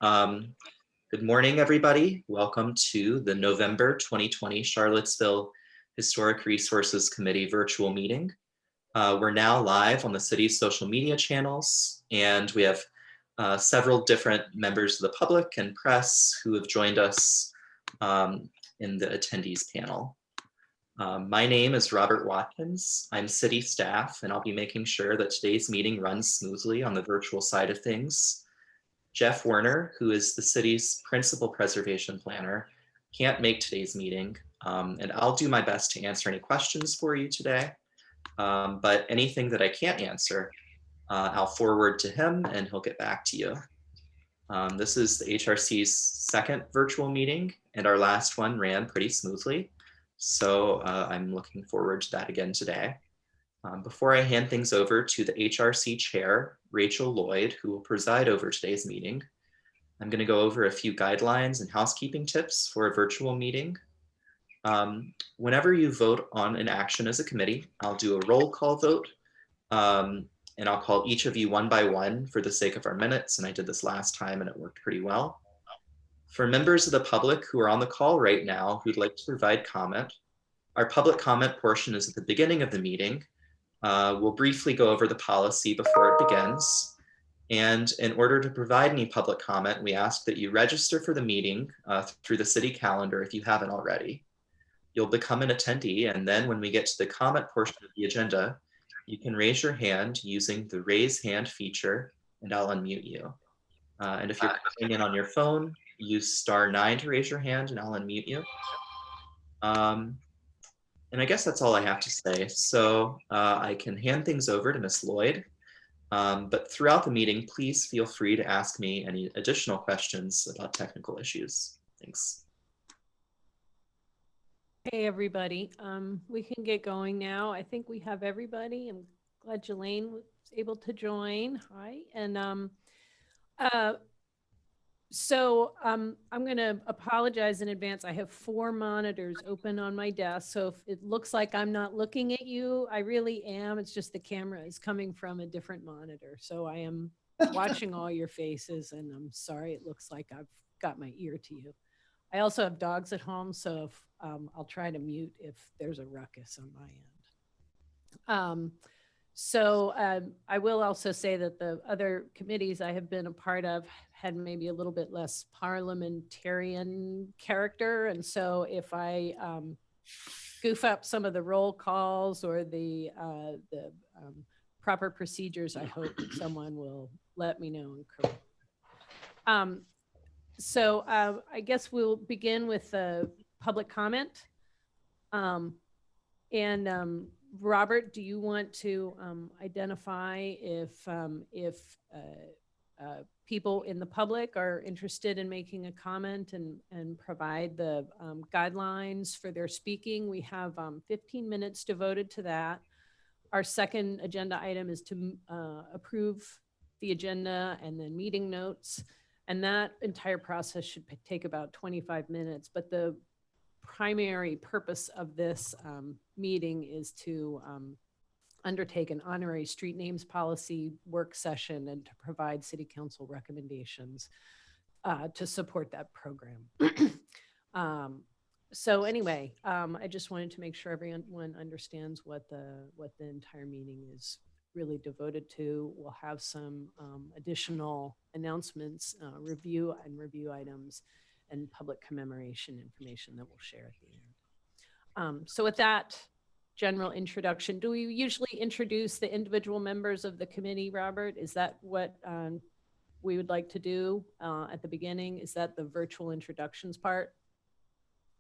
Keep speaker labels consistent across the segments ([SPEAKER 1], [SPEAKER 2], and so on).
[SPEAKER 1] Um, Good morning, everybody. Welcome to the November 2020 Charlottesville Historic Resources Committee virtual meeting. We're now live on the city's social media channels, and we have several different members of the public and press who have joined us in the attendees panel. My name is Robert Watkins. I'm city staff, and I'll be making sure that today's meeting runs smoothly on the virtual side of things. Jeff Werner, who is the city's principal preservation planner, can't make today's meeting, and I'll do my best to answer any questions for you today. But anything that I can't answer, I'll forward to him and he'll get back to you. This is the HRC's second virtual meeting, and our last one ran pretty smoothly. So I'm looking forward to that again today. Before I hand things over to the HRC chair, Rachel Lloyd, who will preside over today's meeting, I'm going to go over a few guidelines and housekeeping tips for a virtual meeting. Whenever you vote on an action as a committee, I'll do a roll call vote, and I'll call each of you one by one for the sake of our minutes, and I did this last time and it worked pretty well. For members of the public who are on the call right now who'd like to provide comment, our public comment portion is at the beginning of the meeting. We'll briefly go over the policy before it begins. And in order to provide any public comment, we ask that you register for the meeting through the city calendar if you haven't already. You'll become an attendee, and then when we get to the comment portion of the agenda, you can raise your hand using the raise hand feature, and I'll unmute you. And if you're coming in on your phone, use *9 to raise your hand and I'll unmute you. And I guess that's all I have to say. So I can hand things over to Ms. Lloyd, but throughout the meeting, please feel free to ask me any additional questions about technical issues. Thanks.
[SPEAKER 2] Hey, everybody. We can get going now. I think we have everybody. I'm glad Jelaine was able to join. Hi. And so I'm going to apologize in advance. I have 4 monitors open on my desk. So if it looks like I'm not looking at you, I really am. It's just the camera is coming from a different monitor. So I am watching all your faces, and I'm sorry it looks like I've got my ear to you. I also have dogs at home, so if, I'll try to mute if there's a ruckus on my end. I will also say that the other committees I have been a part of had maybe a little bit less parliamentarian character. And so if I goof up some of the roll calls or the proper procedures, I hope someone will let me know and correct. I guess we'll begin with the public comment. Robert, do you want to identify if people in the public are interested in making a comment and provide the guidelines for their speaking? We have 15 minutes devoted to that. Our second agenda item is to approve the agenda and then meeting notes. And that entire process should take about 25 minutes. But the primary purpose of this meeting is to undertake an honorary street names policy work session and to provide city council recommendations to support that program. So anyway, I just wanted to make sure everyone understands what the entire meeting is really devoted to. We'll have some additional announcements, review items, and public commemoration information that we'll share at the end. So with that general introduction, do we usually introduce the individual members of the committee, Robert? Is that what we would like to do at the beginning? Is that the virtual introductions part?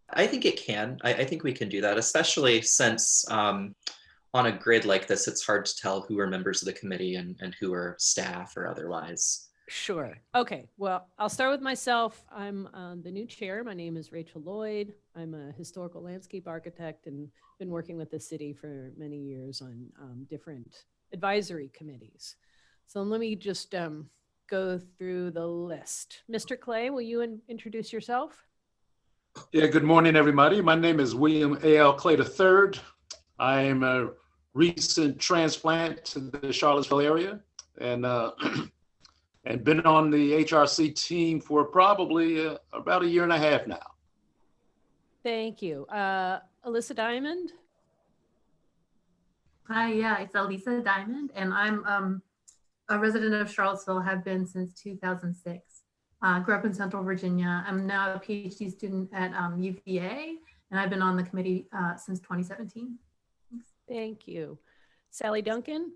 [SPEAKER 1] I think it can. I think we can do that, especially since on a grid like this, it's hard to tell who are members of the committee and who are staff or otherwise.
[SPEAKER 2] Sure. Okay. Well, I'll start with myself. I'm the new chair. My name is Rachel Lloyd. I'm a historical landscape architect and been working with the city for many years on different advisory committees. So let me just go through the list. Mr. Clay, will you introduce yourself?
[SPEAKER 3] Yeah, good morning, everybody. My name is William A.L. Clay III. I am a recent transplant to the Charlottesville area, and and been on the HRC team for probably about a year and a half now.
[SPEAKER 2] Thank you. Alyssa Diamond?
[SPEAKER 4] Hi, yeah, it's Elisa Diamond, and I'm a resident of Charlottesville, have been since 2006. Grew up in Central Virginia. I'm now a PhD student at UVA, and I've been on the committee since 2017. Thanks.
[SPEAKER 2] Thank you. Sally Duncan?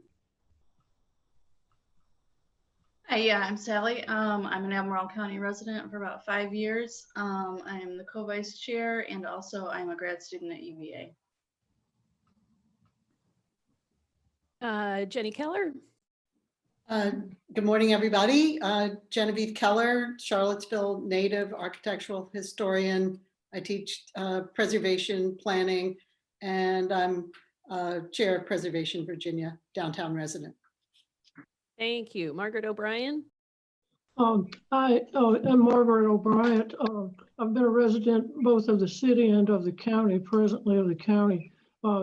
[SPEAKER 5] Hi, yeah, I'm Sally. I'm an Albemarle County resident for about 5 years. I am the co-vice chair, and also I'm a grad student at UVA.
[SPEAKER 2] Jenny Keller?
[SPEAKER 6] Good morning, everybody. Genevieve Keller, Charlottesville native architectural historian. I teach preservation planning, and I'm chair of Preservation Virginia, downtown resident.
[SPEAKER 2] Thank you. Margaret O'Brien?
[SPEAKER 7] I'm Margaret O'Brien. I've been a resident both of the city and of the county, presently of the county,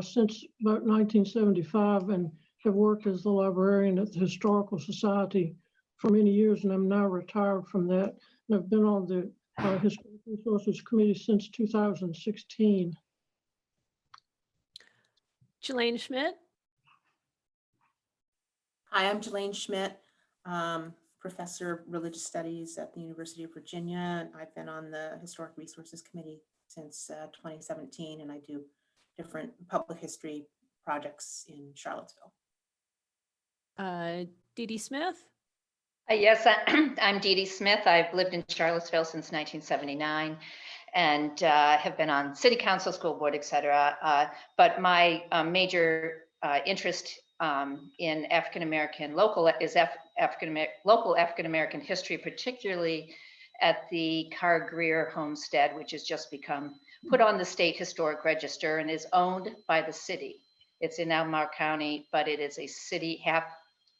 [SPEAKER 7] since about 1975, and have worked as the librarian at the Historical Society for many years, and I'm now retired from that. And I've been on the Historical Resources Committee since 2016.
[SPEAKER 2] Julian Schmidt?
[SPEAKER 8] Hi, I'm Julian Schmidt, professor of religious studies at the University of Virginia. I've been on the Historic Resources Committee since 2017, and I do different public history projects in Charlottesville.
[SPEAKER 2] Dee Dee Smith?
[SPEAKER 9] Yes, I'm Dee Dee Smith. I've lived in Charlottesville since 1979 and have been on city council, school board, et cetera. But my major interest in African-American local African-American history, particularly at the Carr Greer homestead, which has just become put on the state historic register and is owned by the city. It's in Albemarle County, but it is a city half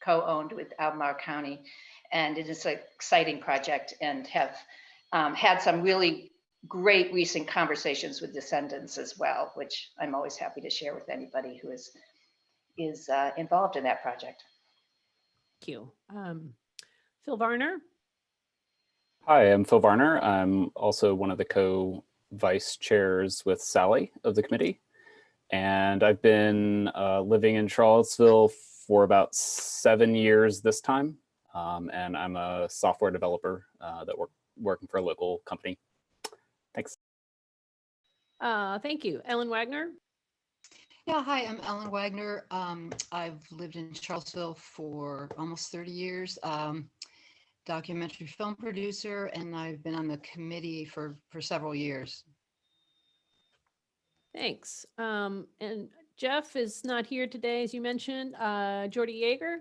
[SPEAKER 9] co-owned with Albemarle County. And it is an exciting project, and have had some really great recent conversations with descendants as well, which I'm always happy to share with anybody who is involved in that project.
[SPEAKER 2] Thank you. Phil Varner?
[SPEAKER 10] Hi, I'm Phil Varner. I'm also one of the co-vice chairs with Sally of the committee. And I've been living in Charlottesville for about 7 years this time. And I'm a software developer that working for a local company. Thanks.
[SPEAKER 2] Thank you. Ellen Wagner?
[SPEAKER 11] Yeah, hi, I'm Ellen Wagner. I've lived in Charlottesville for almost 30 years. Documentary film producer, and I've been on the committee for several years.
[SPEAKER 2] Thanks. And Jeff is not here today, as you mentioned. Jordy Yeager?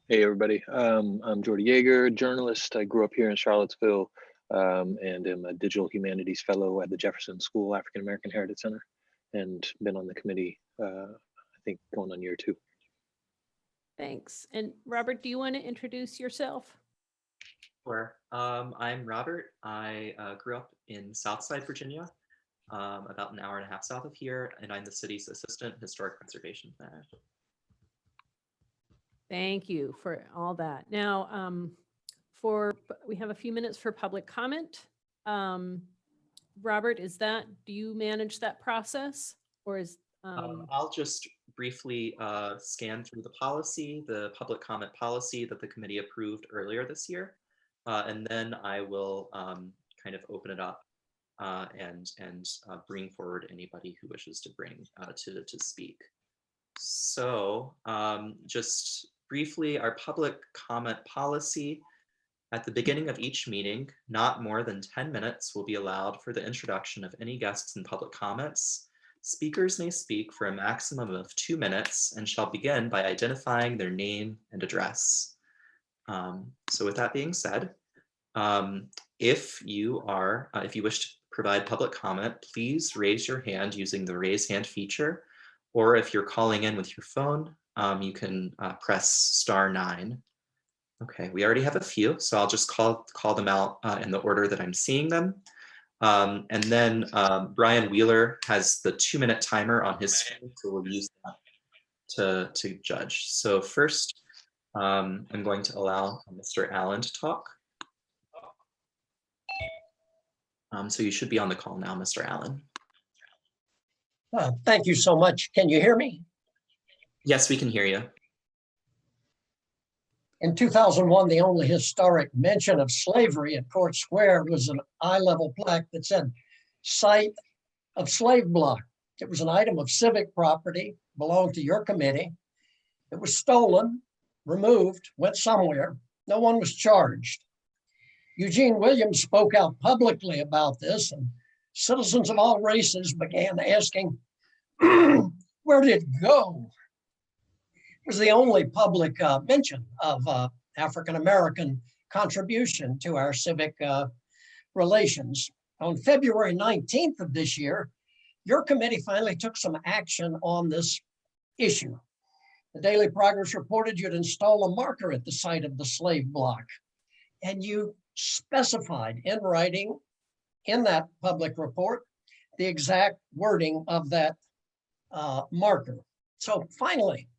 [SPEAKER 12] Hey, everybody. I'm Jordy Yeager, journalist. I grew up here in Charlottesville and am a digital humanities fellow at the Jefferson School African American Heritage Center, and been on the committee, I think, going on year 2.
[SPEAKER 2] Thanks. And Robert, do you want to introduce yourself?
[SPEAKER 1] Sure. I'm Robert. I grew up in Southside, Virginia, about an hour and a half south of here, and I'm the city's assistant historic preservation planner.
[SPEAKER 2] Thank you for all that. Now, we have a few minutes for public comment. Robert, do you manage that process, or is?
[SPEAKER 1] I'll just briefly scan through the public comment policy that the committee approved earlier this year, and then I will kind of open it up and bring forward anybody who wishes to to speak. So just briefly, our public comment policy: at the beginning of each meeting, not more than 10 minutes will be allowed for the introduction of any guests and public comments. Speakers may speak for a maximum of 2 minutes and shall begin by identifying their name and address. So with that being said, if you wish to provide public comment, please raise your hand using the raise hand feature, or if you're calling in with your phone, you can press *9. Okay, we already have a few, so I'll just call them out in the order that I'm seeing them. And then Brian Wheeler has the 2-minute timer on his screen, so we'll use that to judge. So first, I'm going to allow Mr. Allen to talk. So you should be on the call now, Mr. Allen.
[SPEAKER 13] Thank you so much. Can you hear me?
[SPEAKER 1] Yes, we can hear you.
[SPEAKER 13] In 2001, the only historic mention of slavery at Court Square was an eye-level plaque that said, "Site of slave block." It was an item of civic property, belonged to your committee. It was stolen, removed, went somewhere. No one was charged. Eugene Williams spoke out publicly about this, and citizens of all races began asking, where did it go? It was the only public mention of African-American contribution to our civic relations. On February 19th of this year, your committee finally took some action on this issue. The Daily Progress reported you'd install a marker at the site of the slave block, and you specified in writing in that public report the exact wording of that marker. So finally,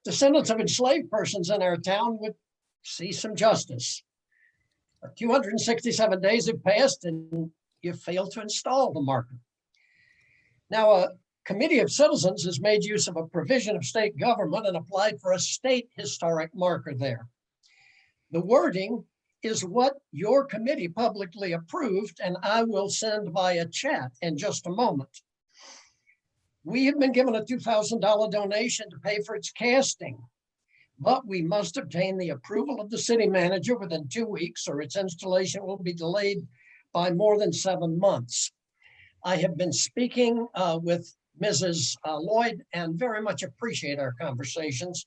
[SPEAKER 13] descendants of enslaved persons in our town would see some justice. 267 days have passed and you failed to install the marker. Now, a committee of citizens has made use of a provision of state government and applied for a state historic marker there. The wording is what your committee publicly approved, and I will send via chat in just a moment. We have been given a $2,000 donation to pay for its casting, but we must obtain the approval of the city manager within 2 weeks or its installation will be delayed by more than 7 months. I have been speaking with Mrs. Lloyd and very much appreciate our conversations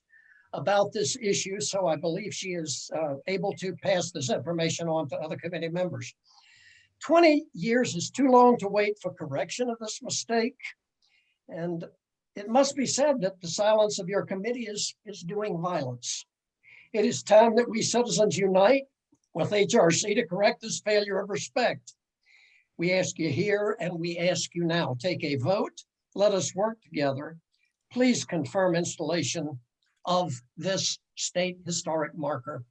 [SPEAKER 13] about this issue. So I believe she is able to pass this information on to other committee members. 20 years is too long to wait for correction of this mistake. And it must be said that the silence of your committee is doing violence. It is time that we citizens unite with HRC to correct this failure of respect. We ask you here and we ask you now, take a vote. Let us work together. Please confirm installation of this state historic marker.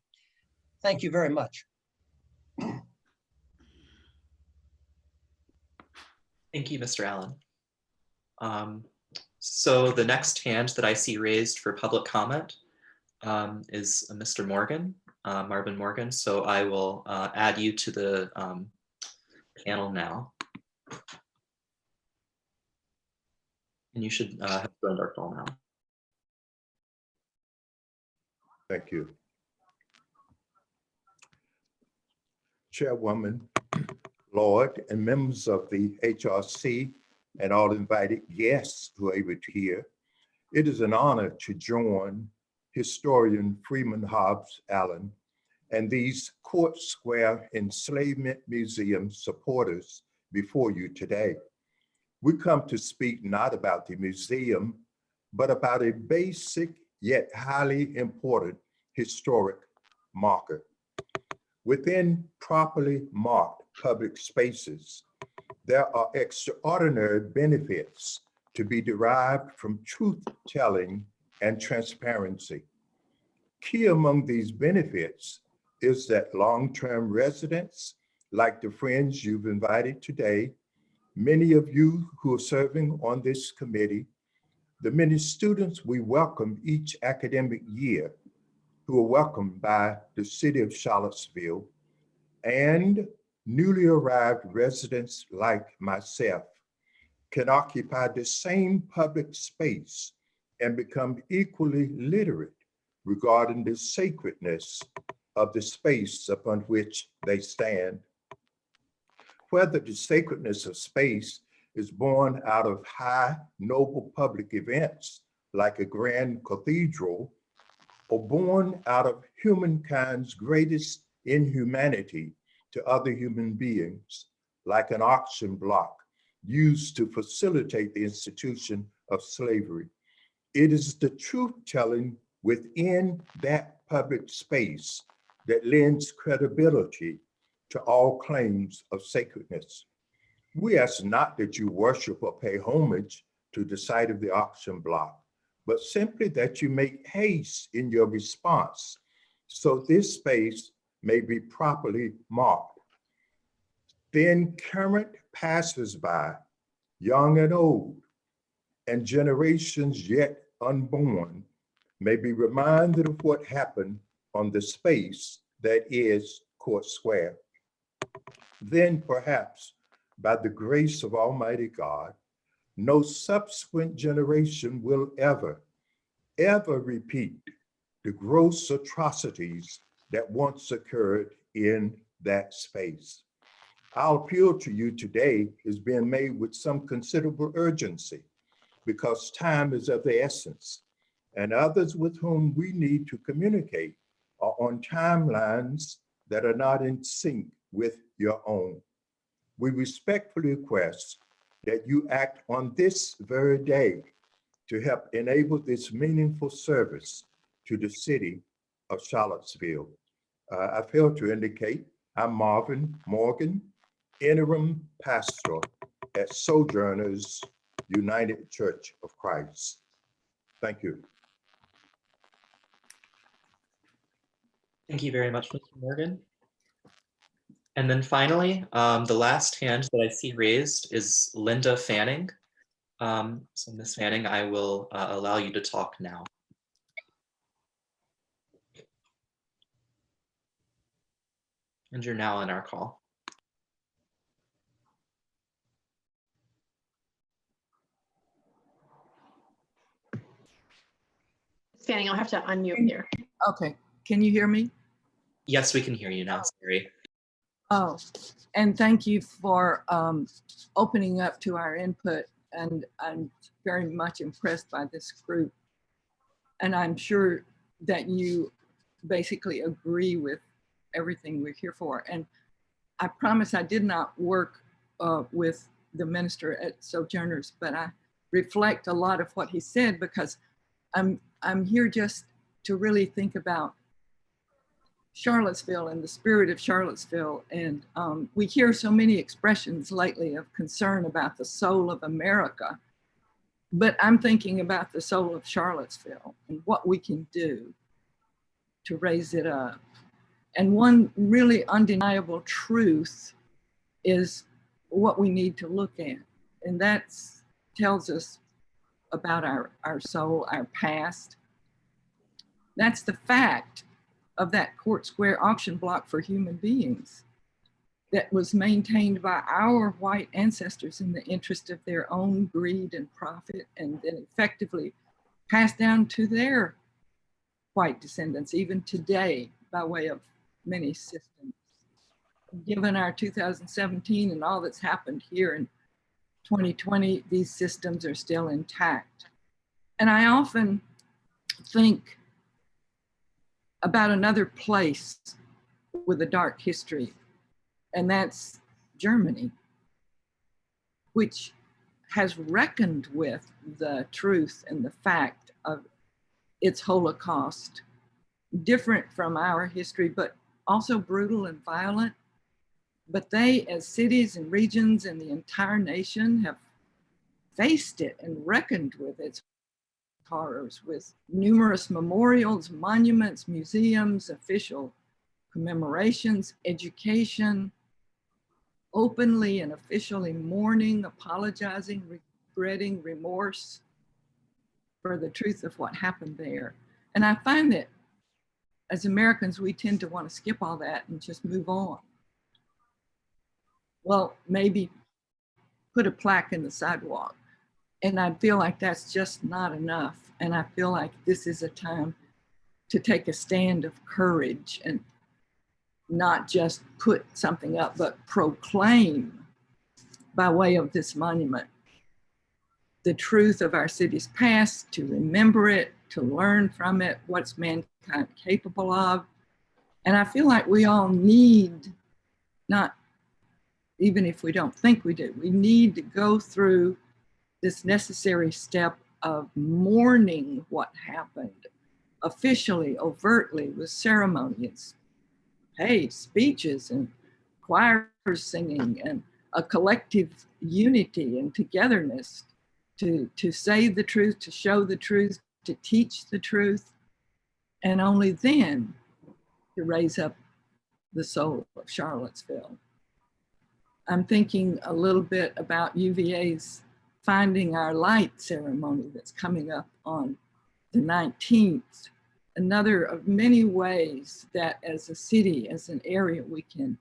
[SPEAKER 13] Thank you very much.
[SPEAKER 1] Thank you, Mr. Allen. So the next hand that I see raised for public comment is Mr. Morgan, Marvin Morgan. So I will add you to the panel now. And you should have joined our call now.
[SPEAKER 14] Thank you. Chairwoman Lloyd and members of the HRC and all invited guests who are able to hear. It is an honor to join historian Freeman Hobbs Allen and these Court Square Enslavement Museum supporters before you today. We come to speak not about the museum, but about a basic yet highly important historic marker. Within properly marked public spaces, there are extraordinary benefits to be derived from truth-telling and transparency. Key among these benefits is that long-term residents, like the friends you've invited today, many of you who are serving on this committee, the many students we welcome each academic year who are welcomed by the city of Charlottesville, and newly arrived residents like myself can occupy the same public space and become equally literate regarding the sacredness of the space upon which they stand. Whether the sacredness of space is born out of high, noble public events like a grand cathedral, or born out of humankind's greatest inhumanity to other human beings, like an auction block used to facilitate the institution of slavery. It is the truth-telling within that public space that lends credibility to all claims of sacredness. We ask not that you worship or pay homage to the site of the auction block, but simply that you make haste in your response so this space may be properly marked. Then current passersby, young and old, and generations yet unborn may be reminded of what happened on the space that is Court Square. Then perhaps, by the grace of Almighty God, no subsequent generation will ever repeat the gross atrocities that once occurred in that space. Our appeal to you today is being made with some considerable urgency because time is of the essence, and others with whom we need to communicate are on timelines that are not in sync with your own. We respectfully request that you act on this very day to help enable this meaningful service to the city of Charlottesville. I failed to indicate I'm Marvin Morgan, interim pastor at Sojourners United Church of Christ. Thank you.
[SPEAKER 1] Thank you very much, Mr. Morgan. And then finally, the last hand that I see raised is Linda Fanning. So Ms. Fanning, I will allow you to talk now. And you're now on our call.
[SPEAKER 15] Fanning, I'll have to unmute here. Okay, can you hear me?
[SPEAKER 1] Yes, we can hear you now, sorry.
[SPEAKER 15] Oh, and thank you for opening up to our input. And I'm very much impressed by this group. And I'm sure that you basically agree with everything we're here for. And I promise I did not work with the minister at Sojourners, but I reflect a lot of what he said because I'm here just to really think about Charlottesville and the spirit of Charlottesville. And we hear so many expressions lately of concern about the soul of America, but I'm thinking about the soul of Charlottesville and what we can do to raise it up. And one really undeniable truth is what we need to look at. And that tells us about our soul, our past. That's the fact of that Court Square auction block for human beings that was maintained by our white ancestors in the interest of their own greed and profit, and then effectively passed down to their white descendants, even today, by way of many systems. Given our 2017 and all that's happened here in 2020, these systems are still intact. And I often think about another place with a dark history, and that's Germany, which has reckoned with the truth and the fact of its Holocaust, different from our history, but also brutal and violent. But they, as cities and regions and the entire nation, have faced it and reckoned with its horrors with numerous memorials, monuments, museums, official commemorations, education, openly and officially mourning, apologizing, regretting, remorse for the truth of what happened there. And I find that as Americans, we tend to want to skip all that and just move on. Well, maybe put a plaque in the sidewalk. And I feel like that's just not enough. And I feel like this is a time to take a stand of courage and not just put something up, but proclaim by way of this monument the truth of our city's past, to remember it, to learn from it, what's mankind capable of. And I feel like we all need, not even if we don't think we do, we need to go through this necessary step of mourning what happened officially, overtly, with ceremonies, hey, speeches and choirs singing and a collective unity and togetherness to say the truth, to show the truth, to teach the truth, and only then to raise up the soul of Charlottesville. I'm thinking a little bit about UVA's Finding Our Light ceremony that's coming up on the 19th. Another of many ways that as a city, as an area, we can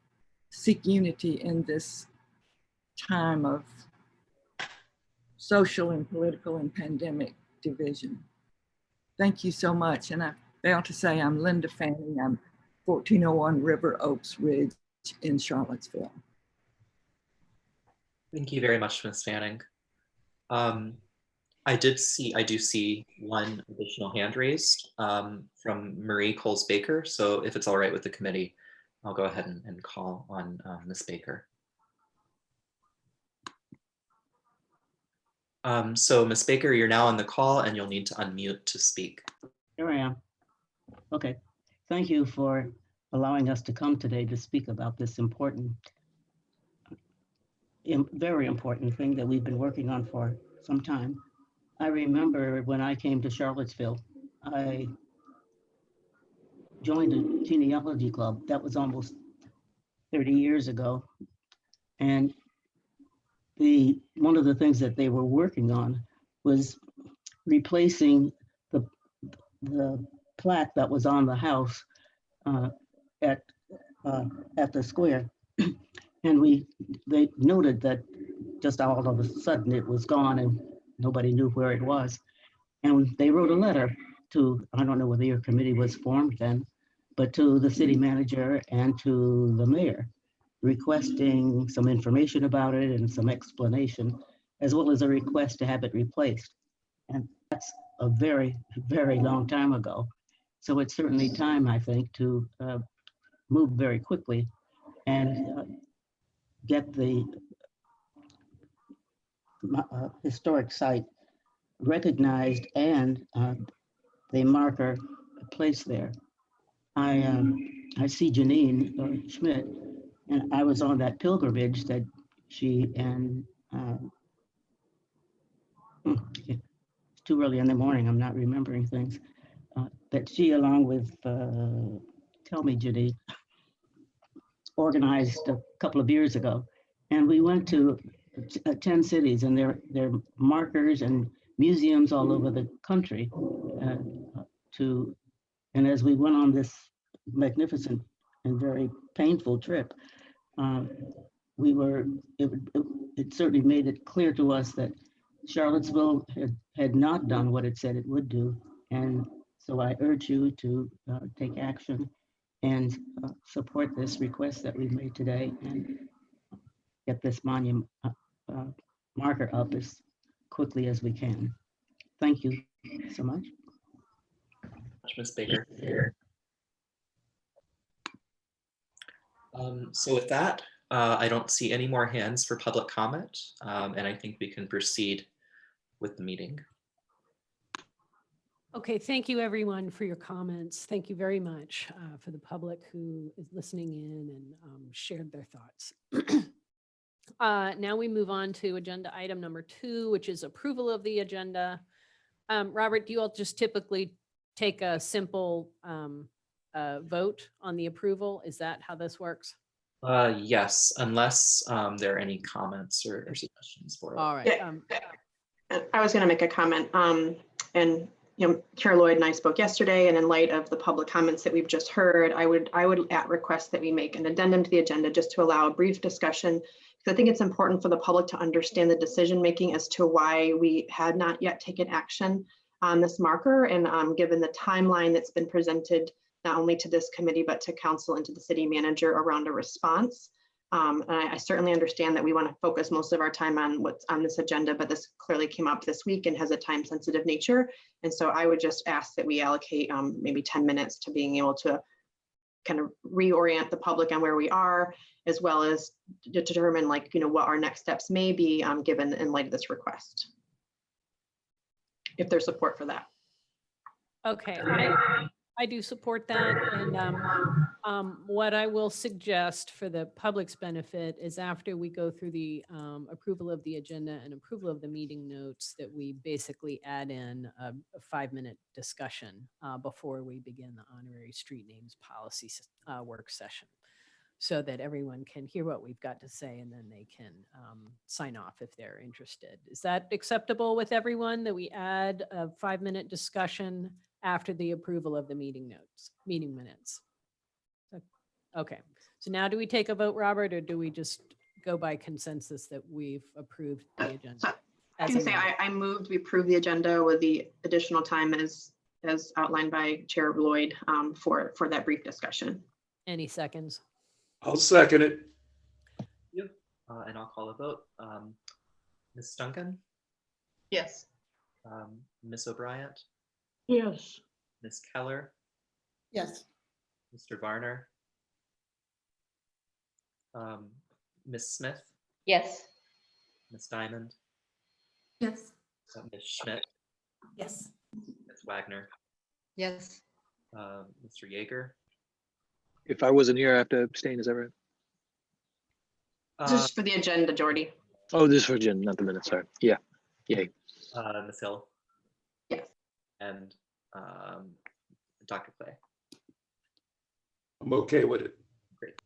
[SPEAKER 15] seek unity in this time of social and political and pandemic division. Thank you so much. And I failed to say I'm Linda Fanning. I'm 1401 River Oaks Ridge in Charlottesville.
[SPEAKER 1] Thank you very much, Ms. Fanning. I do see one additional hand raised from Marie Coles Baker. So if it's all right with the committee, I'll go ahead and call on Ms. Baker. So Ms. Baker, you're now on the call and you'll need to unmute to speak.
[SPEAKER 16] Here I am. Okay. Thank you for allowing us to come today to speak about this important, very important thing that we've been working on for some time. I remember when I came to Charlottesville, I joined a genealogy club. That was almost 30 years ago. And one of the things that they were working on was replacing the plaque that was on the house at the square. And they noted that just all of a sudden it was gone and nobody knew where it was. And they wrote a letter to, I don't know whether your committee was formed then, but to the city manager and to the mayor, requesting some information about it and some explanation, as well as a request to have it replaced. And that's a very, very long time ago. So it's certainly time, I think, to move very quickly and get the historic site recognized and the marker placed there. I see Janine Schmidt, and I was on that pilgrimage that she and it's too early in the morning, I'm not remembering things, that she along with, tell me Janine, organized a couple of years ago. And we went to 10 cities, and there are markers and museums all over the country and as we went on this magnificent and very painful trip, it certainly made it clear to us that Charlottesville had not done what it said it would do. And so I urge you to take action and support this request that we've made today and get this monument marker up as quickly as we can. Thank you so much.
[SPEAKER 1] Ms. Baker. So with that, I don't see any more hands for public comment, and I think we can proceed with the meeting.
[SPEAKER 2] Okay, thank you everyone for your comments. Thank you very much for the public who is listening in and shared their thoughts. Now we move on to agenda item number 2, which is approval of the agenda. Robert, do you all just typically take a simple vote on the approval? Is that how this works?
[SPEAKER 1] Yes, unless there are any comments or suggestions for it.
[SPEAKER 2] All right.
[SPEAKER 17] Yeah. I was going to make a comment. And Chair Lloyd and I spoke yesterday, and in light of the public comments that we've just heard, I would request that we make an addendum to the agenda just to allow a brief discussion, because I think it's important for the public to understand the decision making as to why we had not yet taken action on this marker, and given the timeline that's been presented not only to this committee but to council and to the city manager around a response. And I certainly understand that we want to focus most of our time on what's on this agenda, but this clearly came up this week and has a time sensitive nature. And so I would just ask that we allocate maybe 10 minutes to being able to kind of reorient the public on where we are, as well as determine what our next steps may be given in light of this request, if there's support for that.
[SPEAKER 2] Okay, I do support that. And What I will suggest for the public's benefit is after we go through the approval of the agenda and approval of the meeting notes, that we basically add in a 5-minute discussion before we begin the honorary street names policy work session, so that everyone can hear what we've got to say and then they can sign off if they're interested. Is that acceptable with everyone, that we add a 5-minute discussion after the approval of the meeting minutes? Okay, so now do we take a vote, Robert, or do we just go by consensus that we've approved the agenda?
[SPEAKER 17] I can say I moved, we approve the agenda with the additional time as outlined by Chair Lloyd for that brief discussion.
[SPEAKER 2] Any seconds?
[SPEAKER 3] I'll second it.
[SPEAKER 1] Yep. And I'll call a vote. Ms. Duncan,
[SPEAKER 5] Yes.
[SPEAKER 1] Ms. O'Brien,
[SPEAKER 7] Yes.
[SPEAKER 1] Ms. Keller,
[SPEAKER 6] Yes.
[SPEAKER 1] Mr. Varner, Ms. Smith,
[SPEAKER 9] Yes.
[SPEAKER 1] Ms. Diamond,
[SPEAKER 4] Yes.
[SPEAKER 1] Ms. Schmidt,
[SPEAKER 8] Yes.
[SPEAKER 1] Ms. Wagner,
[SPEAKER 11] Yes.
[SPEAKER 1] Mr. Yeager.
[SPEAKER 12] If I wasn't here, I have to abstain, is that right?
[SPEAKER 17] Just for the agenda, Jordy.
[SPEAKER 12] Oh, this is for Jen, not the minutes, sorry. Yeah, yay.
[SPEAKER 1] Ms. Hill.
[SPEAKER 17] Yes.
[SPEAKER 1] And Dr. Clay.
[SPEAKER 3] I'm okay with it.
[SPEAKER 1] Great.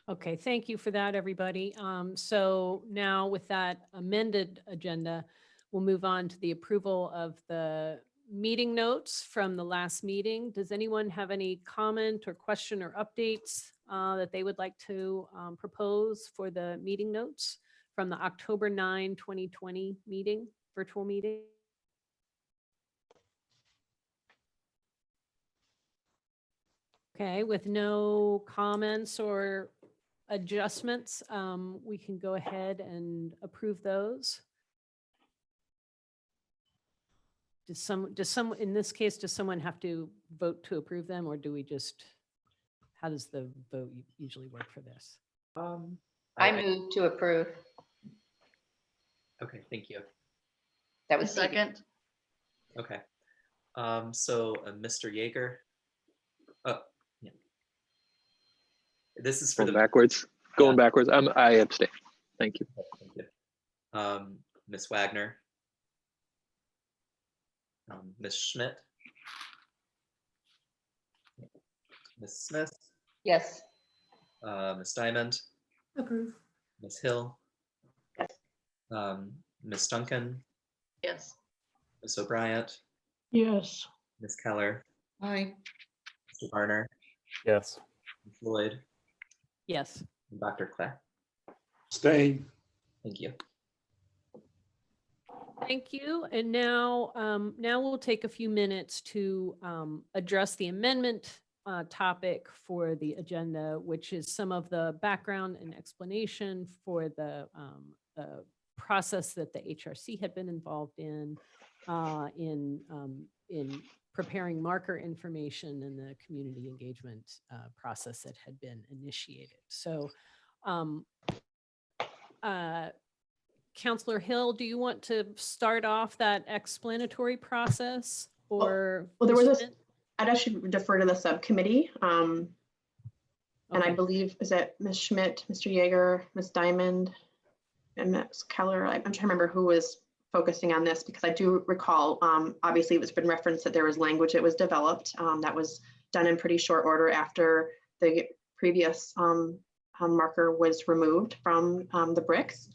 [SPEAKER 2] Okay, thank you for that, everybody. So now with that amended agenda, we'll move on to the approval of the meeting notes from the last meeting. Does anyone have any comment or question or updates that they would like to propose for the meeting notes from the October 9, 2020 meeting, virtual meeting? Okay, with no comments or adjustments, we can go ahead and approve those. In this case, does someone have to vote to approve them, or do we just, how does the vote usually work for this?
[SPEAKER 9] I move to approve.
[SPEAKER 1] Okay, thank you.
[SPEAKER 9] That was
[SPEAKER 5] second.
[SPEAKER 1] Okay. So Mr. Yeager. Oh, yeah. This is for
[SPEAKER 12] Going
[SPEAKER 1] the
[SPEAKER 12] backwards. Going backwards. I abstain. Thank you.
[SPEAKER 1] Thank you. Ms. Wagner. Ms. Schmidt. Ms. Smith.
[SPEAKER 9] Yes.
[SPEAKER 1] Ms. Diamond.
[SPEAKER 4] Approve.
[SPEAKER 1] Ms. Hill. Ms. Duncan.
[SPEAKER 5] Yes.
[SPEAKER 1] Ms. O'Brien.
[SPEAKER 7] Yes.
[SPEAKER 1] Ms. Keller.
[SPEAKER 6] Aye.
[SPEAKER 1] Mr. Varner.
[SPEAKER 10] Yes.
[SPEAKER 1] Ms. Lloyd.
[SPEAKER 2] Yes.
[SPEAKER 1] And Dr. Clay.
[SPEAKER 3] Abstain.
[SPEAKER 1] Thank you.
[SPEAKER 2] Thank you. And now, now we'll take a few minutes to address the amendment topic for the agenda, which is some of the background and explanation for the process that the HRC had been involved in preparing marker information and the community engagement process that had been initiated. So, Councillor Hill, do you want to start off that explanatory process, or?
[SPEAKER 17] Well, there was I'd actually defer to the subcommittee. And I believe, is that Ms. Schmidt, Mr. Yeager, Ms. Diamond, and Ms. Keller? I'm trying to remember who was focusing on this, because I do recall, obviously it's been referenced that there was language that was developed that was done in pretty short order after the previous marker was removed from the bricks.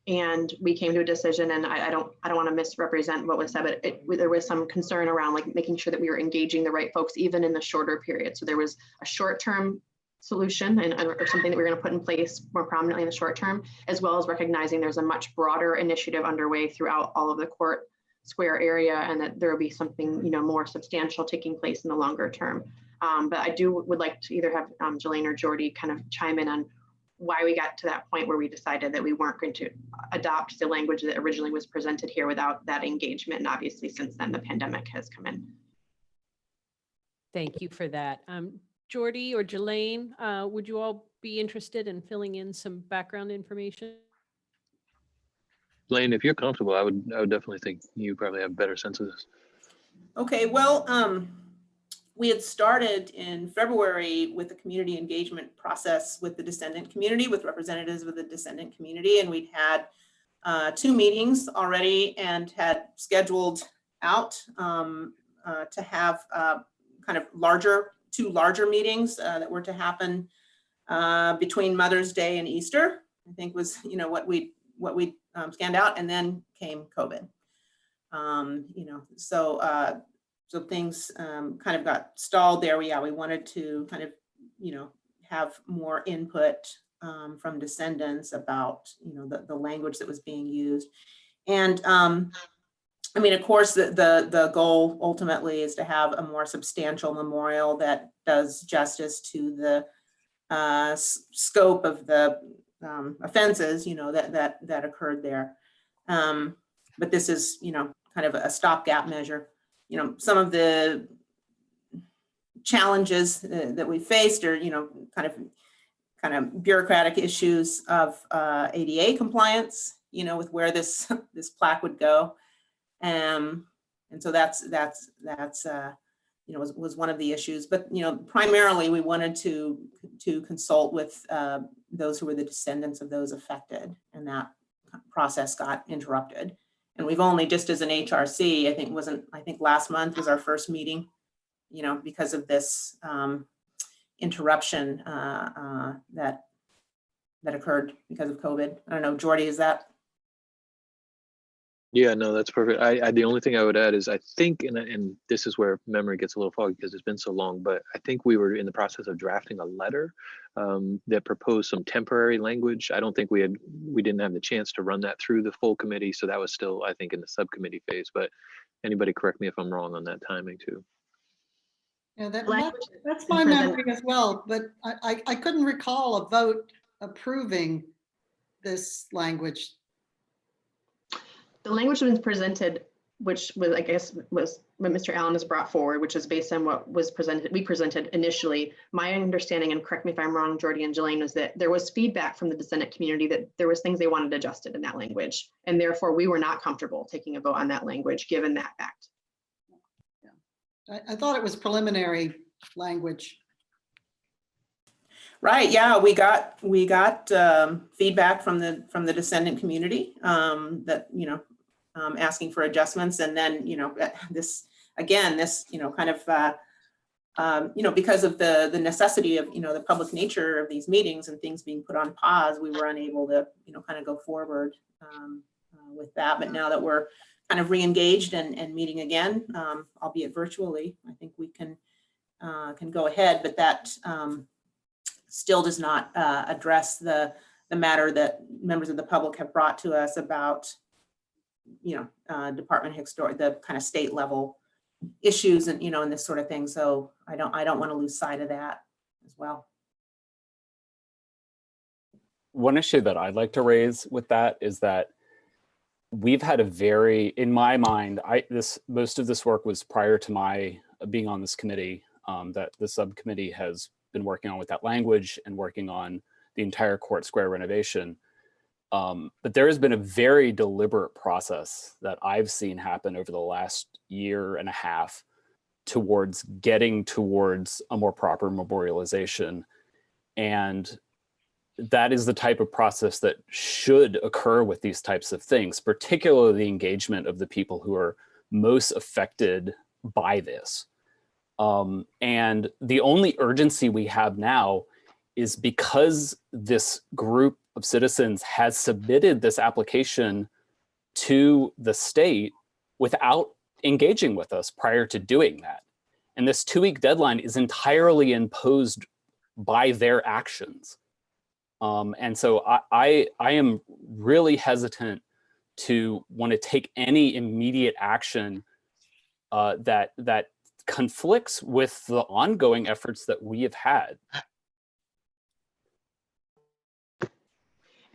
[SPEAKER 17] And we came to a decision, and I don't want to misrepresent what was said, but there was some concern around like making sure that we were engaging the right folks even in the shorter period. So there was a short-term solution or something that we're going to put in place more prominently in the short term, as well as recognizing there's a much broader initiative underway throughout all of the court square area, and that there will be something more substantial taking place in the longer term. But I would like to either have Jelaine or Jordy kind of chime in on why we got to that point where we decided that we weren't going to adopt the language that originally was presented here without that engagement. And obviously since then the pandemic has come in.
[SPEAKER 2] Thank you for that. Jordy or Jelaine, would you all be interested in filling in some background information?
[SPEAKER 12] Blaine, if you're comfortable, I would definitely think you probably have a better sense of this.
[SPEAKER 8] Okay, well,
[SPEAKER 18] we had started in February with the community engagement process with the descendant community, with representatives of the descendant community, and we'd had 2 meetings already and had scheduled out to have kind of 2 larger meetings that were to happen between Mother's Day and Easter, I think was, you know, what we scanned out, and then came COVID. You know, so things kind of got stalled there. We wanted to kind of, you know, have more input from descendants about, you know, the language that was being used. And I mean, of course, the goal ultimately is to have a more substantial memorial that does justice to the scope of the offenses, you know, that occurred there. But this is, you know, kind of a stopgap measure. You know, some of the challenges that we faced are, you know, kind of bureaucratic issues of ADA compliance, you know, with where this plaque would go. And so that's you know, was one of the issues. But, you know, primarily we wanted to consult with those who were the descendants of those affected, and that process got interrupted. And we've only, just as an HRC, I think last month was our first meeting, you know, because of this interruption that occurred because of COVID. I don't know, Jordy, is that?
[SPEAKER 12] Yeah, no, that's perfect. The only thing I would add is I think, and this is where memory gets a little foggy because it's been so long, but I think we were in the process of drafting a letter that proposed some temporary language. I don't think we didn't have the chance to run that through the full committee. So that was still, I think, in the subcommittee phase, but anybody correct me if I'm wrong on that timing too.
[SPEAKER 6] Yeah, that's my memory as well, but I couldn't recall a vote approving this language.
[SPEAKER 17] The language that was presented, which was, I guess, was what Mr. Allen has brought forward, which is based on what was presented, we presented initially. My understanding, and correct me if I'm wrong, Jordy and Jillian, was that there was feedback from the descendant community that there was things they wanted adjusted in that language. And therefore we were not comfortable taking a vote on that language, given that fact.
[SPEAKER 6] Yeah. I thought it was preliminary language.
[SPEAKER 18] Right. Yeah, we got feedback from the descendant community that, you know, asking for adjustments, and then, you know, this you know, kind of you know, because of the necessity of, you know, the public nature of these meetings and things being put on pause, we were unable to, you know, kind of go forward with that. But now that we're kind of re-engaged and meeting again, albeit virtually, I think we can go ahead. But that still does not address the matter that members of the public have brought to us about, you know, Department of Historic, the kind of state level issues, and, you know, and this sort of thing. So I don't want to lose sight of that as well.
[SPEAKER 10] One issue that I'd like to raise with that is that we've had a very, in my mind, most of this work was prior to my being on this committee, that the subcommittee has been working on with that language and working on the entire Court Square renovation. But there has been a very deliberate process that I've seen happen over the last year and a half towards getting towards a more proper memorialization. And that is the type of process that should occur with these types of things, particularly the engagement of the people who are most affected by this. And the only urgency we have now is because this group of citizens has submitted this application to the state without engaging with us prior to doing that. And this 2-week deadline is entirely imposed by their actions. And so I am really hesitant to want to take any immediate action that conflicts with the ongoing efforts that we have had.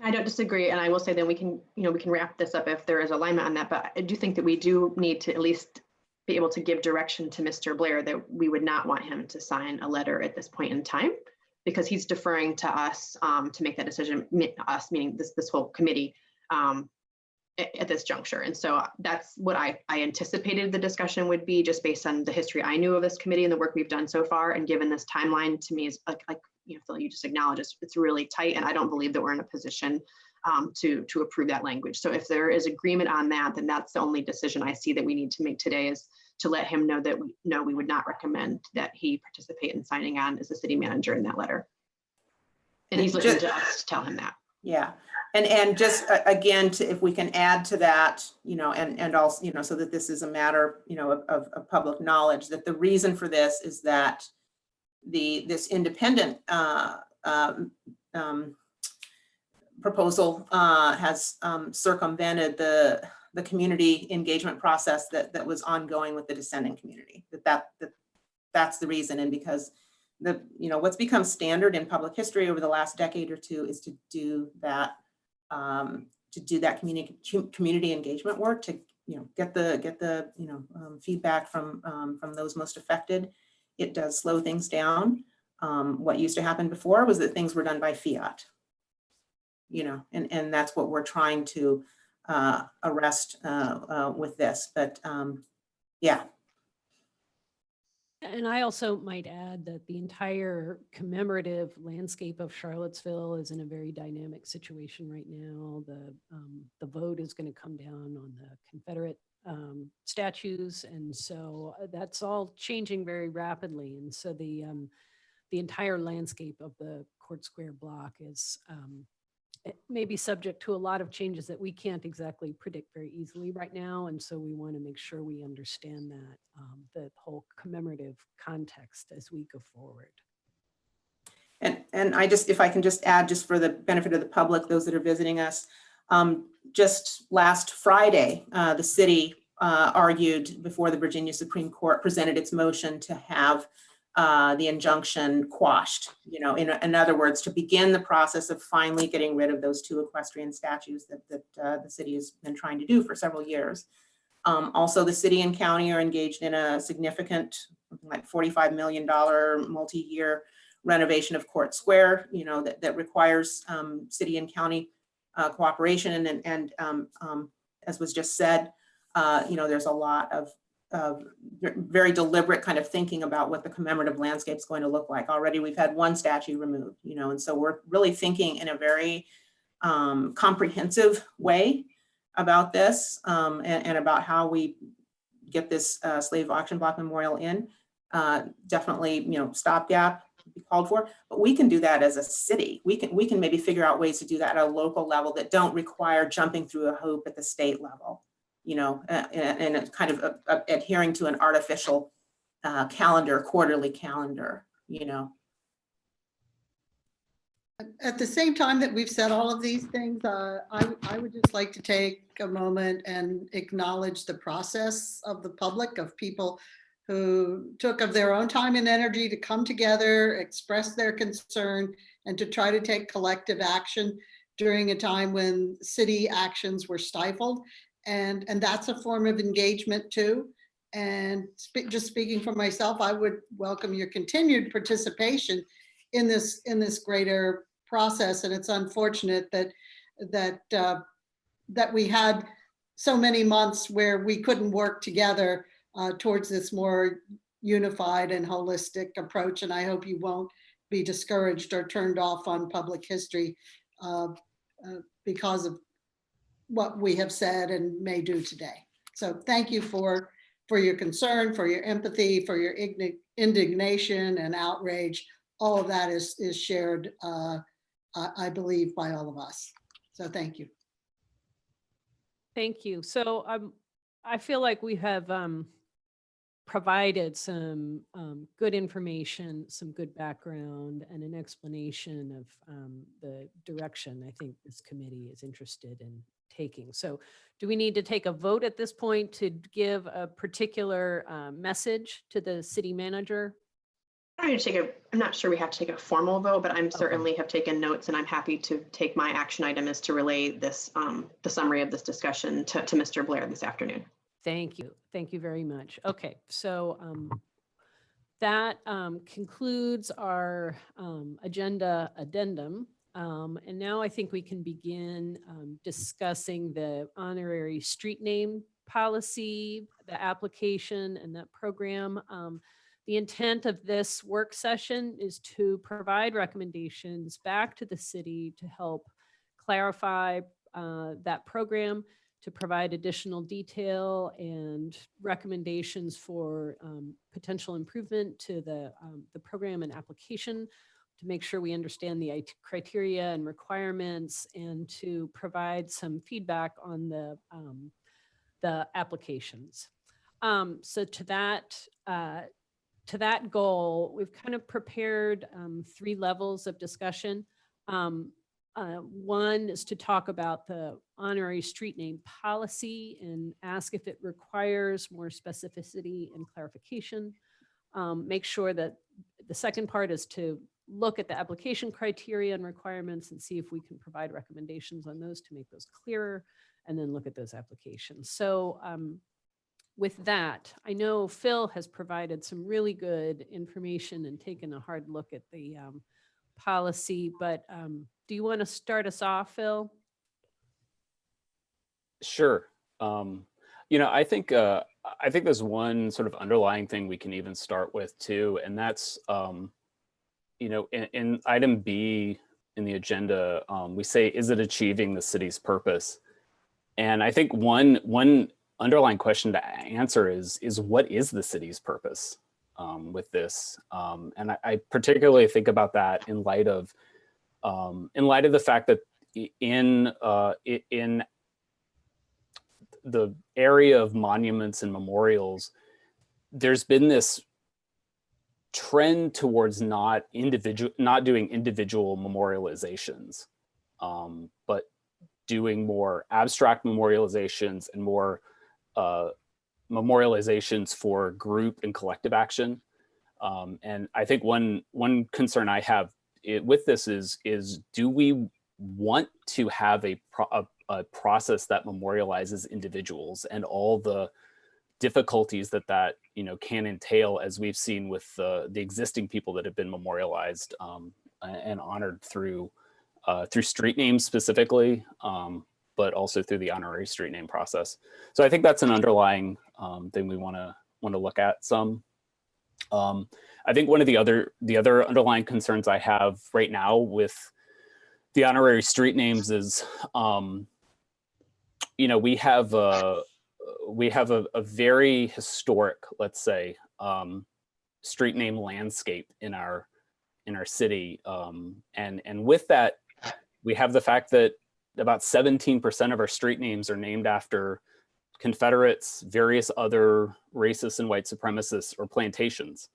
[SPEAKER 17] I don't disagree, and I will say that we can wrap this up if there is alignment on that. But I do think that we do need to at least be able to give direction to Mr. Blair that we would not want him to sign a letter at this point in time, because he's deferring to us to make that decision. Us meaning this whole committee. at this juncture. And so that's what I anticipated the discussion would be, just based on the history I knew of this committee and the work we've done so far. And given this timeline, to me is like Phil, you just acknowledge it's really tight, and I don't believe that we're in a position to approve that language. So if there is agreement on that, then that's the only decision I see that we need to make today, is to let him know that we would not recommend that he participate in signing on as the city manager in that letter. And he's looking to us to tell him that.
[SPEAKER 18] Yeah. And just again, if we can add to that, and also, so that this is a matter, of public knowledge, that the reason for this is that this independent proposal has circumvented the community engagement process that was ongoing with the dissenting community. That's the reason. And because what's become standard in public history over the last decade or two is to do that community engagement work, to get the feedback from those most affected. It does slow things down. What used to happen before was that things were done by fiat, and that's what we're trying to arrest with this. But yeah.
[SPEAKER 2] And I also might add that the entire commemorative landscape of Charlottesville is in a very dynamic situation right now. The vote is going to come down on the Confederate statues, and so that's all changing very rapidly. And so the entire landscape of the Court Square block is it may be subject to a lot of changes that we can't exactly predict very easily right now. And so we want to make sure we understand that, the whole commemorative context as we go forward.
[SPEAKER 18] And if I can just add, just for the benefit of the public, those that are visiting us, just last Friday, the city argued before the Virginia Supreme Court, presented its motion to have the injunction quashed, in other words, to begin the process of finally getting rid of those two equestrian statues that the city has been trying to do for several years. Also, the city and county are engaged in a significant, something like $45 million multi-year renovation of Court Square, that requires city and county cooperation. And as was just said, there's a lot of very deliberate kind of thinking about what the commemorative landscape is going to look like. Already we've had one statue removed, and so we're really thinking in a very comprehensive way about this, and about how we get this slave auction block memorial in. Definitely, stopgap be called for, but we can do that as a city. We can maybe figure out ways to do that at a local level that don't require jumping through a hoop at the state level. And kind of adhering to an artificial quarterly calendar,
[SPEAKER 6] At the same time that we've said all of these things, I would just like to take a moment and acknowledge the process of the public, of people who took of their own time and energy to come together, express their concern, and to try to take collective action during a time when city actions were stifled. And that's a form of engagement too. And just speaking for myself, I would welcome your continued participation in this greater process. And it's unfortunate that we had so many months where we couldn't work together towards this more unified and holistic approach. And I hope you won't be discouraged or turned off on public history because of what we have said and may do today. So thank you for your concern, for your empathy, for your indignation and outrage. All of that is shared, I believe, by all of us. So thank you.
[SPEAKER 2] Thank you. So I feel like we have provided some good information, some good background, and an explanation of the direction I think this committee is interested in taking. So do we need to take a vote at this point to give a particular message to the city manager?
[SPEAKER 17] I'm not sure we have to take a formal vote, but I'm certainly have taken notes, and I'm happy to take my action item is to relay this, the summary of this discussion to Mr. Blair this afternoon.
[SPEAKER 2] Thank you. Thank you very much. Okay, so that concludes our agenda addendum. And now I think we can begin discussing the honorary street name policy, the application, and that program. The intent of this work session is to provide recommendations back to the city to help clarify that program, to provide additional detail and recommendations for potential improvement to the program and application, to make sure we understand the criteria and requirements, and to provide some feedback on the applications. So to that goal, we've kind of prepared 3 levels of discussion. One is to talk about the honorary street name policy and ask if it requires more specificity and clarification. Make sure that the second part is to look at the application criteria and requirements and see if we can provide recommendations on those to make those clearer, and then look at those applications. So with that, I know Phil has provided some really good information and taken a hard look at the policy, but do you want to start us off, Phil?
[SPEAKER 10] Sure. I think there's one sort of underlying thing we can even start with too, and that's in item B in the agenda, we say, is it achieving the city's purpose? And I think one underlying question to answer is what is the city's purpose with this? And I particularly think about that in light of the fact that in the area of monuments and memorials, there's been this trend towards not doing individual memorializations, but doing more abstract memorializations and more memorializations for group and collective action. And I think one concern I have with this is do we want to have a process that memorializes individuals and all the difficulties that can entail, as we've seen with the existing people that have been memorialized and honored through street names specifically, but also through the honorary street name process. So I think that's an underlying thing we want to look at some. I think one of the other underlying concerns I have right now with the honorary street names is, we have a very historic, let's say, street name landscape in our city, and with that, we have the fact that about 17% of our street names are named after Confederates, various other racists and white supremacists, or plantations.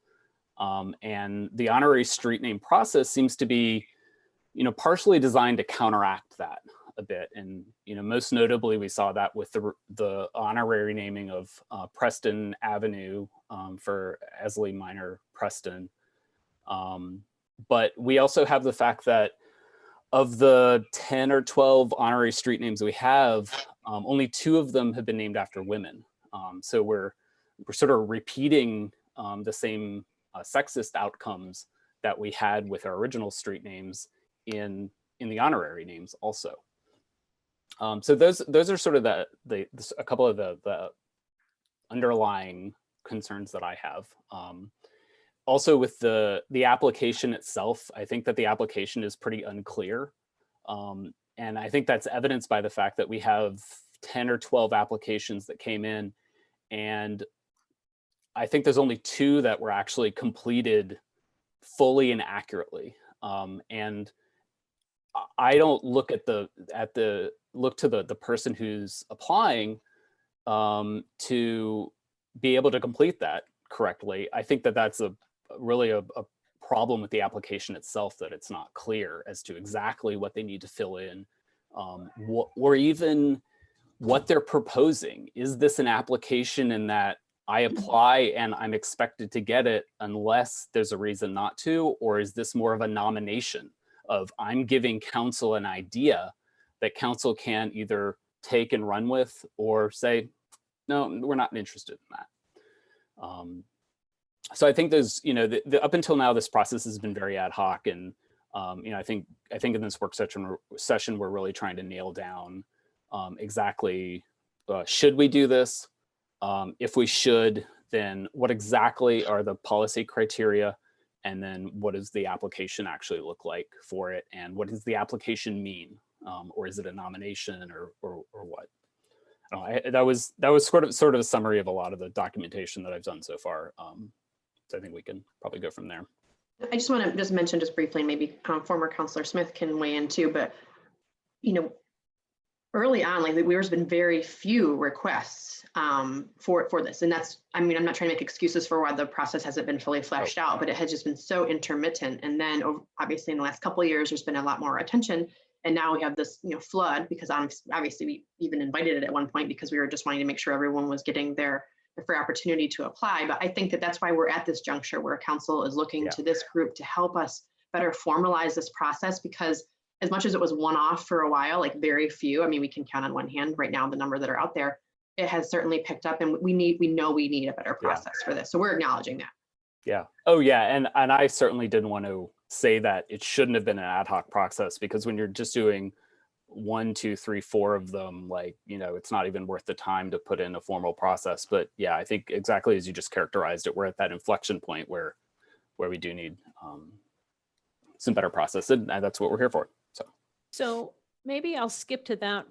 [SPEAKER 10] And the honorary street name process seems to be, partially designed to counteract that a bit. And, most notably, we saw that with the honorary naming of Preston Avenue for Esley Minor Preston. But we also have the fact that of the 10 or 12 honorary street names we have, only 2 of them have been named after women. So we're sort of repeating the same sexist outcomes that we had with our original street names in the honorary names also. So those are sort of a couple of the underlying concerns that I have. Also with the application itself, I think that the application is pretty unclear. And I think that's evidenced by the fact that we have 10 or 12 applications that came in, and I think there's only 2 that were actually completed fully and accurately. And I don't look at look to the person who's applying to be able to complete that correctly. I think that that's really a problem with the application itself, that it's not clear as to exactly what they need to fill in, or even what they're proposing. Is this an application in that I apply and I'm expected to get it unless there's a reason not to? Or is this more of a nomination of I'm giving council an idea that council can either take and run with, or say, no, we're not interested in that. So I think there's, up until now, this process has been very ad hoc, and I think in this work session we're really trying to nail down exactly should we do this? If we should, then what exactly are the policy criteria? And then what does the application actually look like for it? And what does the application mean? Or is it a nomination or what? That was sort of a summary of a lot of the documentation that I've done so far. So I think we can probably go from there.
[SPEAKER 17] I just want to mention briefly, and maybe former Councilor Smith can weigh in too, but early on, like there's been very few requests for this. And that's, I'm not trying to make excuses for why the process hasn't been fully fleshed out, but it has just been so intermittent. And then obviously in the last couple of years, there's been a lot more attention. And now we have this flood, because obviously we even invited it at one point because we were just wanting to make sure everyone was getting their fair opportunity to apply. But I think that that's why we're at this juncture where council is looking to this group to help us better formalize this process, because as much as it was one-off for a while, like very few, we can count on one hand right now the number that are out there, it has certainly picked up, and we know we need a better process for this. So we're acknowledging that.
[SPEAKER 10] Yeah. Oh yeah. And I certainly didn't want to say that it shouldn't have been an ad hoc process, because when you're just doing 1, 2, 3, 4 of them, it's not even worth the time to put in a formal process. But yeah, I think exactly as you just characterized it, we're at that inflection point where we do need some better process, and that's what we're here for.
[SPEAKER 2] So maybe I'll skip to that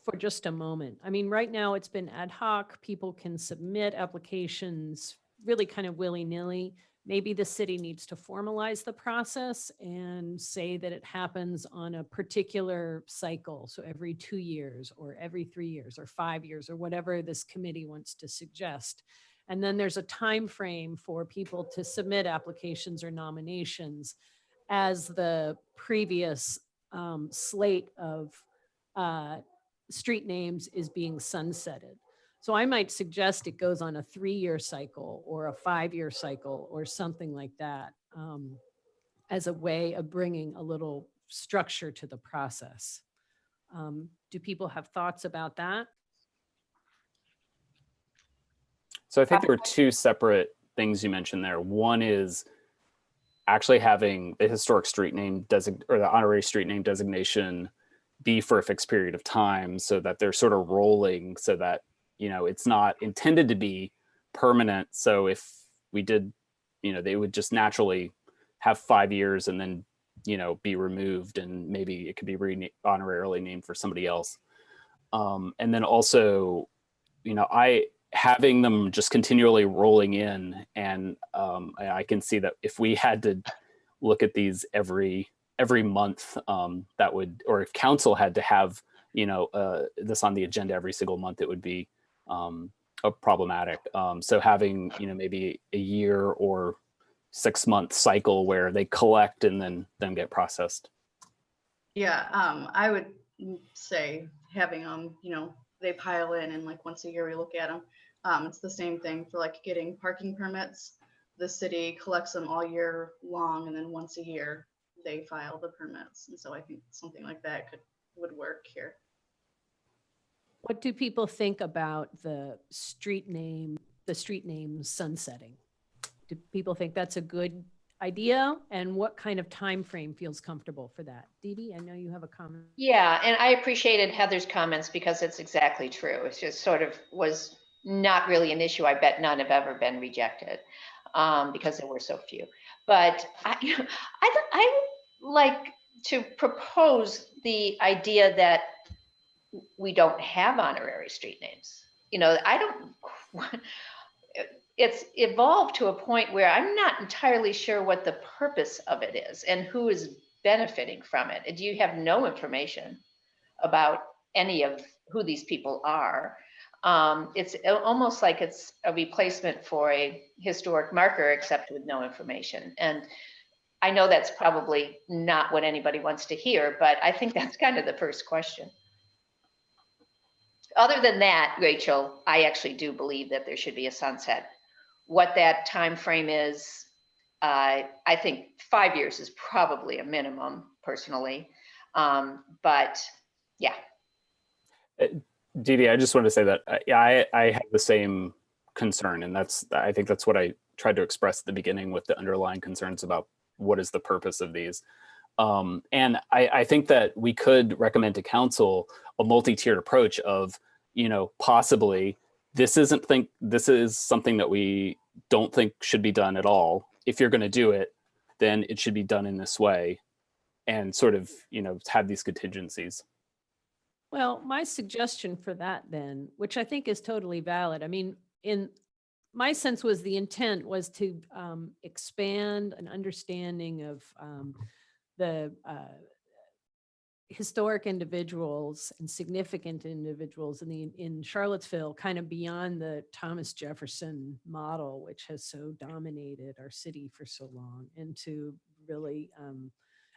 [SPEAKER 2] for just a moment. Right now it's been ad hoc. People can submit applications really kind of willy-nilly. Maybe the city needs to formalize the process and say that it happens on a particular cycle. So every 2 years or every 3 years or 5 years or whatever this committee wants to suggest. And then there's a time frame for people to submit applications or nominations as the previous slate of street names is being sunsetted. So I might suggest it goes on a 3-year cycle or a 5-year cycle or something like that, as a way of bringing a little structure to the process. Do people have thoughts about that?
[SPEAKER 10] So I think there were 2 separate things you mentioned there. One is actually having the historic street name or the honorary street name designation be for a fixed period of time, so that they're sort of rolling, so that it's not intended to be permanent. So if we did, they would just naturally have 5 years and then be removed, and maybe it could be honorarily named for somebody else. And then also, having them just continually rolling in, and I can see that if we had to look at these every month, that would, or if council had to have this on the agenda every single month, it would be problematic. So having maybe a year or 6-month cycle where they collect and then get processed.
[SPEAKER 5] Yeah, I would say having them, they pile in, and like once a year we look at them. It's the same thing for like getting parking permits. The city collects them all year long, and then once a year they file the permits. And so I think something like that would work here.
[SPEAKER 2] What do people think about the street name sunsetting? Do people think that's a good idea? And what kind of time frame feels comfortable for that? Dee Dee, I know you have a comment.
[SPEAKER 9] Yeah, and I appreciated Heather's comments, because it's exactly true. It's just sort of was not really an issue. I bet none have ever been rejected, because there were so few. But I would like to propose the idea that we don't have honorary street names. It's evolved to a point where I'm not entirely sure what the purpose of it is and who is benefiting from it. And you have no information about any of who these people are. It's almost like it's a replacement for a historic marker, except with no information. And I know that's probably not what anybody wants to hear, but I think that's kind of the first question. Other than that, Rachel, I actually do believe that there should be a sunset. What that time frame is, I think 5 years is probably a minimum, personally. But yeah.
[SPEAKER 10] Dee Dee, I just wanted to say that I have the same concern, and I think that's what I tried to express at the beginning with the underlying concerns about what is the purpose of these. And I think that we could recommend to council a multi-tiered approach of, possibly this is something that we don't think should be done at all. If you're going to do it, then it should be done in this way, and sort of, have these contingencies.
[SPEAKER 2] Well, my suggestion for that then, which I think is totally valid. I mean, in my sense was the intent was to expand an understanding of the historic individuals and significant individuals in Charlottesville, kind of beyond the Thomas Jefferson model, which has so dominated our city for so long, and to really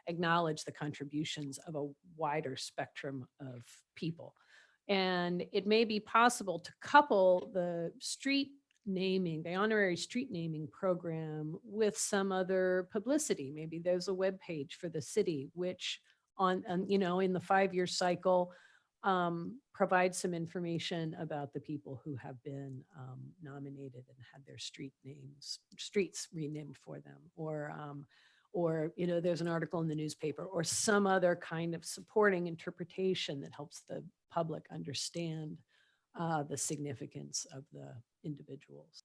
[SPEAKER 2] acknowledge the contributions of a wider spectrum of people. And it may be possible to couple the street naming, the honorary street naming program, with some other publicity. Maybe there's a web page for the city, which in the 5-year cycle provides some information about the people who have been nominated and had their streets renamed for them, or there's an article in the newspaper or some other kind of supporting interpretation that helps the public understand the significance of the individuals.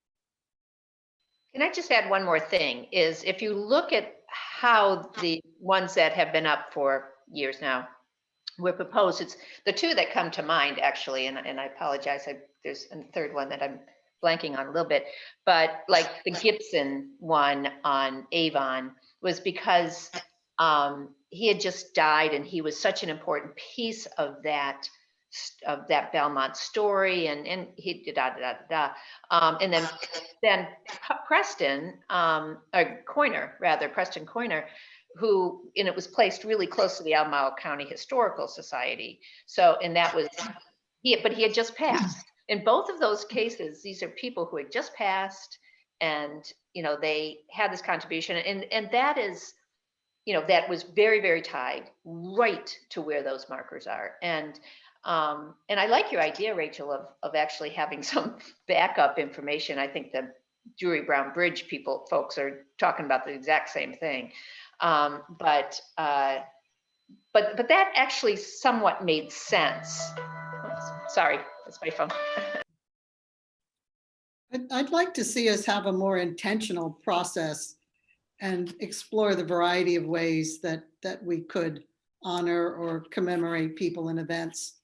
[SPEAKER 9] Can I just add one more thing? Is if you look at how the ones that have been up for years now were proposed, it's the two that come to mind actually, and I apologize, there's a third one that I'm blanking on a little bit, but like the Gibson one on Avon was because he had just died, and he was such an important piece of that Belmont story, and he and then Preston Coiner, who, and it was placed really close to the Albemarle County Historical Society. So, and that was but he had just passed. In both of those cases, these are people who had just passed, and they had this contribution, and that is, that was very, very tied right to where those markers are. And I like your idea, Rachel, of actually having some backup information. I think the Drury Brown Bridge folks are talking about the exact same thing. But that actually somewhat made sense. Oops, sorry, that's my phone.
[SPEAKER 6] I'd like to see us have a more intentional process and explore the variety of ways that we could honor or commemorate people and events.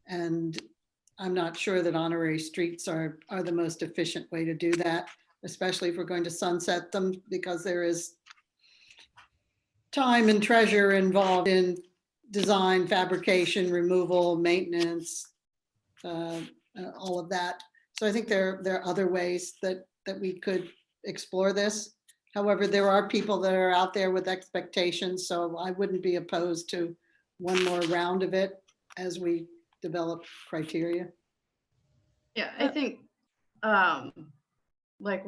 [SPEAKER 6] And I'm not sure that honorary streets are the most efficient way to do that, especially if we're going to sunset them, because there is time and treasure involved in design, fabrication, removal, maintenance, all of that. So I think there are other ways that we could explore this. However, there are people that are out there with expectations, so I wouldn't be opposed to one more round of it as we develop criteria.
[SPEAKER 5] Yeah, I think like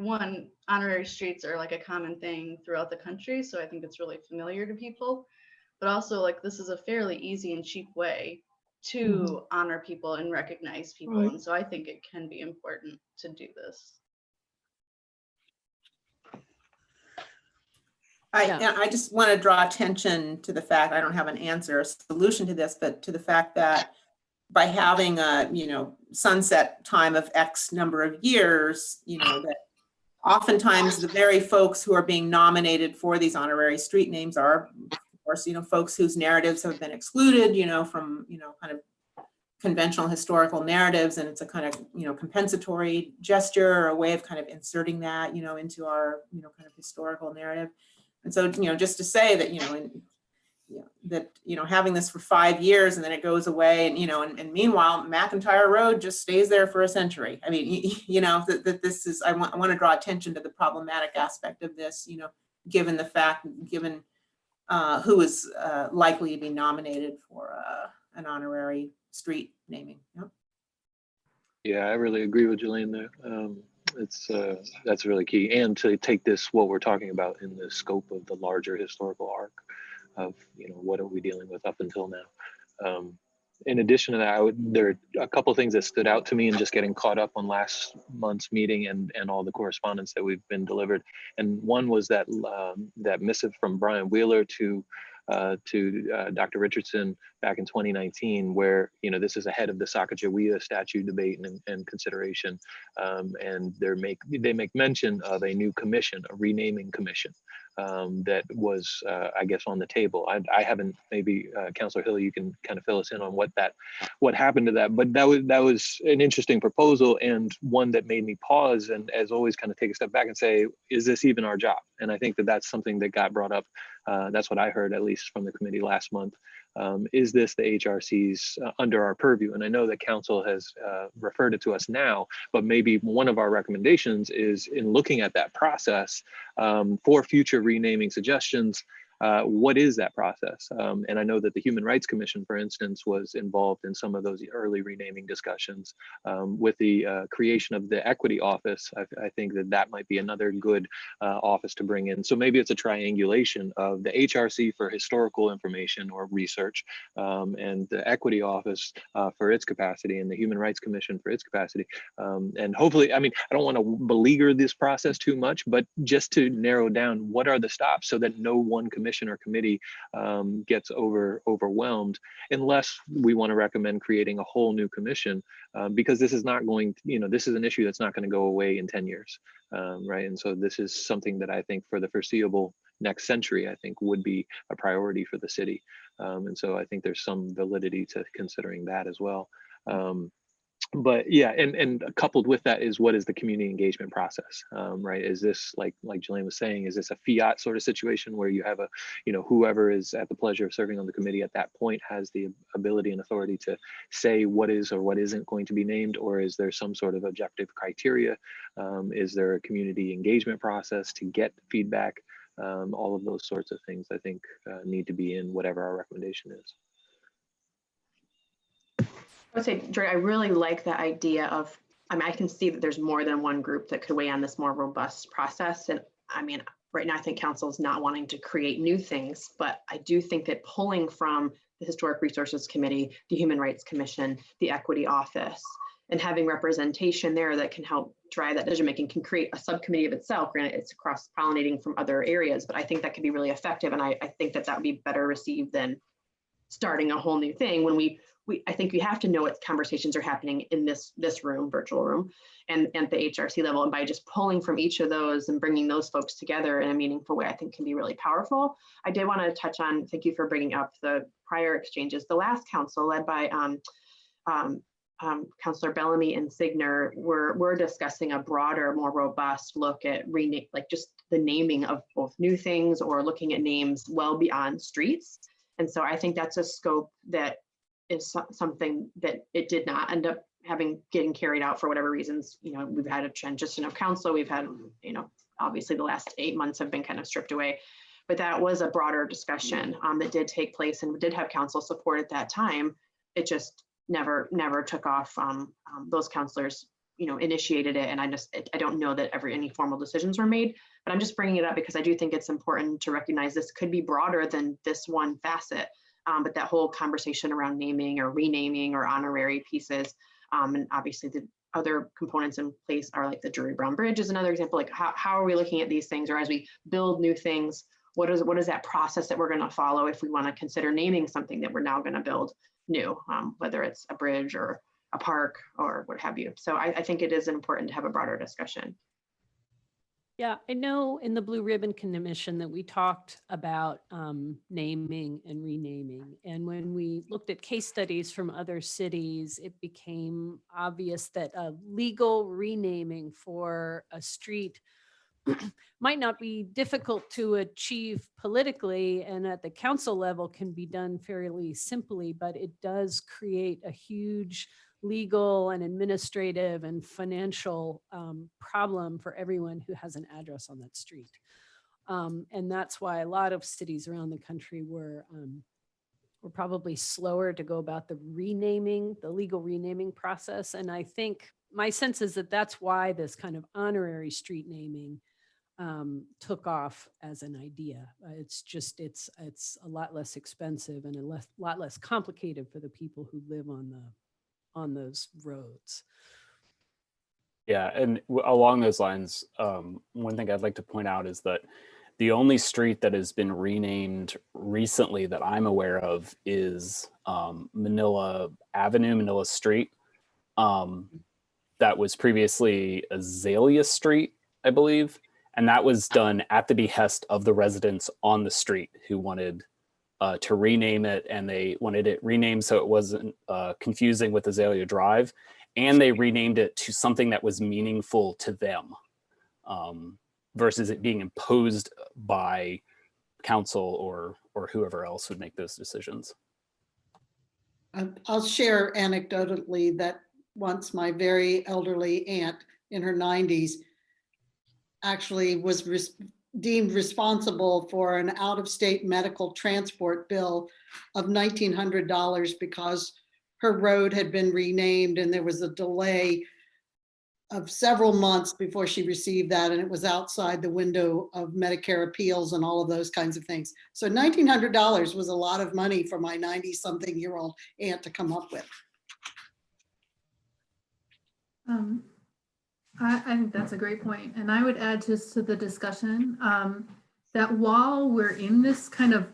[SPEAKER 5] honorary streets are like a common thing throughout the country, so I think it's really familiar to people. But also, like, this is a fairly easy and cheap way to honor people and recognize people,
[SPEAKER 7] Right.
[SPEAKER 5] and so I think it can be important to do this.
[SPEAKER 18] I just want to draw attention to the fact, I don't have an answer, a solution to this, but to the fact that by having a, sunset time of X number of years, that oftentimes the very folks who are being nominated for these honorary street names are, of course, folks whose narratives have been excluded, from, kind of conventional historical narratives. And it's a kind of, compensatory gesture or a way of kind of inserting that, into our, kind of historical narrative. And so, just to say that, having this for 5 years and then it goes away, and, and meanwhile, McIntyre Road just stays there for a century. I mean, that this is, I want to draw attention to the problematic aspect of this, given who is likely to be nominated for an honorary street naming. Yep.
[SPEAKER 12] Yeah, I really agree with Julian there. That's really key. And to take this, what we're talking about, in the scope of the larger historical arc of, what are we dealing with up until now. In addition to that, there are a couple of things that stood out to me in just getting caught up on last month's meeting and all the correspondence that we've been delivered. And one was that that missive from Brian Wheeler to to Dr. Richardson back in 2019, where, you know, this is ahead of the Sacagawea statute debate and consideration. And they make mention of a new commission, a renaming commission, that was, I guess, on the table. I haven't, maybe Councilor Hill, you can kind of fill us in on what happened to that. But that was an interesting proposal, and one that made me pause and, as always, kind of take a step back and say, is this even our job? And I think that that's something that got brought up. That's what I heard, at least from the committee last month. Is this the HRC's under our purview? And I know that council has referred it to us now, but maybe one of our recommendations is, in looking at that process for future renaming suggestions, what is that process? And I know that the Human Rights Commission, for instance, was involved in some of those early renaming discussions. With the creation of the Equity Office, I think that might be another good office to bring in. So maybe it's a triangulation of the HRC for historical information or research, and the Equity Office for its capacity, and the Human Rights Commission for its capacity. And hopefully, I mean, I don't want to beleaguer this process too much, but just to narrow down what are the stops so that no one commission or committee gets overwhelmed, unless we want to recommend creating a whole new commission, because this is not going to, you know, this is an issue that's not going to go away in 10 years, right? And so this is something that I think for the foreseeable next century, I think would be a priority for the city. And so I think there's some validity to considering that as well. But yeah, and coupled with that is, what is the community engagement process, right? Is this, like Julian was saying, is this a fiat sort of situation where you have a, you know, whoever is at the pleasure of serving on the committee at that point has the ability and authority to say what is or what isn't going to be named? Or is there some sort of objective criteria? Is there a community engagement process to get feedback? All of those sorts of things, I think, need to be in whatever our recommendation is.
[SPEAKER 17] I would say, Joy, I really like the idea of, I mean, I can see that there's more than one group that could weigh on this more robust process. And I mean, right now, I think council is not wanting to create new things, but I do think that pulling from the Historic Resources Committee, the Human Rights Commission, the Equity Office, and having representation there that can help drive that decision making can create a subcommittee of itself. Granted, it's cross-pollinating from other areas, but I think that could be really effective. And I think that would be better received than starting a whole new thing when I think we have to know what conversations are happening in this room, virtual room, and at the HRC level. And by just pulling from each of those and bringing those folks together in a meaningful way, I think can be really powerful. I did want to touch on, thank you for bringing up the prior exchanges. The last council, led by Councilor Bellamy and Signer, we're discussing a broader, more robust look at like just the naming of both new things, or looking at names well beyond streets. And so I think that's a scope that is something that it did not end up getting carried out for whatever reasons. You know, we've had a transition of council. We've had, you know, obviously the last 8 months have been kind of stripped away, but that was a broader discussion that did take place and did have council support at that time. It just never took off. Those councilors, you know, initiated it, and I don't know that any formal decisions were made, but I'm just bringing it up because I do think it's important to recognize this could be broader than this one facet. But that whole conversation around naming or renaming or honorary pieces, and obviously the other components in place are like the Drury Brown Bridge is another example. Like how are we looking at these things, or as we build new things, what is that process that we're going to follow if we want to consider naming something that we're now going to build new, whether it's a bridge or a park or what have you. So I think it is important to have a broader discussion.
[SPEAKER 2] Yeah, I know in the Blue Ribbon Commission that we talked about naming and renaming. And when we looked at case studies from other cities, it became obvious that a legal renaming for a street might not be difficult to achieve politically, and at the council level can be done fairly simply, but it does create a huge legal and administrative and financial problem for everyone who has an address on that street. And that's why a lot of cities around the country were probably slower to go about the legal renaming process. And I think my sense is that that's why this kind of honorary street naming took off as an idea. It's a lot less expensive and a lot less complicated for the people who live on those roads.
[SPEAKER 10] Yeah, and along those lines, one thing I'd like to point out is that The only street that has been renamed recently that I'm aware of is Manila Avenue, Manila Street. That was previously Azalea Street, I believe. And that was done at the behest of the residents on the street who wanted to rename it, and they wanted it renamed so it wasn't confusing with Azalea Drive. And they renamed it to something that was meaningful to them. Versus it being imposed by council or whoever else would make those decisions.
[SPEAKER 6] I'll share anecdotally that once my very elderly aunt in her 90s actually was deemed responsible for an out-of-state medical transport bill of $1,900 because her road had been renamed and there was a delay of several months before she received that, and it was outside the window of Medicare appeals and all of those kinds of things. So $1,900 was a lot of money for my 90-something-year-old aunt to come up with.
[SPEAKER 4] I think that's a great point. And I would add just to the discussion that while we're in this kind of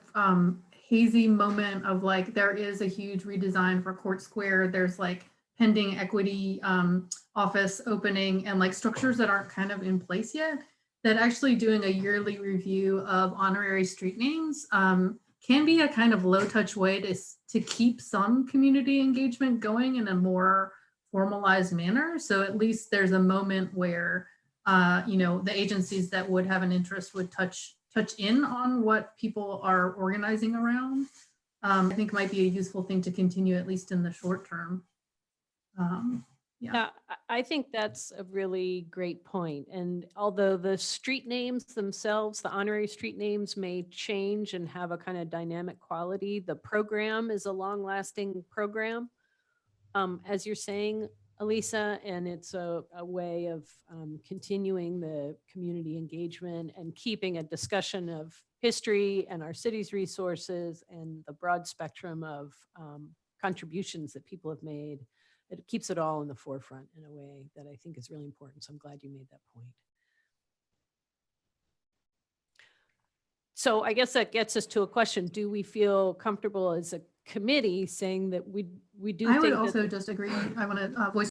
[SPEAKER 4] hazy moment of like, there is a huge redesign for Court Square, there's like pending equity office opening and like structures that aren't kind of in place yet, that actually doing a yearly review of honorary street names can be a kind of low touch way to keep some community engagement going in a more formalized manner. So at least there's a moment where the agencies that would have an interest would touch in on what people are organizing around. I think might be a useful thing to continue, at least in the short term.
[SPEAKER 2] Yeah, I think that's a really great point. And although the street names themselves, the honorary street names may change and have a kind of dynamic quality, the program is a long-lasting program, as you're saying, Elisa, and it's a way of continuing the community engagement and keeping a discussion of history and our city's resources and the broad spectrum of contributions that people have made. It keeps it all in the forefront in a way that I think is really important. So I'm glad you made that point. So I guess that gets us to a question. Do we feel comfortable as a committee saying that we do
[SPEAKER 4] I would
[SPEAKER 2] think
[SPEAKER 4] also
[SPEAKER 2] that
[SPEAKER 4] just agree. I want to voice.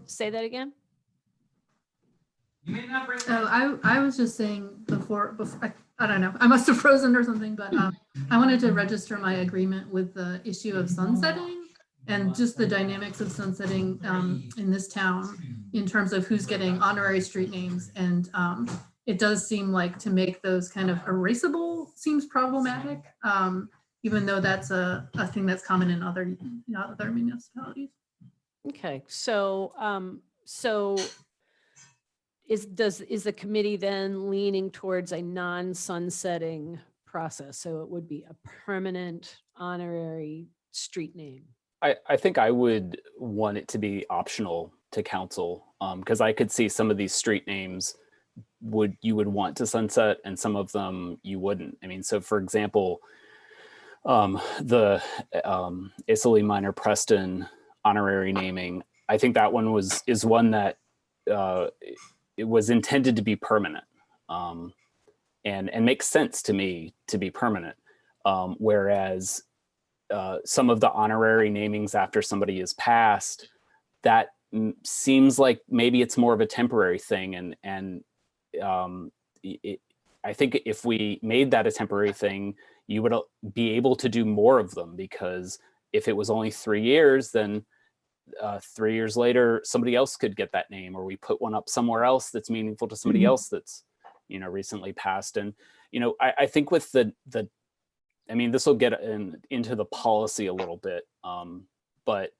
[SPEAKER 2] say that again?
[SPEAKER 4] Oh, I was just saying before I don't know, I must have frozen or something, but I wanted to register my agreement with the issue of sunsetting and just the dynamics of sunsetting in this town in terms of who's getting honorary street names. And it does seem like to make those kind of erasable seems problematic, even though that's a thing that's common in other municipalities.
[SPEAKER 2] Okay, so is the committee then leaning towards a non-sunsetting process? So it would be a permanent honorary street name.
[SPEAKER 10] I think I would want it to be optional to council, because I could see some of these street names you would want to sunset and some of them you wouldn't. I mean, so for example, the Italy Minor Preston honorary naming, I think that one is one that it was intended to be permanent, and makes sense to me to be permanent. Whereas some of the honorary namings after somebody is passed, that seems like maybe it's more of a temporary thing. And I think if we made that a temporary thing, you would be able to do more of them, because if it was only 3 years, then 3 years later, somebody else could get that name, or we put one up somewhere else that's meaningful to somebody else that's, recently passed. And, I think with I mean, this will get into the policy a little bit, but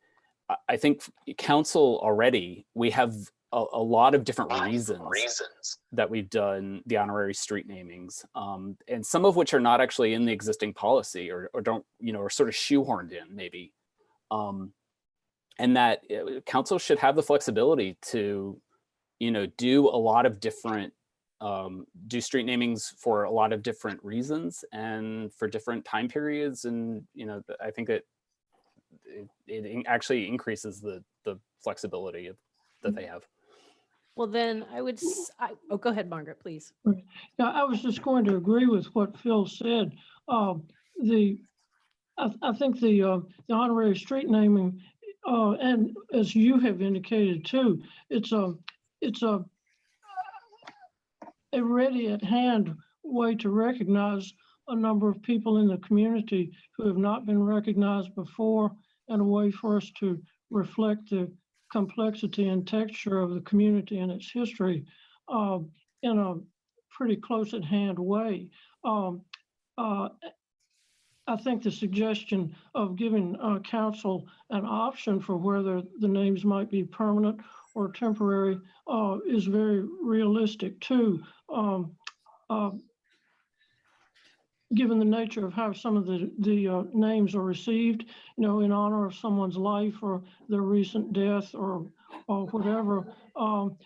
[SPEAKER 10] I think council already, we have a lot of different reasons that we've done the honorary street namings, and some of which are not actually in the existing policy or don't, are sort of shoehorned in maybe. And that council should have the flexibility to, do a lot of different, do street namings for a lot of different reasons and for different time periods. And, I think that it actually increases the flexibility that they have.
[SPEAKER 2] Well, then I would, oh, go ahead, Margaret, please.
[SPEAKER 7] Yeah, I was just going to agree with what Phil said. I think the honorary street naming, and as you have indicated too, it's a ready at hand way to recognize a number of people in the community who have not been recognized before, and a way for us to reflect the complexity and texture of the community and its history in a pretty close at hand way. I think the suggestion of giving council an option for whether the names might be permanent or temporary is very realistic too. Given the nature of how some of the names are received, in honor of someone's life or their recent death or whatever. To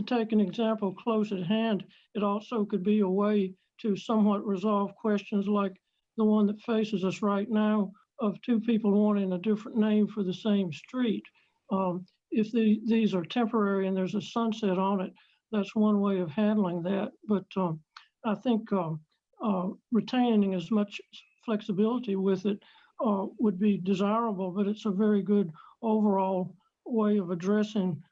[SPEAKER 7] take an example close at hand, it also could be a way to somewhat resolve questions like the one that faces us right now of two people wanting a different name for the same street. If these are temporary and there's a sunset on it, that's one way of handling that. But I think retaining as much flexibility with it would be desirable, but it's a very good overall way of addressing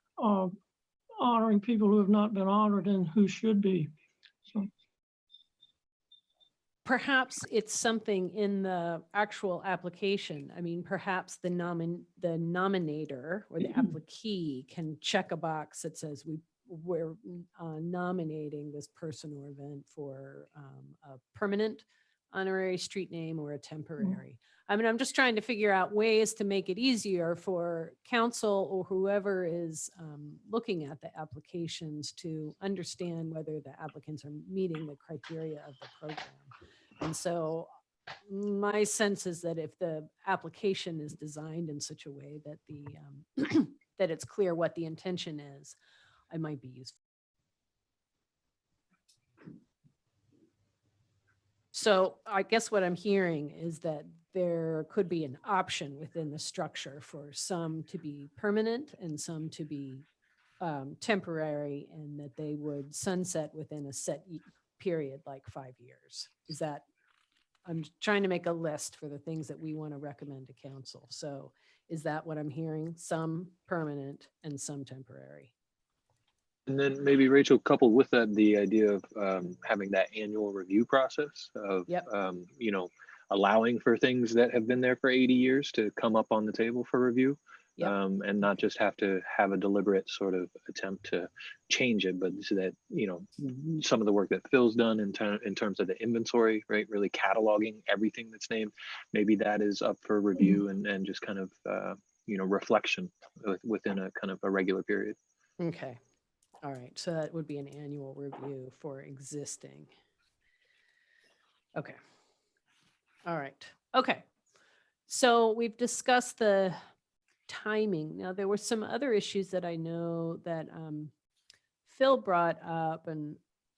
[SPEAKER 7] honoring people who have not been honored and who should be. So.
[SPEAKER 2] Perhaps it's something in the actual application. I mean, perhaps the nominator or the applicee can check a box that says we're nominating this person or event for a permanent honorary street name or a temporary. I mean, I'm just trying to figure out ways to make it easier for council or whoever is looking at the applications to understand whether the applicants are meeting the criteria of the program. And so my sense is that if the application is designed in such a way that that it's clear what the intention is, it might be useful. So I guess what I'm hearing is that there could be an option within the structure for some to be permanent and some to be temporary, and that they would sunset within a set period, like 5 years. Is that, I'm trying to make a list for the things that we want to recommend to council. So is that what I'm hearing? Some permanent and some temporary.
[SPEAKER 12] And then maybe, Rachel, coupled with that, the idea of having that annual review process of, allowing for things that have been there for 80 years to come up on the table for review. And not just have to have a deliberate sort of attempt to change it, but so that, some of the work that Phil's done in terms of the inventory, right, really cataloging everything that's named, maybe that is up for review and just kind of, reflection within a kind of a regular period.
[SPEAKER 2] Okay. All right. So that would be an annual review for existing. Okay. All right. Okay. So we've discussed the timing. Now, there were some other issues that I know that Phil brought up and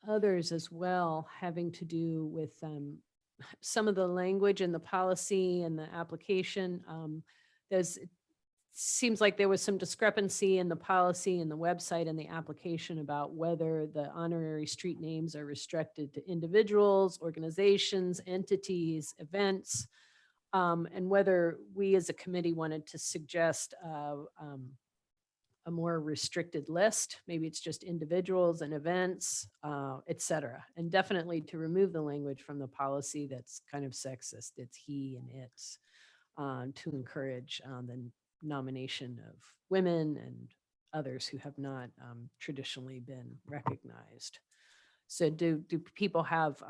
[SPEAKER 2] others as well, having to do with some of the language in the policy and the application. It seems like there was some discrepancy in the policy and the website and the application about whether the honorary street names are restricted to individuals, organizations, entities, events. And whether we as a committee wanted to suggest a more restricted list. Maybe it's just individuals and events, et cetera. And definitely to remove the language from the policy that's kind of sexist. It's he and it's, to encourage the nomination of women and others who have not traditionally been recognized. So do people have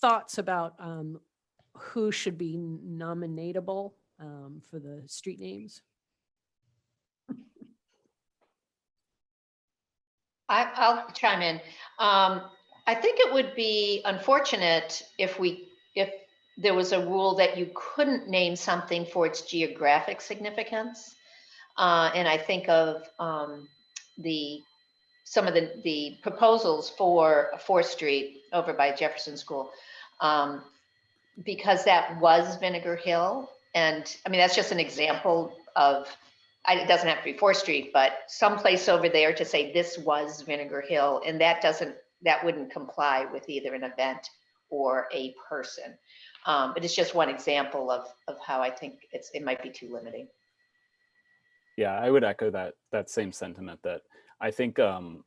[SPEAKER 2] thoughts about who should be nominatable for the street names?
[SPEAKER 9] I'll chime in. I think it would be unfortunate if there was a rule that you couldn't name something for its geographic significance. And I think of some of the proposals for 4th Street over by Jefferson School, because that was Vinegar Hill. And I mean, that's just an example of, it doesn't have to be 4th Street, but someplace over there to say this was Vinegar Hill, and that wouldn't comply with either an event or a person. But it's just one example of how I think it might be too limiting.
[SPEAKER 10] Yeah, I would echo that same sentiment, that I think the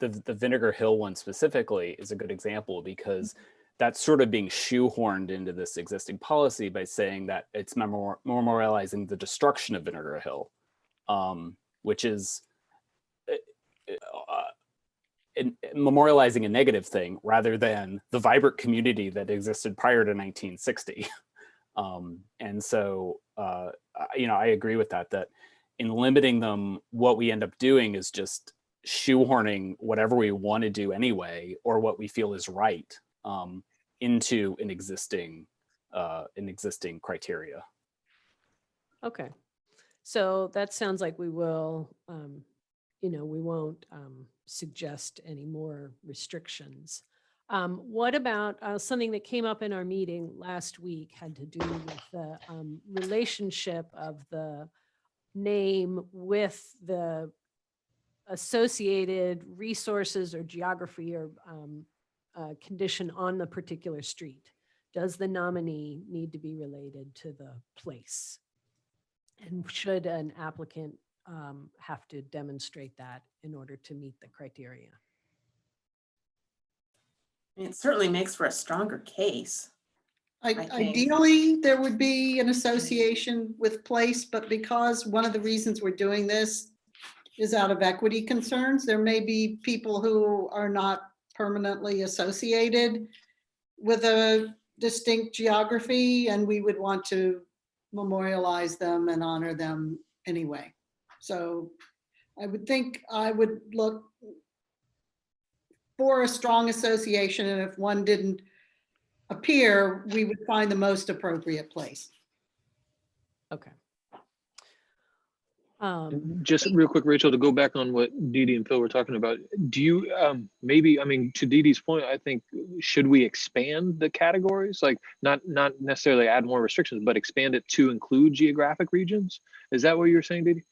[SPEAKER 10] Vinegar Hill one specifically is a good example, because that's sort of being shoehorned into this existing policy by saying that it's memorializing the destruction of Vinegar Hill, which is memorializing a negative thing rather than the vibrant community that existed prior to 1960. And so, I agree with that in limiting them, what we end up doing is just shoehorning whatever we want to do anyway, or what we feel is right, into an existing criteria.
[SPEAKER 2] Okay, so that sounds like we will, we won't suggest any more restrictions. What about something that came up in our meeting last week had to do with the relationship of the name with the associated resources or geography or condition on the particular street? Does the nominee need to be related to the place? And should an applicant have to demonstrate that in order to meet the criteria?
[SPEAKER 18] It certainly makes for a stronger case.
[SPEAKER 6] Ideally, there would be an association with place, but because one of the reasons we're doing this is out of equity concerns, there may be people who are not permanently associated with a distinct geography, and we would want to memorialize them and honor them anyway. So I would think I would look for a strong association, and if one didn't appear, we would find the most appropriate place.
[SPEAKER 2] Okay.
[SPEAKER 12] Just real quick, Rachel, to go back on what Dee Dee and Phil were talking about, do you maybe, I mean, to Dee Dee's point, I think, should we expand the categories? Like not necessarily add more restrictions, but expand it to include geographic regions? Is that what you're saying, Dee Dee?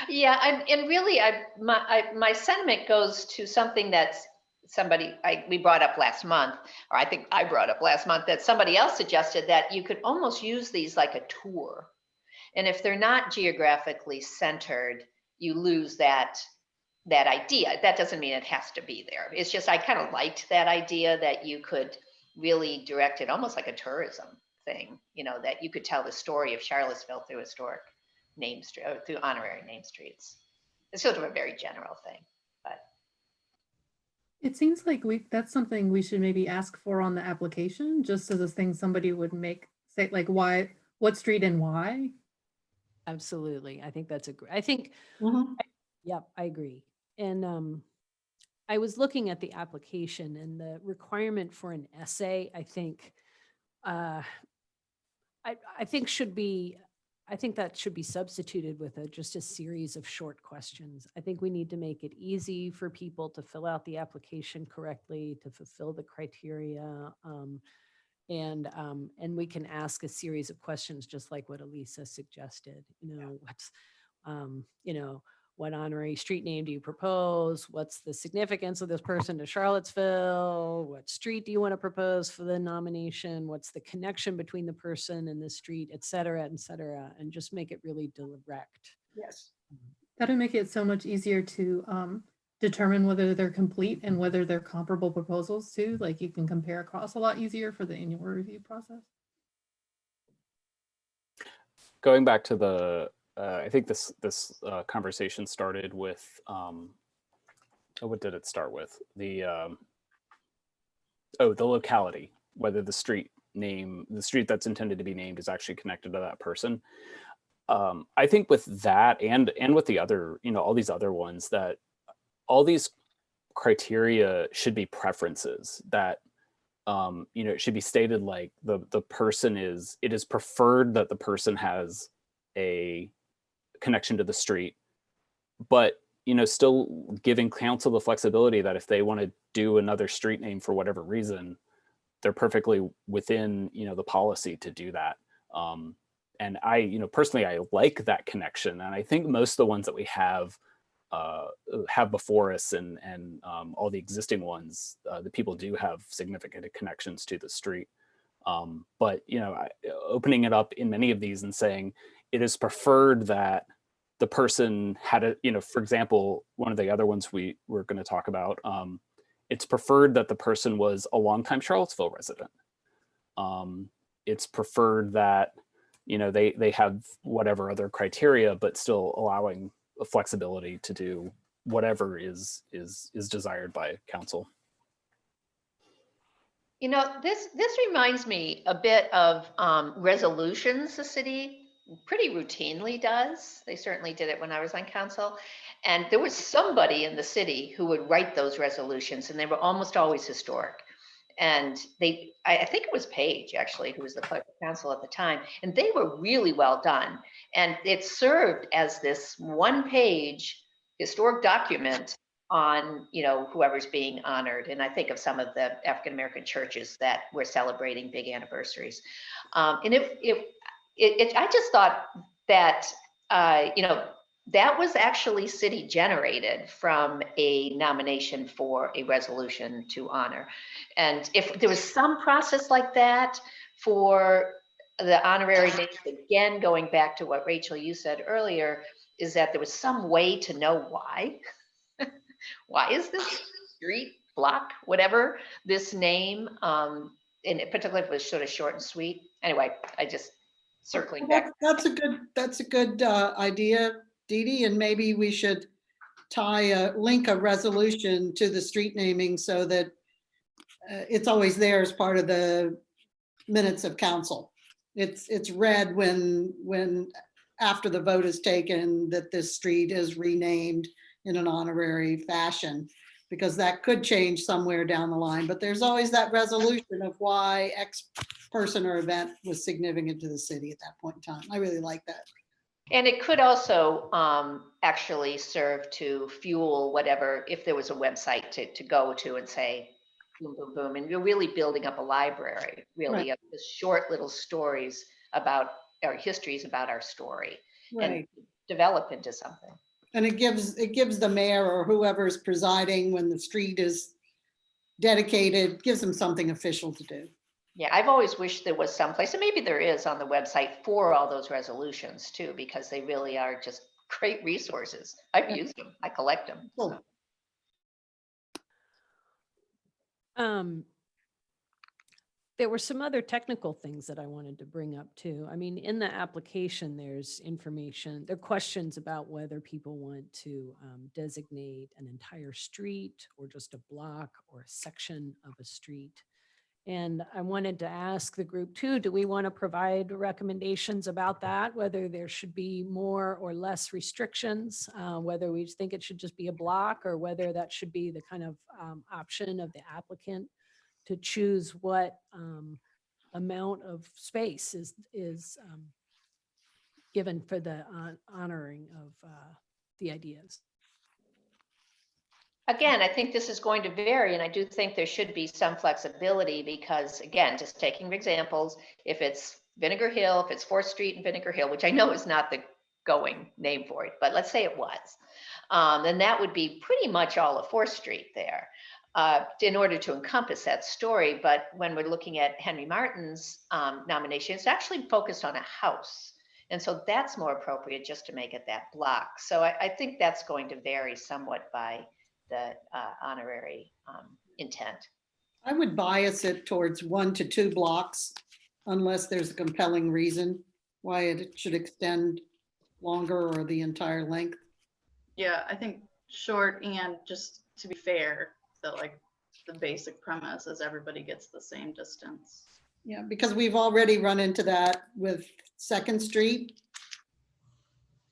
[SPEAKER 9] Yeah, and really, my sentiment goes to something that's we brought up last month, or I think I brought up last month, that somebody else suggested that you could almost use these like a tour. And if they're not geographically centered, you lose that idea. That doesn't mean it has to be there. It's just, I kind of liked that idea that you could really direct it almost like a tourism thing, that you could tell the story of Charlottesville through historic name street, or through honorary name streets. It's sort of a very general thing, but.
[SPEAKER 19] It seems like that's something we should maybe ask for on the application, just as a thing somebody would say like, why, what street and why?
[SPEAKER 2] Absolutely. I think that's I think, yep, I agree. And I was looking at the application and the requirement for an essay, I think, I think that should be substituted with just a series of short questions. I think we need to make it easy for people to fill out the application correctly, to fulfill the criteria. And we can ask a series of questions, just like what Elisa suggested. What honorary street name do you propose? What's the significance of this person to Charlottesville? What street do you want to propose for the nomination? What's the connection between the person and the street, et cetera, and just make it really direct.
[SPEAKER 6] Yes.
[SPEAKER 19] That would make it so much easier to determine whether they're complete and whether they're comparable proposals too. Like you can compare across a lot easier for the annual review process.
[SPEAKER 10] Going back to the, I think this conversation started with, what did it start with? The locality, whether the street that's intended to be named is actually connected to that person. I think with that and with the other, all these other ones, that all these criteria should be preferences that, it should be stated like the person it is preferred that the person has a connection to the street, but, still giving council the flexibility that if they want to do another street name for whatever reason, they're perfectly within, the policy to do that. And I, personally, I like that connection. And I think most of the ones that we have before us and all the existing ones, the people do have significant connections to the street. But, opening it up in many of these and saying it is preferred that the person had a, for example, one of the other ones we were going to talk about, it's preferred that the person was a longtime Charlottesville resident. It's preferred that, they have whatever other criteria, but still allowing a flexibility to do whatever is desired by council.
[SPEAKER 9] This reminds me a bit of resolutions the city pretty routinely does. They certainly did it when I was on council. And there was somebody in the city who would write those resolutions, and they were almost always historic. And I think it was Paige, actually, who was the clerk of council at the time, and they were really well done. And it served as this one-page historic document on, whoever's being honored. And I think of some of the African-American churches that were celebrating big anniversaries. And I just thought that, that was actually city generated from a nomination for a resolution to honor. And if there was some process like that for the honorary names, again, going back to what Rachel, you said earlier, is that there was some way to know why. Why is this street, block, whatever, this name, and particularly if it was sort of short and sweet. Anyway, I just circling back.
[SPEAKER 6] That's a good idea, Dee Dee, and maybe we should link a resolution to the street naming so that it's always there as part of the minutes of council. It's read when after the vote is taken that this street is renamed in an honorary fashion, because that could change somewhere down the line. But there's always that resolution of why X person or event was significant to the city at that point in time. I really like that.
[SPEAKER 9] And it could also actually serve to fuel whatever, if there was a website to go to and say, boom, boom, boom. And you're really building up a library, really,
[SPEAKER 6] Right.
[SPEAKER 9] of the short little stories about our histories about our story,
[SPEAKER 6] Right.
[SPEAKER 9] and develop into something.
[SPEAKER 6] And it gives the mayor or whoever is presiding when the street is dedicated, gives them something official to do.
[SPEAKER 9] Yeah, I've always wished there was someplace, and maybe there is on the website for all those resolutions too, because they really are just great resources. I've used them, I collect them.
[SPEAKER 6] Cool.
[SPEAKER 2] There were some other technical things that I wanted to bring up too. I mean, in the application, there's information, there are questions about whether people want to designate an entire street or just a block or a section of a street. And I wanted to ask the group too, do we want to provide recommendations about that, whether there should be more or less restrictions, whether we think it should just be a block or whether that should be the kind of option of the applicant to choose what amount of space is given for the honoring of the ideas.
[SPEAKER 9] Again, I think this is going to vary, and I do think there should be some flexibility because, again, just taking examples, if it's Vinegar Hill, if it's 4th Street and Vinegar Hill, which I know is not the going name for it, but let's say it was, then that would be pretty much all of 4th Street there in order to encompass that story. But when we're looking at Henry Martin's nomination, it's actually focused on a house. And so that's more appropriate just to make it that block. So I think that's going to vary somewhat by the honorary intent.
[SPEAKER 6] I would bias it towards 1 to 2 blocks unless there's a compelling reason why it should extend longer or the entire length.
[SPEAKER 5] Yeah, I think short, and just to be fair, that like the basic premise is everybody gets the same distance.
[SPEAKER 6] Yeah, because we've already run into that with 2nd Street,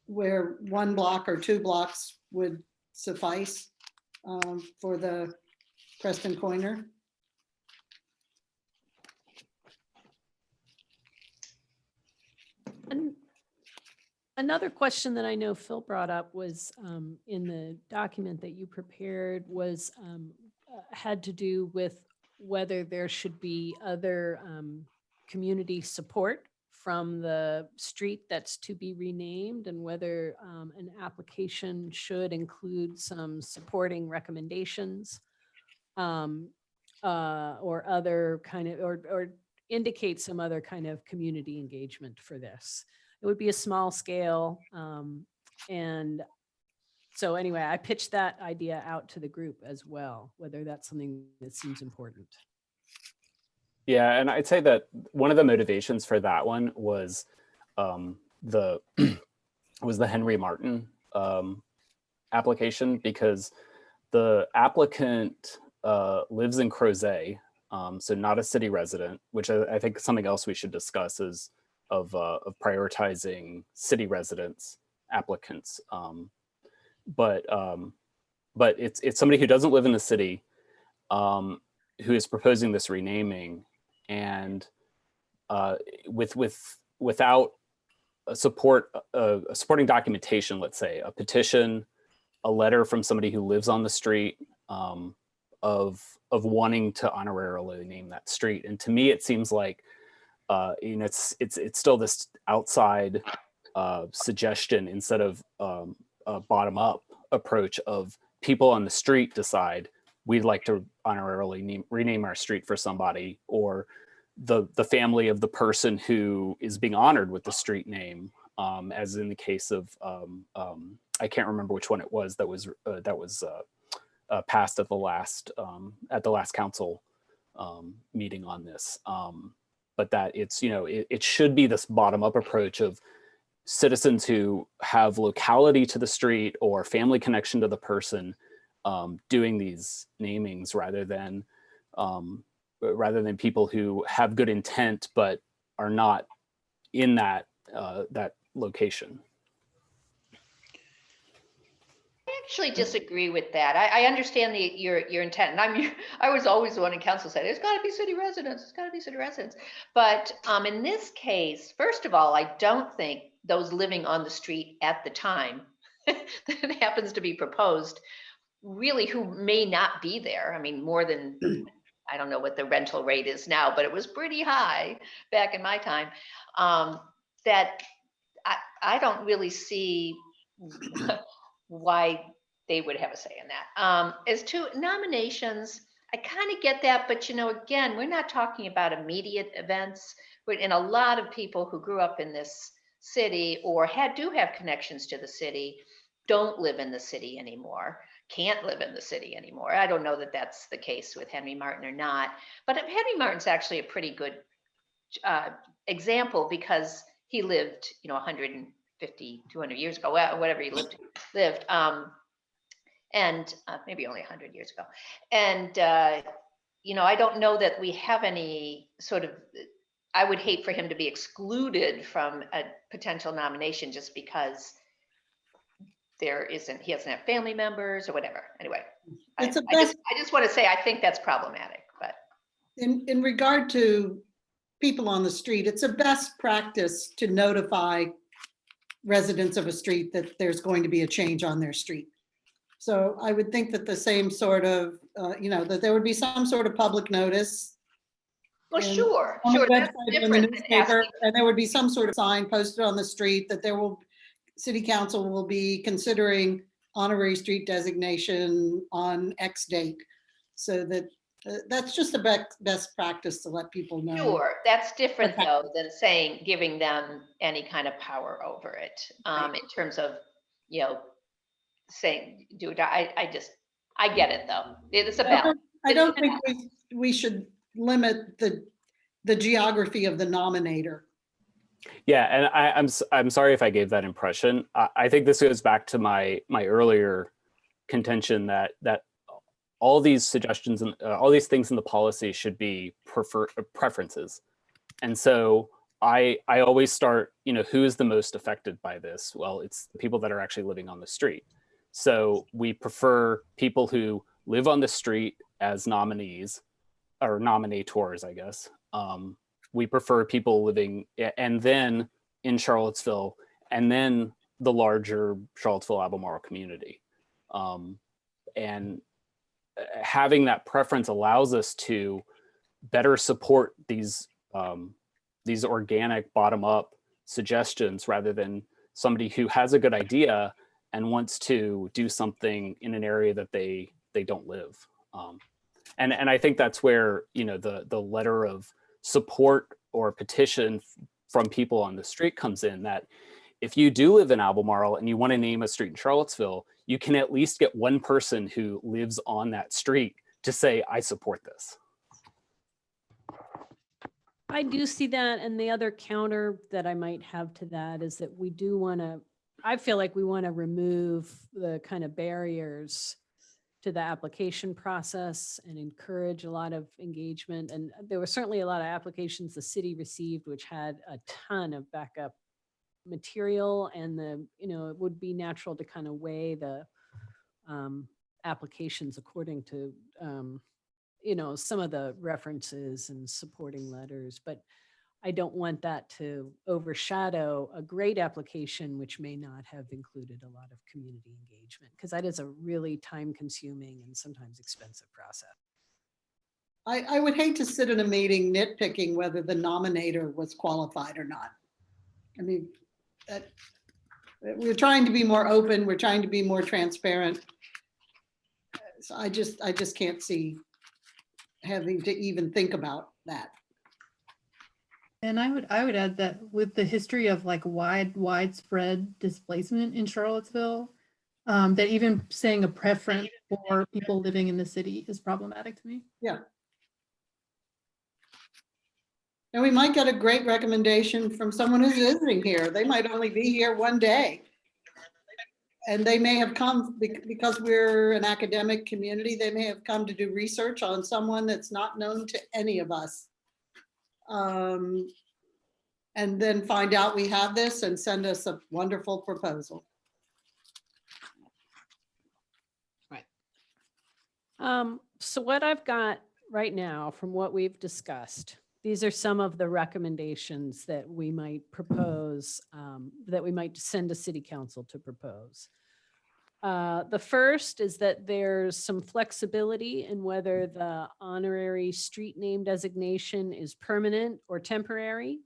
[SPEAKER 6] where 1 block or 2 blocks would suffice for the Preston Coiner.
[SPEAKER 2] And another question that I know Phil brought up was in the document that you prepared was had to do with whether there should be other community support from the street that's to be renamed and whether an application should include some supporting recommendations or other kind of, or indicate some other kind of community engagement for this. It would be a small scale. And so anyway, I pitched that idea out to the group as well, whether that's something that seems important.
[SPEAKER 10] Yeah, and I'd say that one of the motivations for that one was the Henry Martin application, because the applicant lives in Crozet, so not a city resident, which I think is something else we should discuss is of prioritizing city residents applicants. But it's somebody who doesn't live in the city, who is proposing this renaming, and without a supporting documentation, let's say a petition, a letter from somebody who lives on the street, of wanting to honorarily name that street. And to me, it seems like it's still this outside suggestion instead of a bottom-up approach of people on the street decide we'd like to honorarily rename our street for somebody, or the family of the person who is being honored with the street name, as in the case of I can't remember which one it was that was passed at the last council meeting on this. But that it's, it should be this bottom-up approach of citizens who have locality to the street or family connection to the person doing these namings, rather than people who have good intent but are not in that location.
[SPEAKER 9] I actually disagree with that. I understand your intent, and I was always the one in council said it's got to be city residents. It's got to be city residents. But in this case, first of all, I don't think those living on the street at the time that happens to be proposed, really, who may not be there. I mean, more than, I don't know what the rental rate is now, but it was pretty high back in my time. That I don't really see why they would have a say in that. As to nominations, I kind of get that, but again, we're not talking about immediate events. And a lot of people who grew up in this city or do have connections to the city don't live in the city anymore, can't live in the city anymore. I don't know that that's the case with Henry Martin or not, but Henry Martin's actually a pretty good example, because he lived, 150, 200 years ago, whatever he lived, and maybe only 100 years ago. And, I don't know that we have any sort of, I would hate for him to be excluded from a potential nomination just because he doesn't have family members or whatever. Anyway, I just want to say, I think that's problematic, but.
[SPEAKER 6] In regard to people on the street, it's a best practice to notify residents of a street that there's going to be a change on their street. So I would think that the same sort of, that there would be some sort of public notice.
[SPEAKER 9] Well, sure,
[SPEAKER 6] on the
[SPEAKER 9] that's
[SPEAKER 6] website, in
[SPEAKER 9] different
[SPEAKER 6] the
[SPEAKER 9] than
[SPEAKER 6] newspaper,
[SPEAKER 9] asking.
[SPEAKER 6] and there would be some sort of sign posted on the street that City Council will be considering honorary street designation on X date. So that that's just a best practice to let people know.
[SPEAKER 9] Sure, that's different though than giving them any kind of power over it, in terms of, saying, do it. I get it though. It's a balance.
[SPEAKER 6] I don't think we should limit the geography of the nominator.
[SPEAKER 10] Yeah, and I'm sorry if I gave that impression. I think this goes back to my earlier contention that all these suggestions and all these things in the policy should be preferences. And so I always start, who is the most affected by this? Well, it's the people that are actually living on the street. So we prefer people who live on the street as nominees, or nominators, I guess. We prefer people living, and then in Charlottesville, and then the larger Charlottesville-Albemarle community. And having that preference allows us to better support these these organic bottom-up suggestions rather than somebody who has a good idea and wants to do something in an area that they don't live. And I think that's where, you know, the letter of support or petition from people on the street comes in, that if you do live in Albemarle and you want to name a street in Charlottesville, you can at least get one person who lives on that street to say, I support this.
[SPEAKER 2] I do see that. And the other counter that I might have to that is that we do want to, I feel like we want to remove the kind of barriers to the application process and encourage a lot of engagement. And there were certainly a lot of applications the city received, which had a ton of backup material, and it would be natural to kind of weigh the applications according to, some of the references and supporting letters, but I don't want that to overshadow a great application, which may not have included a lot of community engagement, because that is a really time-consuming and sometimes expensive process.
[SPEAKER 6] I would hate to sit in a meeting nitpicking whether the nominator was qualified or not. I mean, we're trying to be more open. We're trying to be more transparent. So I just can't see having to even think about that.
[SPEAKER 19] And I would add that with the history of like widespread displacement in Charlottesville, that even saying a preference for people living in the city is problematic to me.
[SPEAKER 6] Yeah. And we might get a great recommendation from someone who's visiting here. They might only be here one day. And they may have come because we're an academic community. They may have come to do research on someone that's not known to any of us. And then find out we have this and send us a wonderful proposal.
[SPEAKER 2] Right. So what I've got right now from what we've discussed, these are some of the recommendations that we might propose, that we might send to City Council to propose. The first is that there's some flexibility in whether the honorary street name designation is permanent or temporary.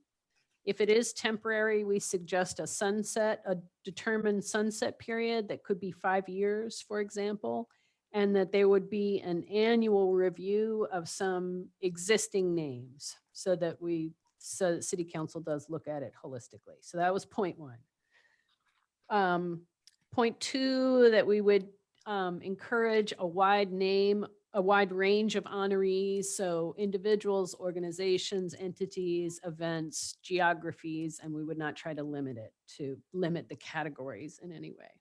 [SPEAKER 2] If it is temporary, we suggest a determined sunset period that could be 5 years, for example, and that there would be an annual review of some existing names so that City Council does look at it holistically. So that was point one. Point two, that we would encourage a wide range of honorees, so individuals, organizations, entities, events, geographies, and we would not try to limit the categories in any way.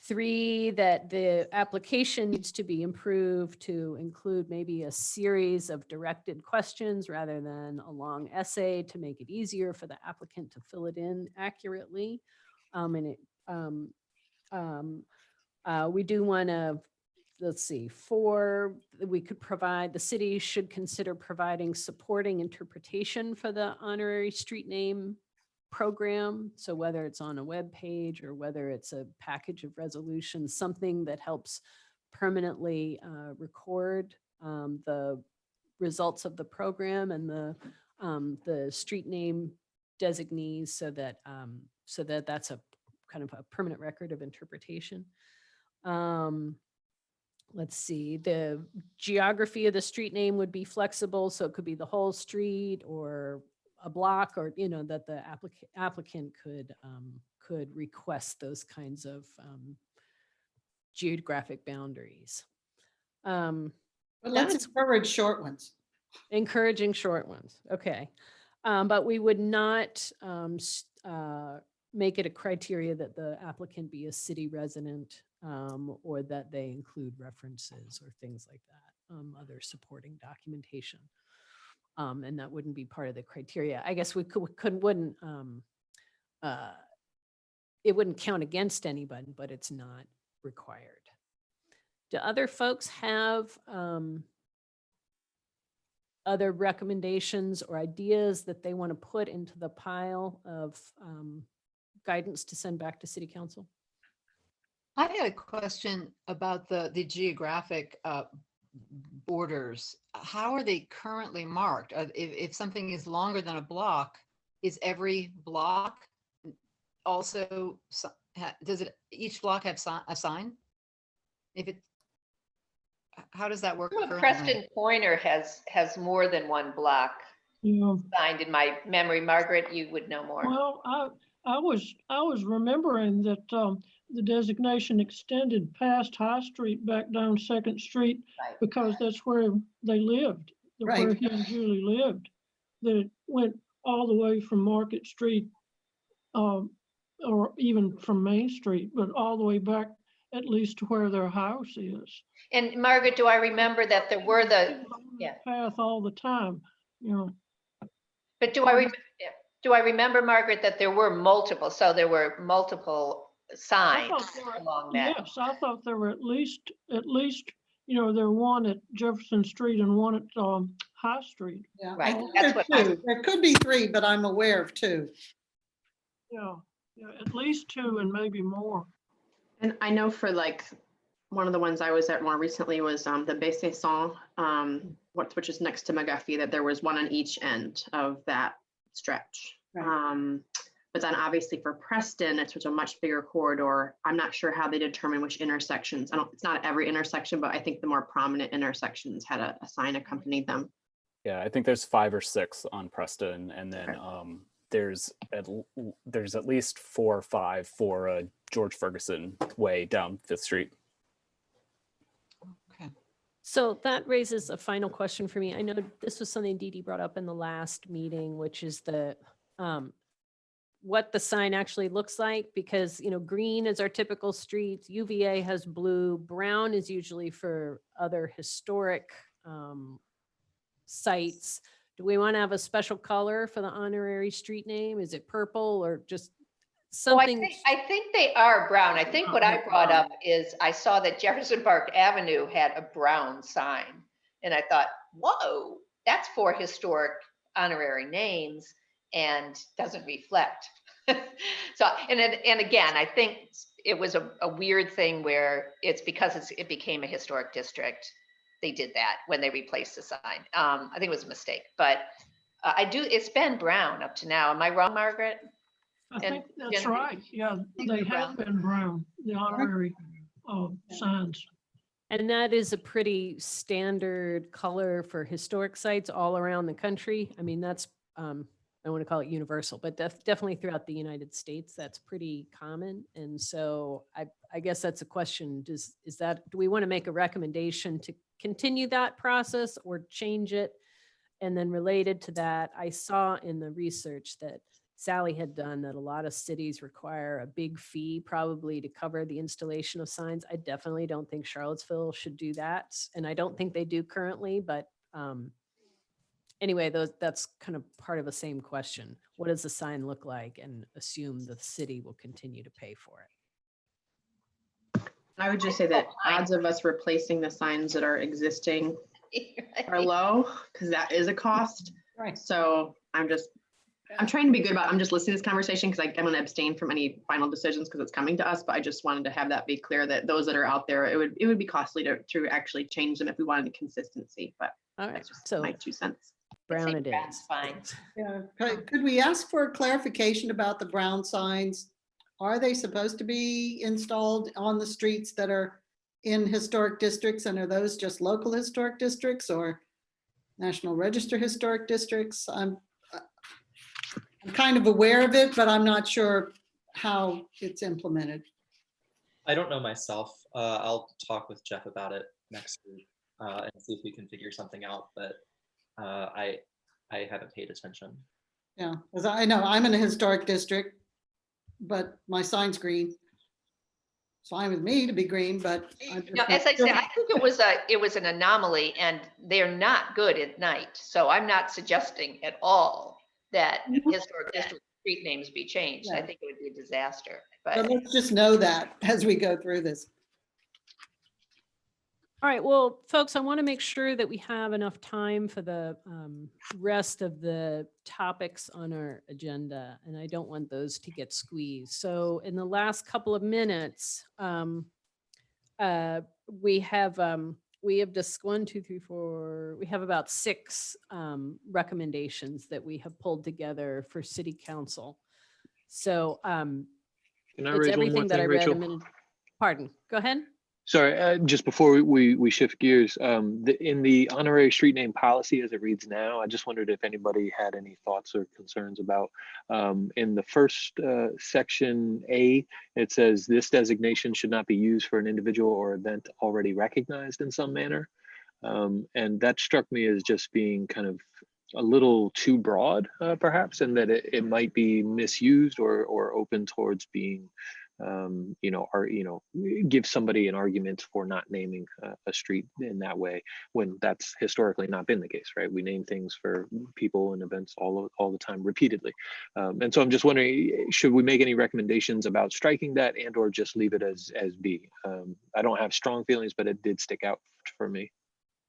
[SPEAKER 2] 3, that the application needs to be improved to include maybe a series of directed questions rather than a long essay to make it easier for the applicant to fill it in accurately. We do want to, let's see, 4, we could provide, the city should consider providing supporting interpretation for the honorary street name program. So whether it's on a web page or whether it's a package of resolutions, something that helps permanently record the results of the program and the street name designees, so that that's a kind of a permanent record of interpretation. Let's see, the geography of the street name would be flexible, so it could be the whole street or a block, or that the applicant could request those kinds of geographic boundaries.
[SPEAKER 6] But let's encourage short ones.
[SPEAKER 2] Encouraging short ones, okay. But we would not make it a criteria that the applicant be a city resident, or that they include references or things like that, other supporting documentation. And that wouldn't be part of the criteria. I guess it wouldn't count against anybody, but it's not required. Do other folks have other recommendations or ideas that they want to put into the pile of guidance to send back to City Council?
[SPEAKER 11] I had a question about the geographic borders, how are they currently marked? If something is longer than a block, is every block also, does it, each block have a sign? If it, how does that work currently?
[SPEAKER 9] Preston Pointer has more than one block
[SPEAKER 7] Yeah.
[SPEAKER 9] signed in my memory. Margaret, you would know more.
[SPEAKER 7] Well, I was remembering that the designation extended past High Street back down Second Street because that's where they lived, where he and Julie lived. That it went all the way from Market Street, or even from Main Street, but all the way back at least to where their house is.
[SPEAKER 9] And Margaret, do I remember that there were the
[SPEAKER 7] path all the time, you know?
[SPEAKER 9] But do I remember, Margaret, that there were multiple? So there were multiple signs along that.
[SPEAKER 7] Yes, I thought there were at least, you know, there were one at Jefferson Street and one at High Street.
[SPEAKER 6] Yeah,
[SPEAKER 9] right.
[SPEAKER 6] That's what there could be 3, but I'm aware of 2.
[SPEAKER 7] Yeah, at least 2 and maybe more.
[SPEAKER 17] And I know for like one of the ones I was at more recently was the Baie-Saint-Saëns, which is next to McGuffey, that there was one on each end of that stretch.
[SPEAKER 6] Right.
[SPEAKER 17] But then obviously for Preston, it's such a much bigger corridor. I'm not sure how they determine which intersections. It's not every intersection, but I think the more prominent intersections had a sign accompanied them.
[SPEAKER 10] Yeah, I think there's 5 or 6 on Preston, and then there's at least 4 or 5 for George Ferguson Way down 5th Street.
[SPEAKER 11] Okay.
[SPEAKER 2] So that raises a final question for me. I know this was something Dee Dee brought up in the last meeting, which is the what the sign actually looks like, because, you know, green is our typical streets, UVA has blue, brown is usually for other historic sites. Do we want to have a special color for the honorary street name? Is it purple or just something?
[SPEAKER 9] I think they are brown. I think what I brought up is I saw that Jefferson Park Avenue had a brown sign, and I thought, whoa, that's for historic honorary names and doesn't reflect. So, and again, I think it was a weird thing where it's because it became a historic district. They did that when they replaced the sign. I think it was a mistake, but it's been brown up to now. Am I wrong, Margaret?
[SPEAKER 7] I think that's right. Yeah, they have been brown, the honorary signs.
[SPEAKER 2] And that is a pretty standard color for historic sites all around the country. I mean, that's, I don't want to call it universal, but definitely throughout the United States, that's pretty common. And so I guess that's a question. Do we want to make a recommendation to continue that process or change it? And then related to that, I saw in the research that Sally had done that a lot of cities require a big fee probably to cover the installation of signs. I definitely don't think Charlottesville should do that. And I don't think they do currently, but anyway, that's kind of part of the same question. What does the sign look like? And assume the city will continue to pay for it.
[SPEAKER 17] I would just say that odds of us replacing the signs that are existing are low, because that is a cost.
[SPEAKER 6] Right.
[SPEAKER 17] So I'm trying to be good about, I'm just listening to this conversation because I'm going to abstain from any final decisions because it's coming to us, but I just wanted to have that be clear that those that are out there, it would be costly to actually change them if we wanted consistency, but
[SPEAKER 2] all right,
[SPEAKER 17] that's just
[SPEAKER 2] so
[SPEAKER 17] my 2 cents.
[SPEAKER 2] Brown it
[SPEAKER 9] That's
[SPEAKER 2] is.
[SPEAKER 9] fine.
[SPEAKER 6] Yeah. Could we ask for clarification about the brown signs? Are they supposed to be installed on the streets that are in historic districts, and are those just local historic districts or National Register historic districts? I'm kind of aware of it, but I'm not sure how it's implemented.
[SPEAKER 1] I don't know myself. I'll talk with Jeff about it next week and see if we can figure something out, but I haven't paid attention.
[SPEAKER 6] Yeah, as I know, I'm in a historic district, but my sign's green. It's fine with me to be green, but
[SPEAKER 9] No, as I said, I think it was an anomaly, and they're not good at night. So I'm not suggesting at all that historic district street names be changed. I think it would be a disaster.
[SPEAKER 6] But let's just know that as we go through this.
[SPEAKER 2] All right, well, folks, I want to make sure that we have enough time for the rest of the topics on our agenda, and I don't want those to get squeezed. So in the last couple of minutes, we have we have just 1, 2, 3, 4, we have about 6 recommendations that we have pulled together for city council. So
[SPEAKER 12] Can I
[SPEAKER 2] it's
[SPEAKER 12] raise one more
[SPEAKER 2] everything that
[SPEAKER 12] thing,
[SPEAKER 2] I read
[SPEAKER 12] Rachel?
[SPEAKER 2] a minute. Pardon, go ahead.
[SPEAKER 12] Sorry, just before we shift gears, in the honorary street name policy as it reads now, I just wondered if anybody had any thoughts or concerns about, in the first section A, it says this designation should not be used for an individual or event already recognized in some manner. And that struck me as just being kind of a little too broad, perhaps, and that it might be misused or open towards being give somebody an argument for not naming a street in that way when that's historically not been the case, right? We name things for people and events all the time repeatedly. And so I'm just wondering, should we make any recommendations about striking that and or just leave it as B? I don't have strong feelings, but it did stick out for me.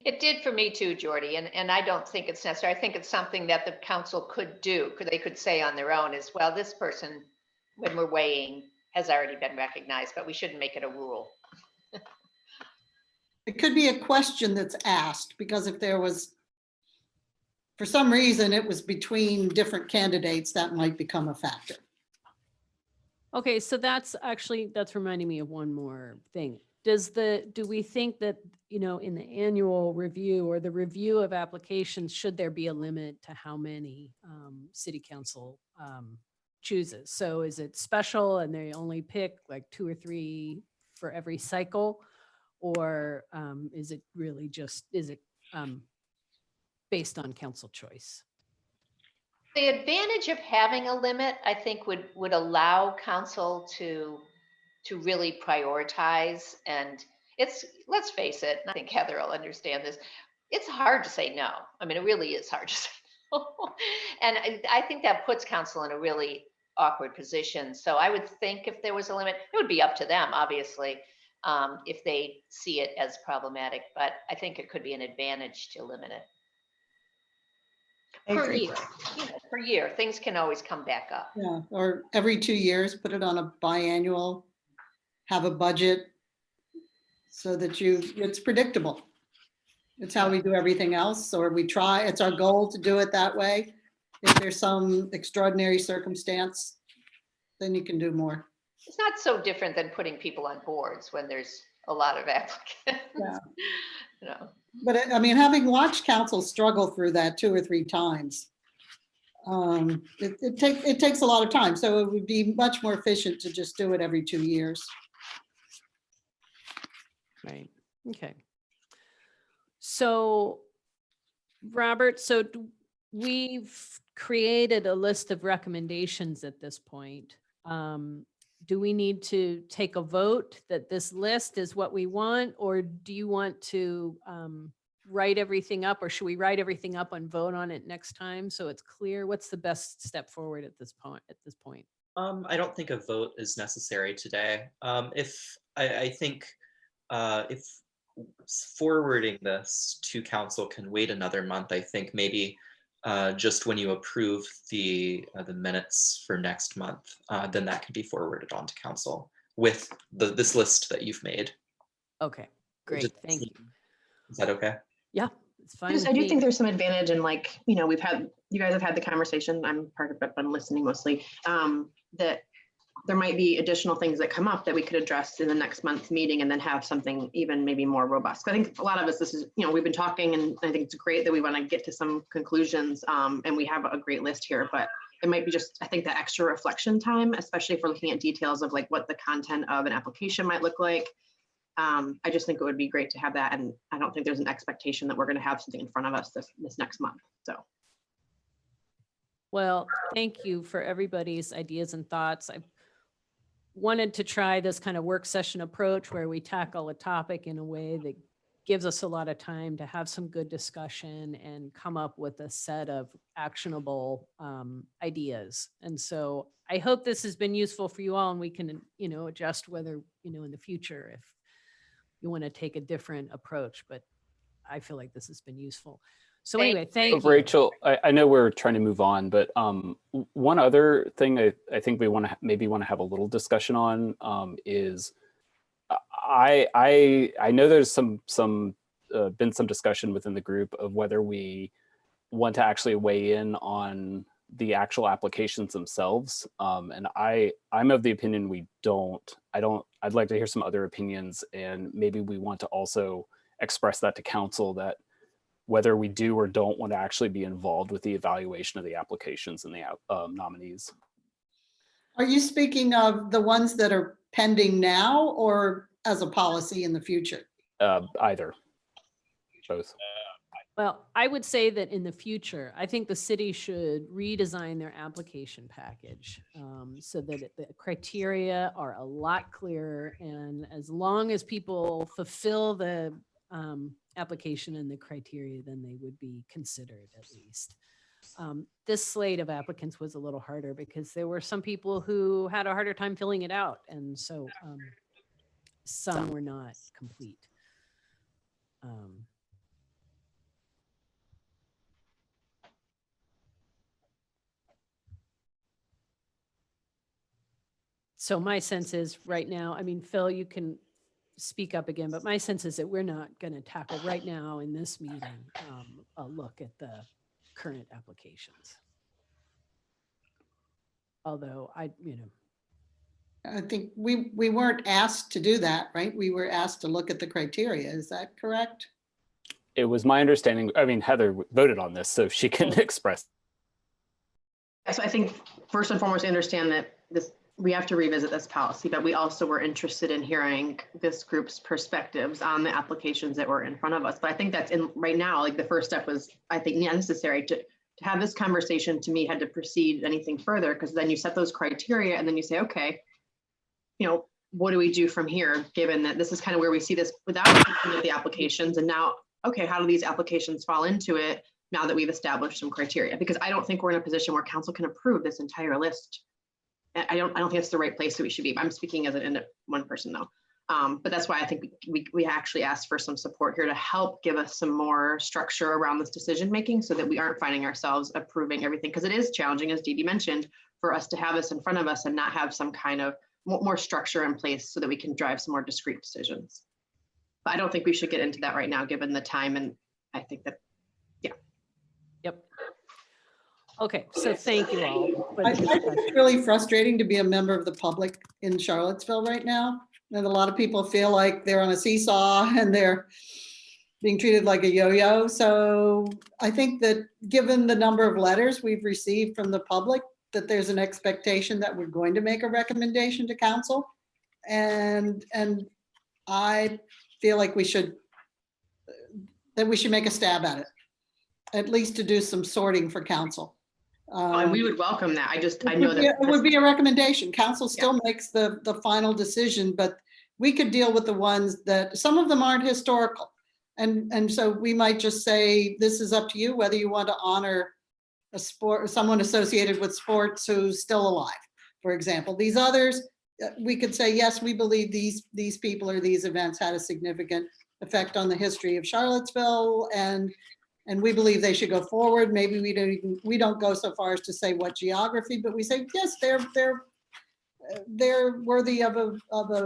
[SPEAKER 9] It did for me too, Jordy, and I don't think it's necessary. I think it's something that the council could do. They could say on their own as well, this person, when we're weighing, has already been recognized, but we shouldn't make it a rule.
[SPEAKER 6] It could be a question that's asked, because if there was, for some reason, it was between different candidates, that might become a factor.
[SPEAKER 2] Okay, so that's reminding me of one more thing. Do we think that, in the annual review or the review of applications, should there be a limit to how many city council chooses? So is it special and they only pick like 2 or 3 for every cycle? Or is it really just, based on council choice?
[SPEAKER 9] The advantage of having a limit, I think, would allow council to really prioritize. And let's face it, and I think Heather will understand this, it's hard to say no. I mean, it really is hard to say no. And I think that puts council in a really awkward position. So I would think if there was a limit, it would be up to them, obviously, if they see it as problematic. But I think it could be an advantage to limit it. Per year, per year, things can always come back up.
[SPEAKER 6] Yeah, or every 2 years, put it on a biannual, have a budget so that it's predictable. It's how we do everything else, or we try, it's our goal to do it that way. If there's some extraordinary circumstance, then you can do more.
[SPEAKER 9] It's not so different than putting people on boards when there's a lot of applicants.
[SPEAKER 6] Yeah. But I mean, having watched council struggle through that 2 or 3 times, it takes a lot of time. So it would be much more efficient to just do it every 2 years.
[SPEAKER 2] Right. Okay. So, Robert, we've created a list of recommendations at this point. Do we need to take a vote that this list is what we want, or do you want to write everything up, or should we write everything up and vote on it next time so it's clear? What's the best step forward at this point?
[SPEAKER 1] I don't think a vote is necessary today. I think if forwarding this to council can wait another month, I think maybe just when you approve the minutes for next month, then that can be forwarded on to council with this list that you've made.
[SPEAKER 2] Okay, great, thank you.
[SPEAKER 1] Is that okay?
[SPEAKER 2] Yeah, it's fine.
[SPEAKER 17] I do think there's some advantage in, like, you guys have had the conversation, I'm part of it, but I'm listening mostly, that there might be additional things that come up that we could address in the next month's meeting and then have something even maybe more robust. I think a lot of us, this is, we've been talking, and I think it's great that we want to get to some conclusions, and we have a great list here, but it might be just, I think, that extra reflection time, especially if we're looking at details of like what the content of an application might look like. I just think it would be great to have that, and I don't think there's an expectation that we're going to have something in front of us this next month. So.
[SPEAKER 2] Well, thank you for everybody's ideas and thoughts. I wanted to try this kind of work session approach where we tackle a topic in a way that gives us a lot of time to have some good discussion and come up with a set of actionable ideas. And so I hope this has been useful for you all, and we can, adjust whether, in the future, if you want to take a different approach, but I feel like this has been useful. So anyway, thank you.
[SPEAKER 10] Rachel, I know we're trying to move on, but one other thing I think we want to have a little discussion on is I know there's some been some discussion within the group of whether we want to actually weigh in on the actual applications themselves. And I'm of the opinion we don't. I'd like to hear some other opinions, and maybe we want to also express that to council, that whether we do or don't want to actually be involved with the evaluation of the applications and the nominees.
[SPEAKER 6] Are you speaking of the ones that are pending now or as a policy in the future?
[SPEAKER 10] Either, both.
[SPEAKER 2] Well, I would say that in the future, I think the city should redesign their application package so that the criteria are a lot clearer. And as long as people fulfill the application and the criteria, then they would be considered at least. This slate of applicants was a little harder because there were some people who had a harder time filling it out. And so some were not complete. So my sense is right now, I mean, Phil, you can speak up again, but my sense is that we're not going to tackle right now in this meeting a look at the current applications. Although I
[SPEAKER 6] think we weren't asked to do that, right? We were asked to look at the criteria. Is that correct?
[SPEAKER 10] It was my understanding, I mean, Heather voted on this, so she can express.
[SPEAKER 17] So I think first and foremost, I understand that we have to revisit this policy, but we also were interested in hearing this group's perspectives on the applications that were in front of us. But I think that's right now, like the first step was, I think, necessary to have this conversation. To me, had to proceed anything further, because then you set those criteria and then you say, okay, what do we do from here, given that this is kind of where we see this without looking at the applications, and now, okay, how do these applications fall into it now that we've established some criteria? Because I don't think we're in a position where council can approve this entire list. I don't think it's the right place that we should be. I'm speaking as one person though. But that's why I think we actually asked for some support here to help give us some more structure around this decision making, so that we aren't finding ourselves approving everything. Because it is challenging, as Dee Dee mentioned, for us to have this in front of us and not have some kind of more structure in place so that we can drive some more discrete decisions. But I don't think we should get into that right now, given the time. And I think that, yeah.
[SPEAKER 2] Yep. Okay, so thank you all.
[SPEAKER 6] I think it's really frustrating to be a member of the public in Charlottesville right now. And a lot of people feel like they're on a seesaw and they're being treated like a yo-yo. So I think that given the number of letters we've received from the public, that there's an expectation that we're going to make a recommendation to council. And I feel like we should make a stab at it, at least to do some sorting for council.
[SPEAKER 17] And we would welcome that. I know that
[SPEAKER 6] it would be a recommendation. Council still makes the final decision, but we could deal with the ones that, some of them aren't historical. And so we might just say, this is up to you, whether you want to honor a sport, someone associated with sports who's still alive, for example. These others, we could say, yes, we believe these people or these events had a significant effect on the history of Charlottesville, and we believe they should go forward. Maybe we don't go so far as to say what geography, but we say, yes, they're worthy of a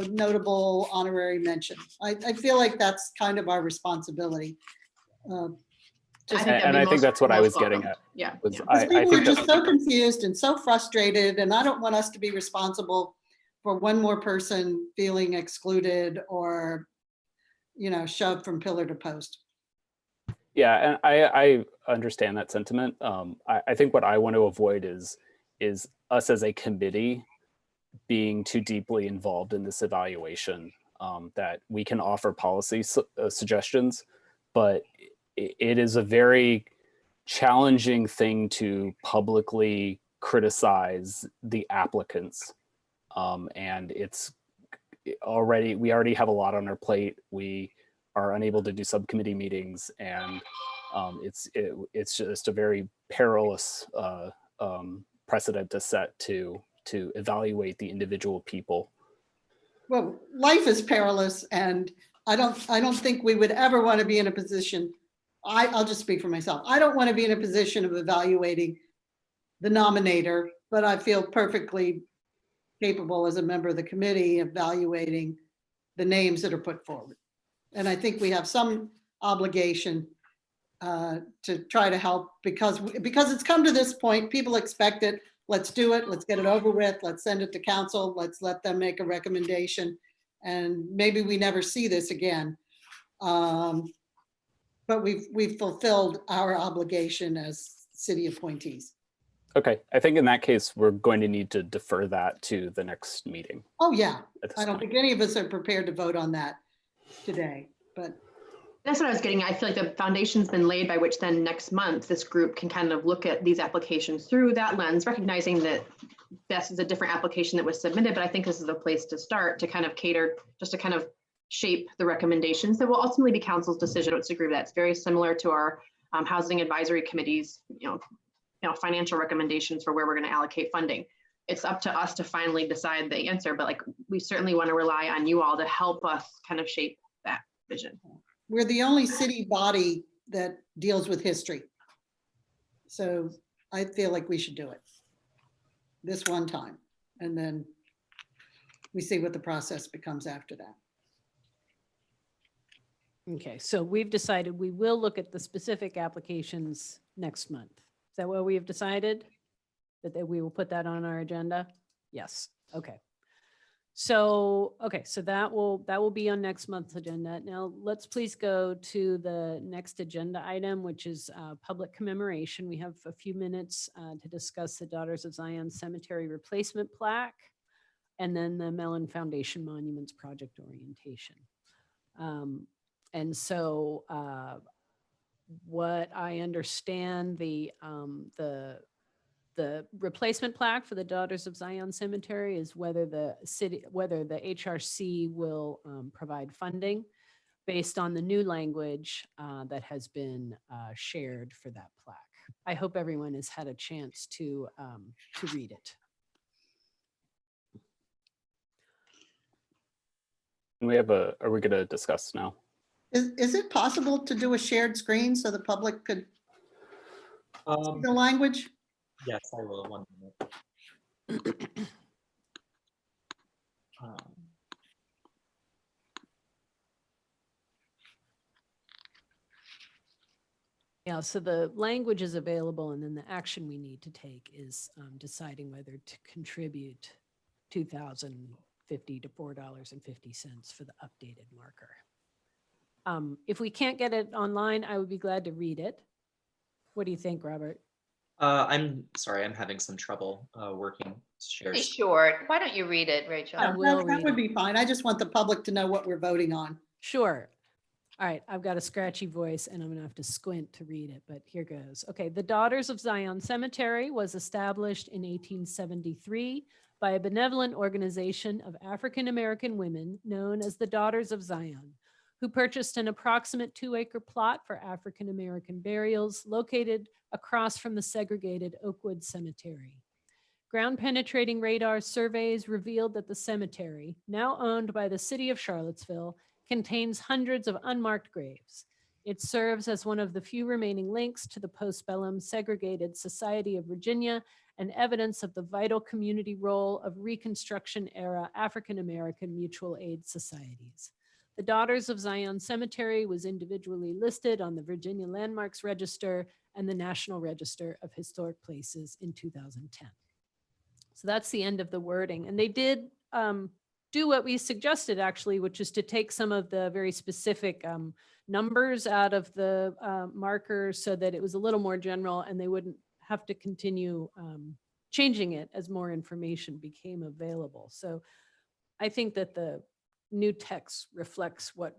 [SPEAKER 6] notable honorary mention. I feel like that's kind of our responsibility.
[SPEAKER 10] I think that's what I was getting at.
[SPEAKER 17] Yeah.
[SPEAKER 6] People are just so confused and so frustrated, and I don't want us to be responsible for one more person feeling excluded or, shoved from pillar to post.
[SPEAKER 10] Yeah, and I understand that sentiment. I think what I want to avoid is us as a committee being too deeply involved in this evaluation. That we can offer policy suggestions, but it is a very challenging thing to publicly criticize the applicants. And we already have a lot on our plate. We are unable to do subcommittee meetings, and it's just a very perilous precedent to set to evaluate the individual people.
[SPEAKER 6] Well, life is perilous, and I don't think we would ever want to be in a position. I'll just speak for myself. I don't want to be in a position of evaluating the nominator, but I feel perfectly capable as a member of the committee evaluating the names that are put forward. And I think we have some obligation to try to help because it's come to this point. People expect it. Let's do it. Let's get it over with. Let's send it to council. Let's let them make a recommendation. And maybe we never see this again. But we've fulfilled our obligation as city appointees.
[SPEAKER 10] Okay, I think in that case, we're going to need to defer that to the next meeting.
[SPEAKER 6] Oh, yeah.
[SPEAKER 10] At this
[SPEAKER 6] I don't
[SPEAKER 10] point.
[SPEAKER 6] think any of us are prepared to vote on that today, but.
[SPEAKER 17] That's what I was getting at. I feel like the foundation's been laid by which then next month, this group can kind of look at these applications through that lens, recognizing that this is a different application that was submitted, but I think this is a place to start to kind of cater, just to kind of shape the recommendations that will ultimately be council's decision. I would agree with that. It's very similar to our housing advisory committees, financial recommendations for where we're going to allocate funding. It's up to us to finally decide the answer, but like we certainly want to rely on you all to help us kind of shape that vision.
[SPEAKER 6] We're the only city body that deals with history. So I feel like we should do it this one time. And then we see what the process becomes after that.
[SPEAKER 2] Okay, so we've decided we will look at the specific applications next month. Is that what we have decided? That we will put that on our agenda? Yes, okay. So, okay, so that will be on next month's agenda. Now, let's please go to the next agenda item, which is public commemoration. We have a few minutes to discuss the Daughters of Zion Cemetery replacement plaque, and then the Melon Foundation Monuments Project orientation. And so what I understand, the replacement plaque for the Daughters of Zion Cemetery is whether the HRC will provide funding based on the new language that has been shared for that plaque. I hope everyone has had a chance to read it.
[SPEAKER 10] Are we going to discuss now?
[SPEAKER 6] Is it possible to do a shared screen so the public could see the language?
[SPEAKER 1] Yes, I will. 1 minute.
[SPEAKER 2] Yeah, so the language is available, and then the action we need to take is deciding whether to contribute $2,050 to $4.50 for the updated marker. If we can't get it online, I would be glad to read it. What do you think, Robert?
[SPEAKER 1] I'm sorry, I'm having some trouble working shares.
[SPEAKER 9] Pretty short. Why don't you read it, Rachel?
[SPEAKER 2] I will
[SPEAKER 6] That
[SPEAKER 2] read
[SPEAKER 6] would
[SPEAKER 2] it.
[SPEAKER 6] be fine. I just want the public to know what we're voting on.
[SPEAKER 2] Sure. All right, I've got a scratchy voice and I'm gonna have to squint to read it, but here goes. Okay, the Daughters of Zion Cemetery was established in 1873 by a benevolent organization of African-American women known as the Daughters of Zion, who purchased an approximate 2-acre plot for African-American burials located across from the segregated Oakwood Cemetery. Ground penetrating radar surveys revealed that the cemetery, now owned by the city of Charlottesville, contains hundreds of unmarked graves. It serves as one of the few remaining links to the postbellum segregated Society of Virginia and evidence of the vital community role of Reconstruction era African-American mutual aid societies. The Daughters of Zion Cemetery was individually listed on the Virginia Landmarks Register and the National Register of Historic Places in 2010. So that's the end of the wording. And they did do what we suggested, actually, which is to take some of the very specific numbers out of the markers so that it was a little more general and they wouldn't have to continue changing it as more information became available. So I think that the new text reflects what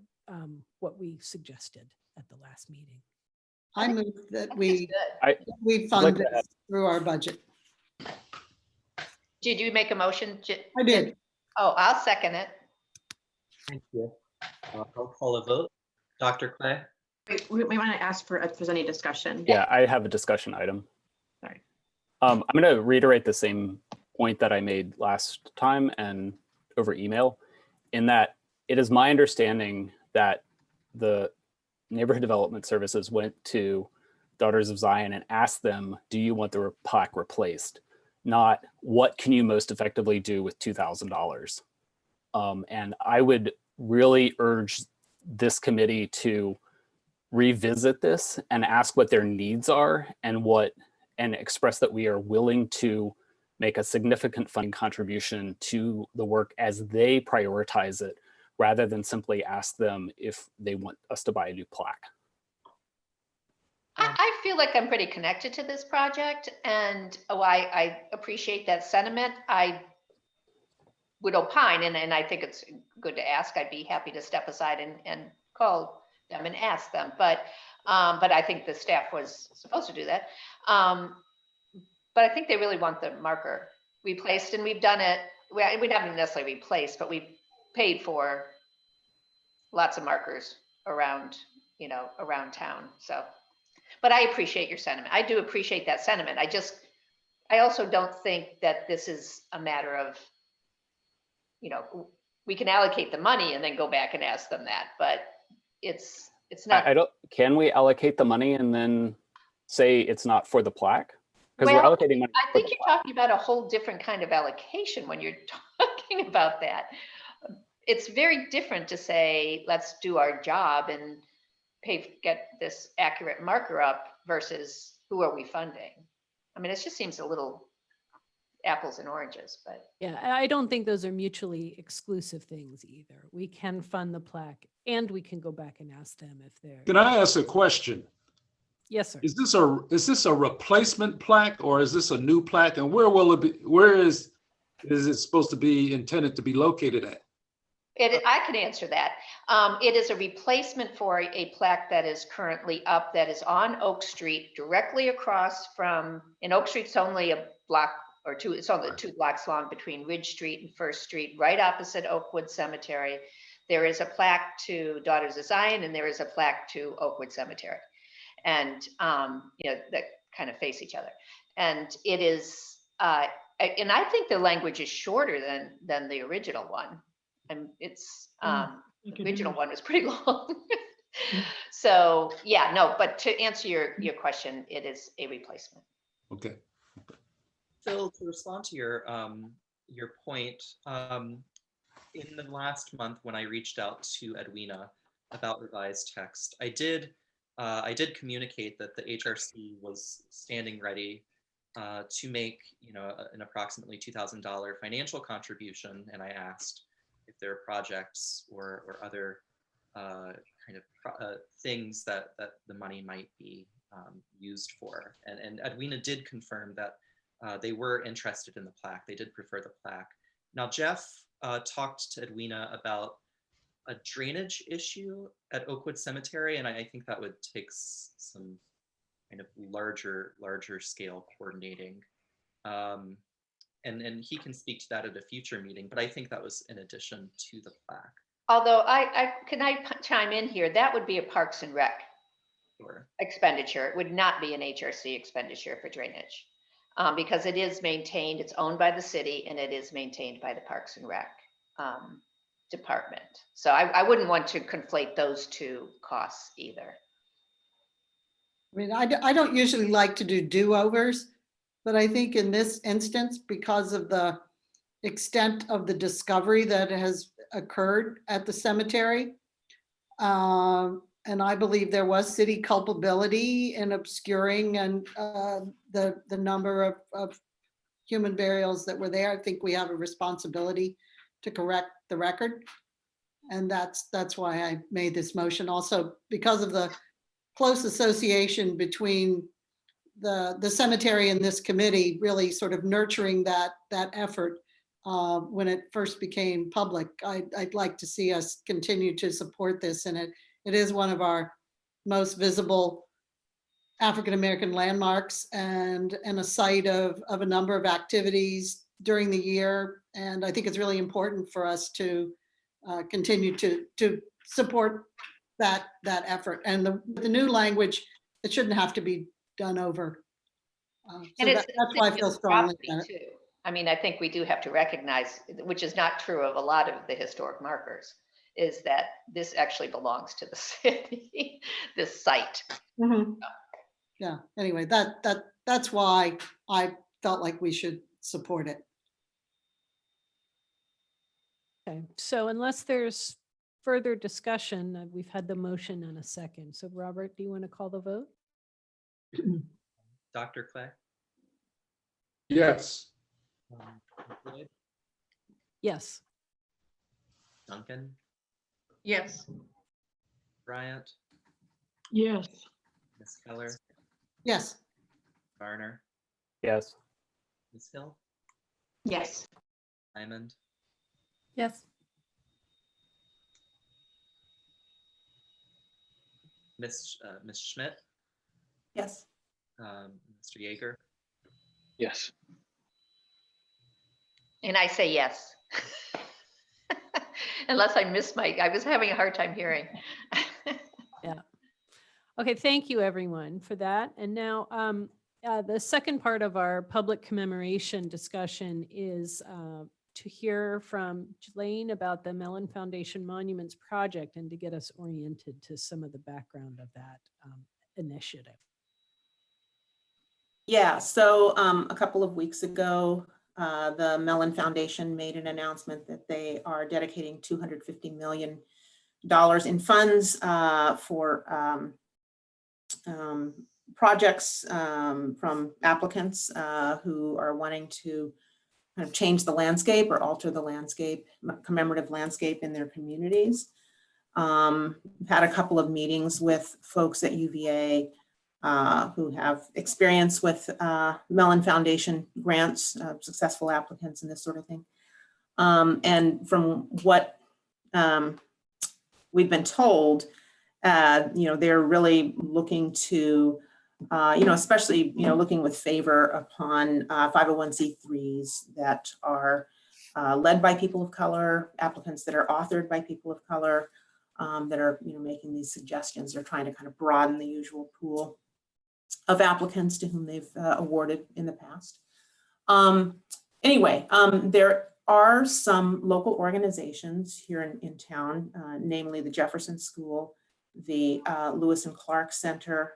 [SPEAKER 2] we suggested at the last meeting.
[SPEAKER 6] I move that we fund this through our budget.
[SPEAKER 9] Did you make a motion?
[SPEAKER 6] I did.
[SPEAKER 9] Oh, I'll second it.
[SPEAKER 1] Thank you. I'll call a vote. Dr. Clay?
[SPEAKER 17] We want to ask for if there's any discussion.
[SPEAKER 10] Yeah, I have a discussion item.
[SPEAKER 17] Sorry.
[SPEAKER 10] I'm going to reiterate the same point that I made last time and over email, in that it is my understanding that the Neighborhood Development Services went to Daughters of Zion and asked them, do you want the plaque replaced? Not what can you most effectively do with $2,000. And I would really urge this committee to revisit this and ask what their needs are and express that we are willing to make a significant funding contribution to the work as they prioritize it, rather than simply ask them if they want us to buy a new plaque.
[SPEAKER 9] I feel like I'm pretty connected to this project, and I appreciate that sentiment. I would opine, and I think it's good to ask. I'd be happy to step aside and call them and ask them, but I think the staff was supposed to do that. But I think they really want the marker replaced, and we've done it. We haven't necessarily replaced, but we've paid for lots of markers around, around town. So, but I appreciate your sentiment. I do appreciate that sentiment. I also don't think that this is a matter of, we can allocate the money and then go back and ask them that, but it's not.
[SPEAKER 10] Can we allocate the money and then say it's not for the plaque? Because we're allocating money.
[SPEAKER 9] I think you're talking about a whole different kind of allocation when you're talking about that. It's very different to say, let's do our job and get this accurate marker up versus who are we funding? I mean, it just seems a little apples and oranges, but.
[SPEAKER 2] Yeah, I don't think those are mutually exclusive things either. We can fund the plaque and we can go back and ask them if they're.
[SPEAKER 3] Can I ask a question?
[SPEAKER 2] Yes, sir.
[SPEAKER 3] Is this a replacement plaque or is this a new plaque? And where will it be? Where is it supposed to be intended to be located at?
[SPEAKER 9] I can answer that. It is a replacement for a plaque that is currently up, that is on Oak Street, directly across from, in Oak Street's only a block or two, it's only 2 blocks long between Ridge Street and First Street, right opposite Oakwood Cemetery. There is a plaque to Daughters of Zion and there is a plaque to Oakwood Cemetery. And, that kind of face each other. And it is, and I think the language is shorter than the original one. And it's, the original one was pretty long. So yeah, no, but to answer your question, it is a replacement.
[SPEAKER 3] Okay.
[SPEAKER 1] Phil, to respond to your point, in the last month when I reached out to Edwina about revised text, I did communicate that the HRC was standing ready to make an approximately $2,000 financial contribution, and I asked if there are projects or other things that the money might be used for. And Edwina did confirm that they were interested in the plaque. They did prefer the plaque. Now, Jeff talked to Edwina about a drainage issue at Oakwood Cemetery, and I think that would take some kind of larger scale coordinating. And he can speak to that at a future meeting, but I think that was in addition to the plaque.
[SPEAKER 9] Although can I chime in here? That would be a Parks and Rec expenditure. It would not be an HRC expenditure for drainage because it is maintained, it's owned by the city and it is maintained by the Parks and Rec department. So I wouldn't want to conflate those two costs either.
[SPEAKER 6] I mean, I don't usually like to do do-overs, but I think in this instance, because of the extent of the discovery that has occurred at the cemetery, and I believe there was city culpability in obscuring and the number of human burials that were there, I think we have a responsibility to correct the record. And that's why I made this motion. Also, because of the close association between the cemetery and this committee, really sort of nurturing that effort when it first became public. I'd like to see us continue to support this, and it is one of our most visible African-American landmarks and a site of a number of activities during the year. And I think it's really important for us to continue to support that effort. And the new language, it shouldn't have to be done over. So that's why I feel strongly about it.
[SPEAKER 9] I mean, I think we do have to recognize, which is not true of a lot of the historic markers, is that this actually belongs to the city, this site.
[SPEAKER 6] Mm-hmm. Yeah, anyway, that's why I felt like we should support it.
[SPEAKER 2] Okay, so unless there's further discussion, we've had the motion and a second. So Robert, do you want to call the vote?
[SPEAKER 1] Dr. Clay?
[SPEAKER 3] Yes.
[SPEAKER 1] Lloyd?
[SPEAKER 2] Yes.
[SPEAKER 1] Duncan?
[SPEAKER 5] Yes.
[SPEAKER 1] Bryant?
[SPEAKER 7] Yes.
[SPEAKER 1] Ms. Keller?
[SPEAKER 6] Yes.
[SPEAKER 1] Garner?
[SPEAKER 10] Yes.
[SPEAKER 1] Ms. Hill?
[SPEAKER 17] Yes.
[SPEAKER 1] Diamond?
[SPEAKER 19] Yes.
[SPEAKER 1] Ms. Schmidt?
[SPEAKER 18] Yes.
[SPEAKER 1] Mr. Yeager?
[SPEAKER 12] Yes.
[SPEAKER 9] And I say yes. Unless I missed I was having a hard time hearing.
[SPEAKER 2] Yeah. Okay, thank you everyone for that. And now the second part of our public commemoration discussion is to hear from Jelaine about the Melon Foundation Monuments Project and to get us oriented to some of the background of that initiative.
[SPEAKER 18] Yeah, so a couple of weeks ago, the Melon Foundation made an announcement that they are dedicating $250 million in funds for projects from applicants who are wanting to kind of change the landscape or alter the landscape, commemorative landscape in their communities. We've had a couple of meetings with folks at UVA who have experience with Melon Foundation grants, successful applicants and this sort of thing. And from what we've been told, they're really looking to, especially, looking with favor upon 501c3s that are led by people of color, applicants that are authored by people of color, that are, making these suggestions. They're trying to kind of broaden the usual pool of applicants to whom they've awarded in the past. Anyway, there are some local organizations here in town, namely the Jefferson School, the Lewis and Clark Center,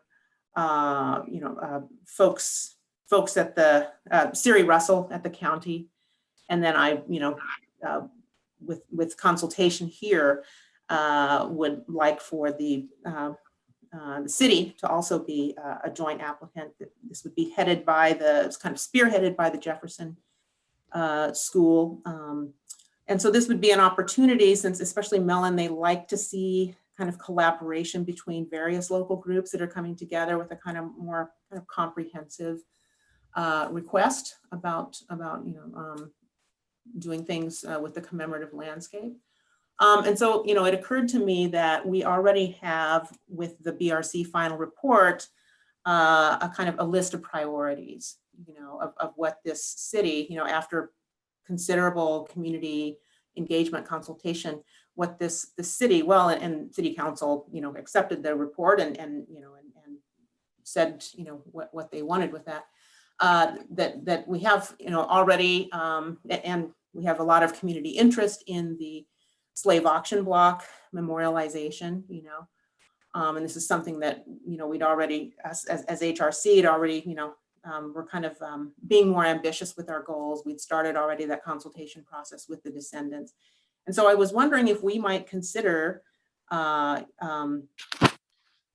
[SPEAKER 18] folks at the Siri Russell at the county, and then I, with consultation here, would like for the city to also be a joint applicant. This would be headed by it's kind of spearheaded by the Jefferson School. And so this would be an opportunity, since especially Melon, they like to see kind of collaboration between various local groups that are coming together with a kind of more kind of comprehensive request about doing things with the commemorative landscape. And so, it occurred to me that we already have with the BRC final report, a kind of a list of priorities, of what this city, after considerable community engagement consultation, what the city, and city council, accepted the report and said, what they wanted with that, that we have, already, and we have a lot of community interest in the slave auction block memorialization, and this is something that, we'd already, as HRC had already, we're kind of being more ambitious with our goals. We'd started already that consultation process with the descendants. And so I was wondering if we might consider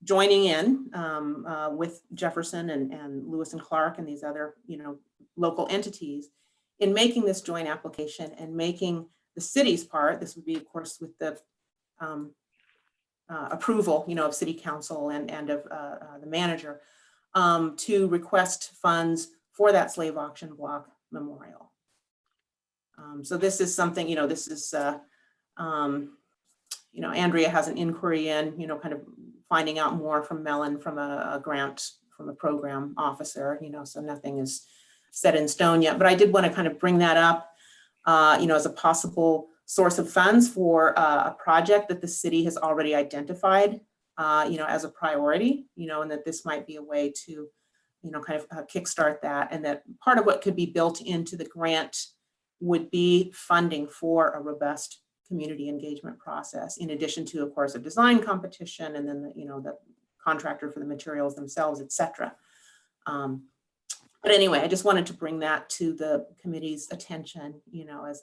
[SPEAKER 18] joining in with Jefferson and Lewis and Clark and these other, local entities in making this joint application and making the city's part. This would be, of course, with the approval, of city council and of the manager, to request funds for that slave auction block memorial. So this is something, this is, Andrea has an inquiry in, kind of finding out more from Melon, from a grant, from a program officer, so nothing is set in stone yet. But I did want to kind of bring that up, as a possible source of funds for a project that the city has already identified, as a priority, and that this might be a way to, kind of kickstart that, and that part of what could be built into the grant would be funding for a robust community engagement process, in addition to, of course, a design competition, and then the contractor for the materials themselves, et cetera. But anyway, I just wanted to bring that to the committee's attention,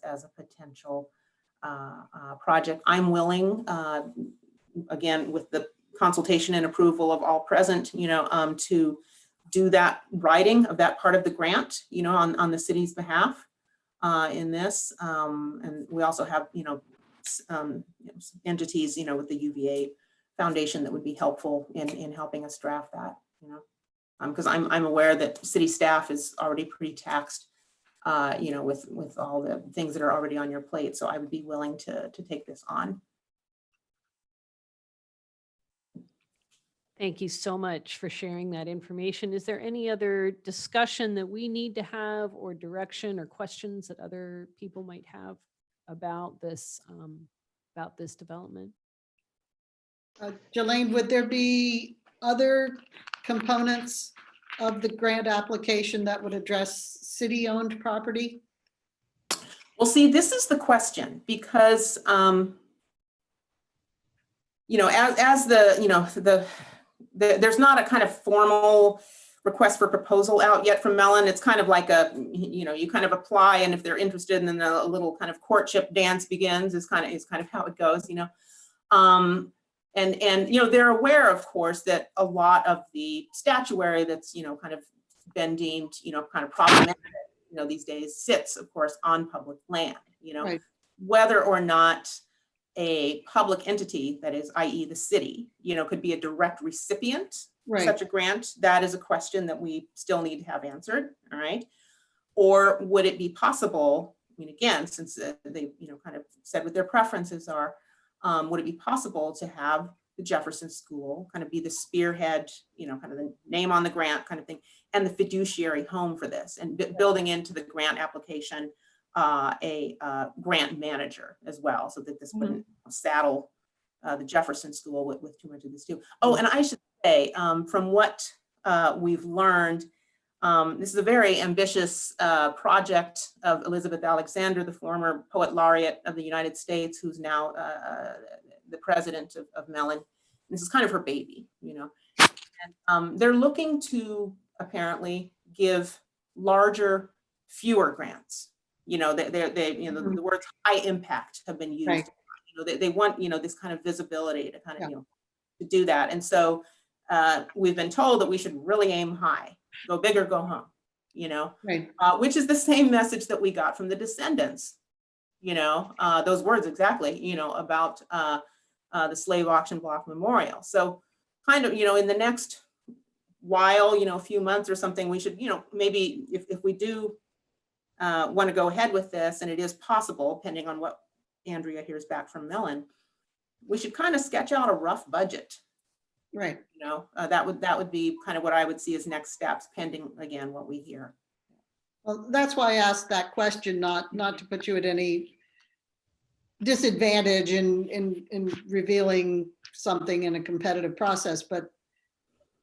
[SPEAKER 18] as a potential project. I'm willing, again, with the consultation and approval of all present, to do that writing of that part of the grant, on the city's behalf in this. And we also have, entities, with the UVA Foundation that would be helpful in helping us draft that, because I'm aware that city staff is already pretty taxed, with all the things that are already on your plate. So I would be willing to take this on.
[SPEAKER 2] Thank you so much for sharing that information. Is there any other discussion that we need to have, or direction or questions that other people might have about this development?
[SPEAKER 6] Jelaine, would there be other components of the grant application that would address city-owned property?
[SPEAKER 18] Well, see, this is the question, because, there's not a kind of formal request for proposal out yet from Melon. It's kind of like you kind of apply, and if they're interested, and then a little kind of courtship dance begins, is kind of how it goes, And they're aware, of course, that a lot of the statuary that's, kind of been deemed, kind of problematic, these days sits, of course, on public land,
[SPEAKER 6] Right.
[SPEAKER 18] Whether or not a public entity, that is, i.e. the city, could be a direct recipient of
[SPEAKER 6] Right.
[SPEAKER 18] such a grant. That is a question that we still need to have answered, all right? Or would it be possible, again, since they, kind of said what their preferences are, would it be possible to have the Jefferson School kind of be the spearhead, kind of the name on the grant kind of thing, and the fiduciary home for this, and building into the grant application a grant manager as well, so that this wouldn't saddle the Jefferson School with too much of this too. Oh, and I should say, from what we've learned, this is a very ambitious project of Elizabeth Alexander, the former poet laureate of the United States, who's now the president of Melon. This is kind of her baby, And they're looking to apparently give larger, fewer grants. The words high impact have been used.
[SPEAKER 6] Right.
[SPEAKER 18] They want, this kind of visibility to kind of, to do that. And so we've been told that we should really aim high, go big or go home,
[SPEAKER 6] Right.
[SPEAKER 18] Which is the same message that we got from the descendants, those words exactly, about the slave auction block memorial. So kind of, in the next while, a few months or something, we should, maybe if we do want to go ahead with this, and it is possible, depending on what Andrea hears back from Melon, we should kind of sketch out a rough budget.
[SPEAKER 6] Right.
[SPEAKER 18] That would be kind of what I would see as next steps, pending, again, what we hear.
[SPEAKER 6] Well, that's why I asked that question, not to put you at any disadvantage in revealing something in a competitive process, but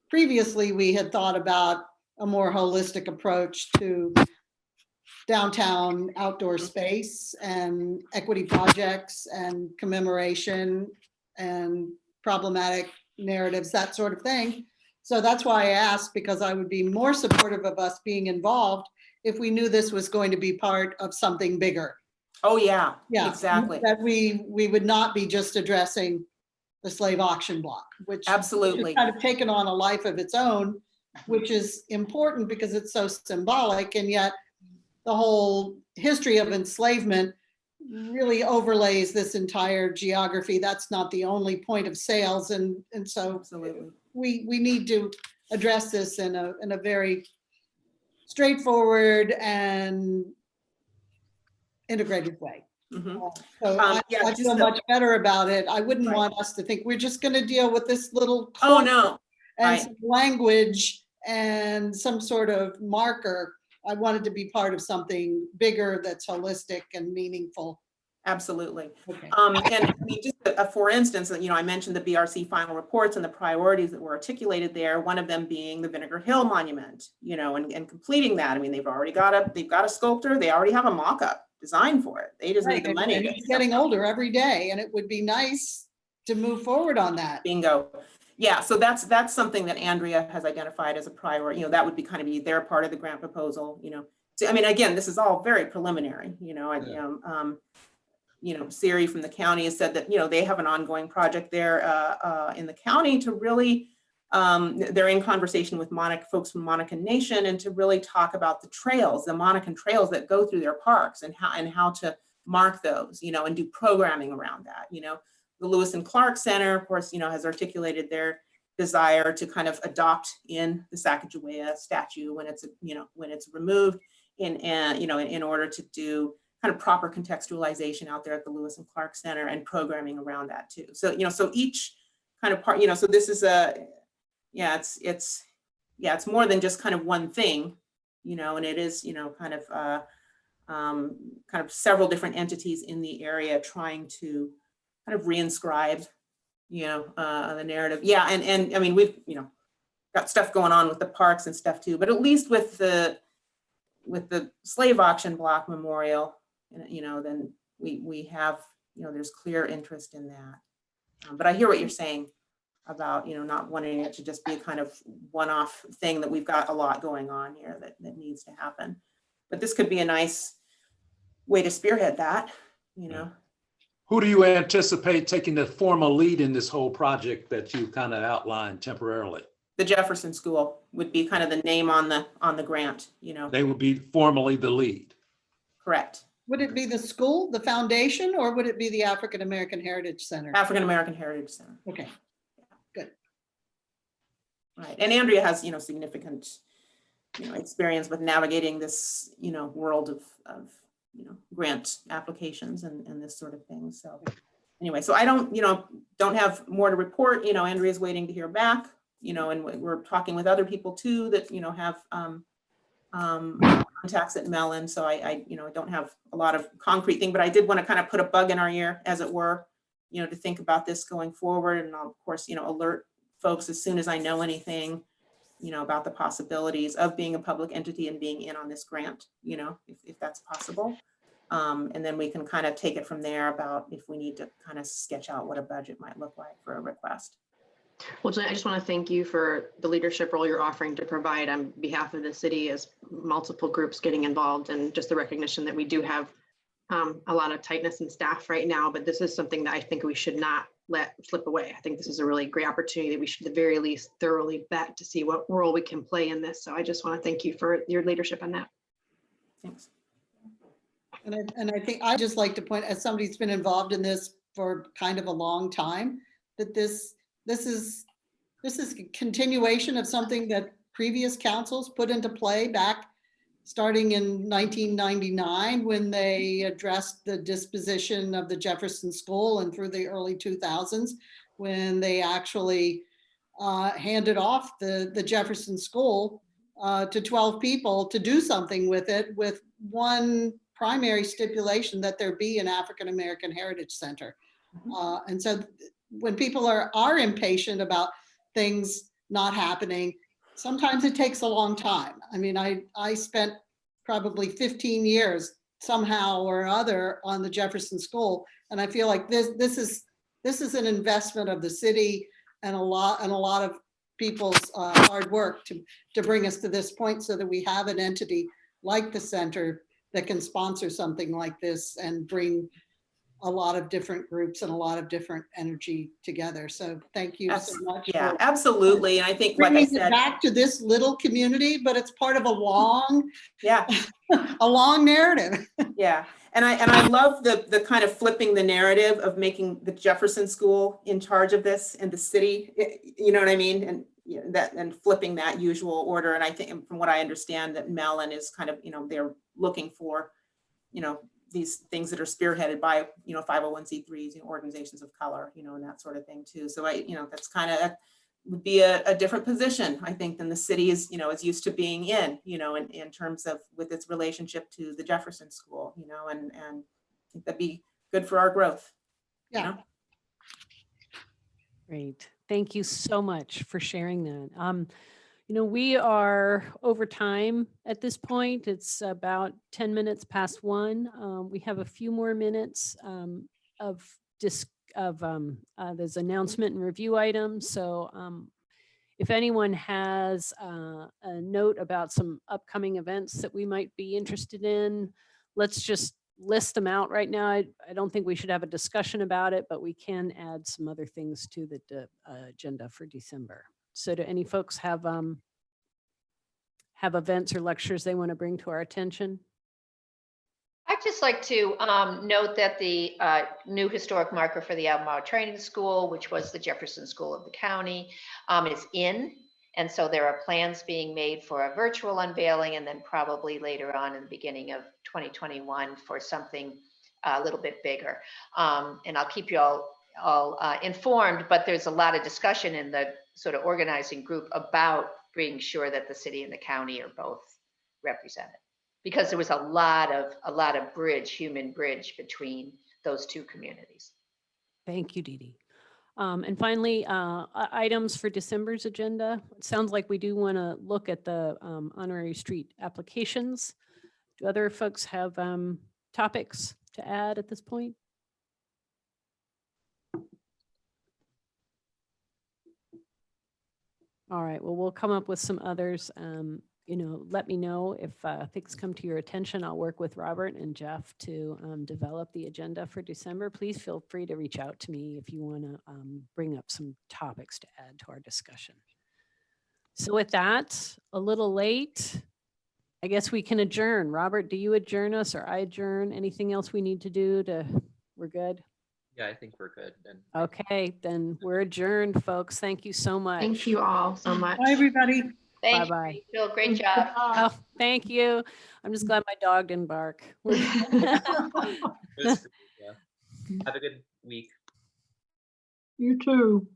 [SPEAKER 6] previously we had thought about a more holistic approach to downtown outdoor space and equity projects and commemoration and problematic narratives, that sort of thing. So that's why I asked, because I would be more supportive of us being involved if we knew this was going to be part of something bigger.
[SPEAKER 18] Oh yeah,
[SPEAKER 6] Yeah,
[SPEAKER 18] exactly.
[SPEAKER 6] That we would not be just addressing the slave auction block, which
[SPEAKER 18] absolutely
[SPEAKER 6] has kind of taken on a life of its own, which is important because it's so symbolic, and yet the whole history of enslavement really overlays this entire geography. That's not the only point of sales, and so
[SPEAKER 18] absolutely
[SPEAKER 6] we need to address this in a very straightforward and integrated way. So I feel much better about it. I wouldn't want us to think we're just going to deal with this little
[SPEAKER 18] no
[SPEAKER 6] and some language and some sort of marker. I wanted to be part of something bigger that's holistic and meaningful.
[SPEAKER 18] Absolutely.
[SPEAKER 6] Okay.
[SPEAKER 18] And I mean, just for instance, I mentioned the BRC final reports and the priorities that were articulated there. One of them being the Vinegar Hill Monument, and completing that. I mean, they've got a sculptor. They already have a mock-up design for it. They just need the money.
[SPEAKER 6] And it's getting older every day, and it would be nice to move forward on that.
[SPEAKER 18] Bingo. Yeah, so that's something that Andrea has identified as a priority. That would be kind of be their part of the grant proposal. So, I mean, again, this is all very preliminary. Siri from the county has said that, they have an ongoing project there in the county to really, they're in conversation with folks from Monacan Nation, and to really talk about the trails, the Monacan trails that go through their parks, and how to mark those, and do programming around that. The Lewis and Clark Center, of course, has articulated their desire to kind of adopt in the Sacagawea statue when it's, when it's removed, in order to do kind of proper contextualization out there at the Lewis and Clark Center, and programming around that too. So, so each kind of part, so this is it's more than just kind of one thing, and it is, kind of several different entities in the area trying to kind of reinscribe, the narrative. Yeah, and I mean, we've, got stuff going on with the parks and stuff too, but at least with the slave auction block memorial, then we have, there's clear interest in that. But I hear what you're saying about, not wanting it to just be a kind of one-off thing, that we've got a lot going on here that needs to happen. But this could be a nice way to spearhead that,
[SPEAKER 3] Who do you anticipate taking the formal lead in this whole project that you kind of outlined temporarily?
[SPEAKER 18] The Jefferson School would be kind of the name on the grant,
[SPEAKER 3] They would be formally the lead.
[SPEAKER 18] Correct.
[SPEAKER 6] Would it be the school, the foundation, or would it be the African American Heritage Center?
[SPEAKER 18] African American Heritage Center.
[SPEAKER 6] Okay, good.
[SPEAKER 18] Right, and Andrea has, significant, experience with navigating this, world of grant applications and this sort of thing. So anyway, so I don't have more to report. Andrea's waiting to hear back, and we're talking with other people too that, have contacts at Melon. So I don't have a lot of concrete thing, but I did want to kind of put a bug in our ear, as it were, to think about this going forward. And I'll, of course, alert folks as soon as I know anything, about the possibilities of being a public entity and being in on this grant, if that's possible. And then we can kind of take it from there about if we need to kind of sketch out what a budget might look like for a request.
[SPEAKER 17] Well, Julian, I just want to thank you for the leadership role you're offering to provide on behalf of the city, as multiple groups getting involved, and just the recognition that we do have a lot of tightness in staff right now, but this is something that I think we should not let slip away. I think this is a really great opportunity that we should at the very least thoroughly vet to see what role we can play in this. So I just want to thank you for your leadership on that.
[SPEAKER 18] Thanks.
[SPEAKER 6] And I think I'd just like to point, as somebody who's been involved in this for kind of a long time, that this is a continuation of something that previous councils put into play back starting in 1999, when they addressed the disposition of the Jefferson School, and through the early 2000s, when they actually handed off the Jefferson School to 12 people to do something with it, with one primary stipulation that there be an African American Heritage Center. And so when people are impatient about things not happening, sometimes it takes a long time. I mean, I spent probably 15 years somehow or other on the Jefferson School, and I feel like this is an investment of the city and a lot of people's hard work to bring us to this point, so that we have an entity like the center that can sponsor something like this and bring a lot of different groups and a lot of different energy together. So thank you so much.
[SPEAKER 18] Yeah, absolutely. And I think, like I
[SPEAKER 6] bringing
[SPEAKER 18] said,
[SPEAKER 6] it back to this little community, but it's part of a long,
[SPEAKER 18] yeah,
[SPEAKER 6] a long narrative.
[SPEAKER 18] Yeah, and I love the kind of flipping the narrative of making the Jefferson School in charge of this and the city. You know what I mean? And and flipping that usual order. And I think, from what I understand, that Melon is kind of, they're looking for, these things that are spearheaded by, 501c3s, organizations of color, and that sort of thing too. So that's kind of would be a different position, I think, than the city is, is used to being in, in terms of with its relationship to the Jefferson School, and I think that'd be good for our growth.
[SPEAKER 6] Yeah.
[SPEAKER 2] Great. Thank you so much for sharing that. We are over time at this point. It's about 10 minutes past 1. We have a few more minutes there's announcement and review items. So if anyone has a note about some upcoming events that we might be interested in, let's just list them out right now. I don't think we should have a discussion about it, but we can add some other things to the agenda for December. So do any folks have events or lectures they want to bring to our attention?
[SPEAKER 9] I'd just like to note that the new historic marker for the Albemarle Training School, which was the Jefferson School of the county, is in. And so there are plans being made for a virtual unveiling, and then probably later on in the beginning of 2021 for something a little bit bigger. And I'll keep you all informed, but there's a lot of discussion in the sort of organizing group about being sure that the city and the county are both represented, because there was a lot of human bridge between those two communities.
[SPEAKER 2] Thank you, Dee Dee. And finally, items for December's agenda. It sounds like we do want to look at the honorary street applications. Do other folks have topics to add at this point? All right, well, we'll come up with some others. Let me know if things come to your attention. I'll work with Robert and Jeff to develop the agenda for December. Please feel free to reach out to me if you want to bring up some topics to add to our discussion. So with that, a little late, I guess we can adjourn. Robert, do you adjourn us or I adjourn? Anything else we need to do we're good?
[SPEAKER 1] Yeah, I think we're good. And
[SPEAKER 2] okay, then we're adjourned, folks. Thank you so much.
[SPEAKER 17] Thank you all so much.
[SPEAKER 6] Bye, everybody.
[SPEAKER 9] Thank you,
[SPEAKER 2] Bye-bye.
[SPEAKER 9] Rachel. Great job.
[SPEAKER 2] Oh, thank you. I'm just glad my dog didn't bark.
[SPEAKER 1] yeah. Have a good week.
[SPEAKER 7] You too.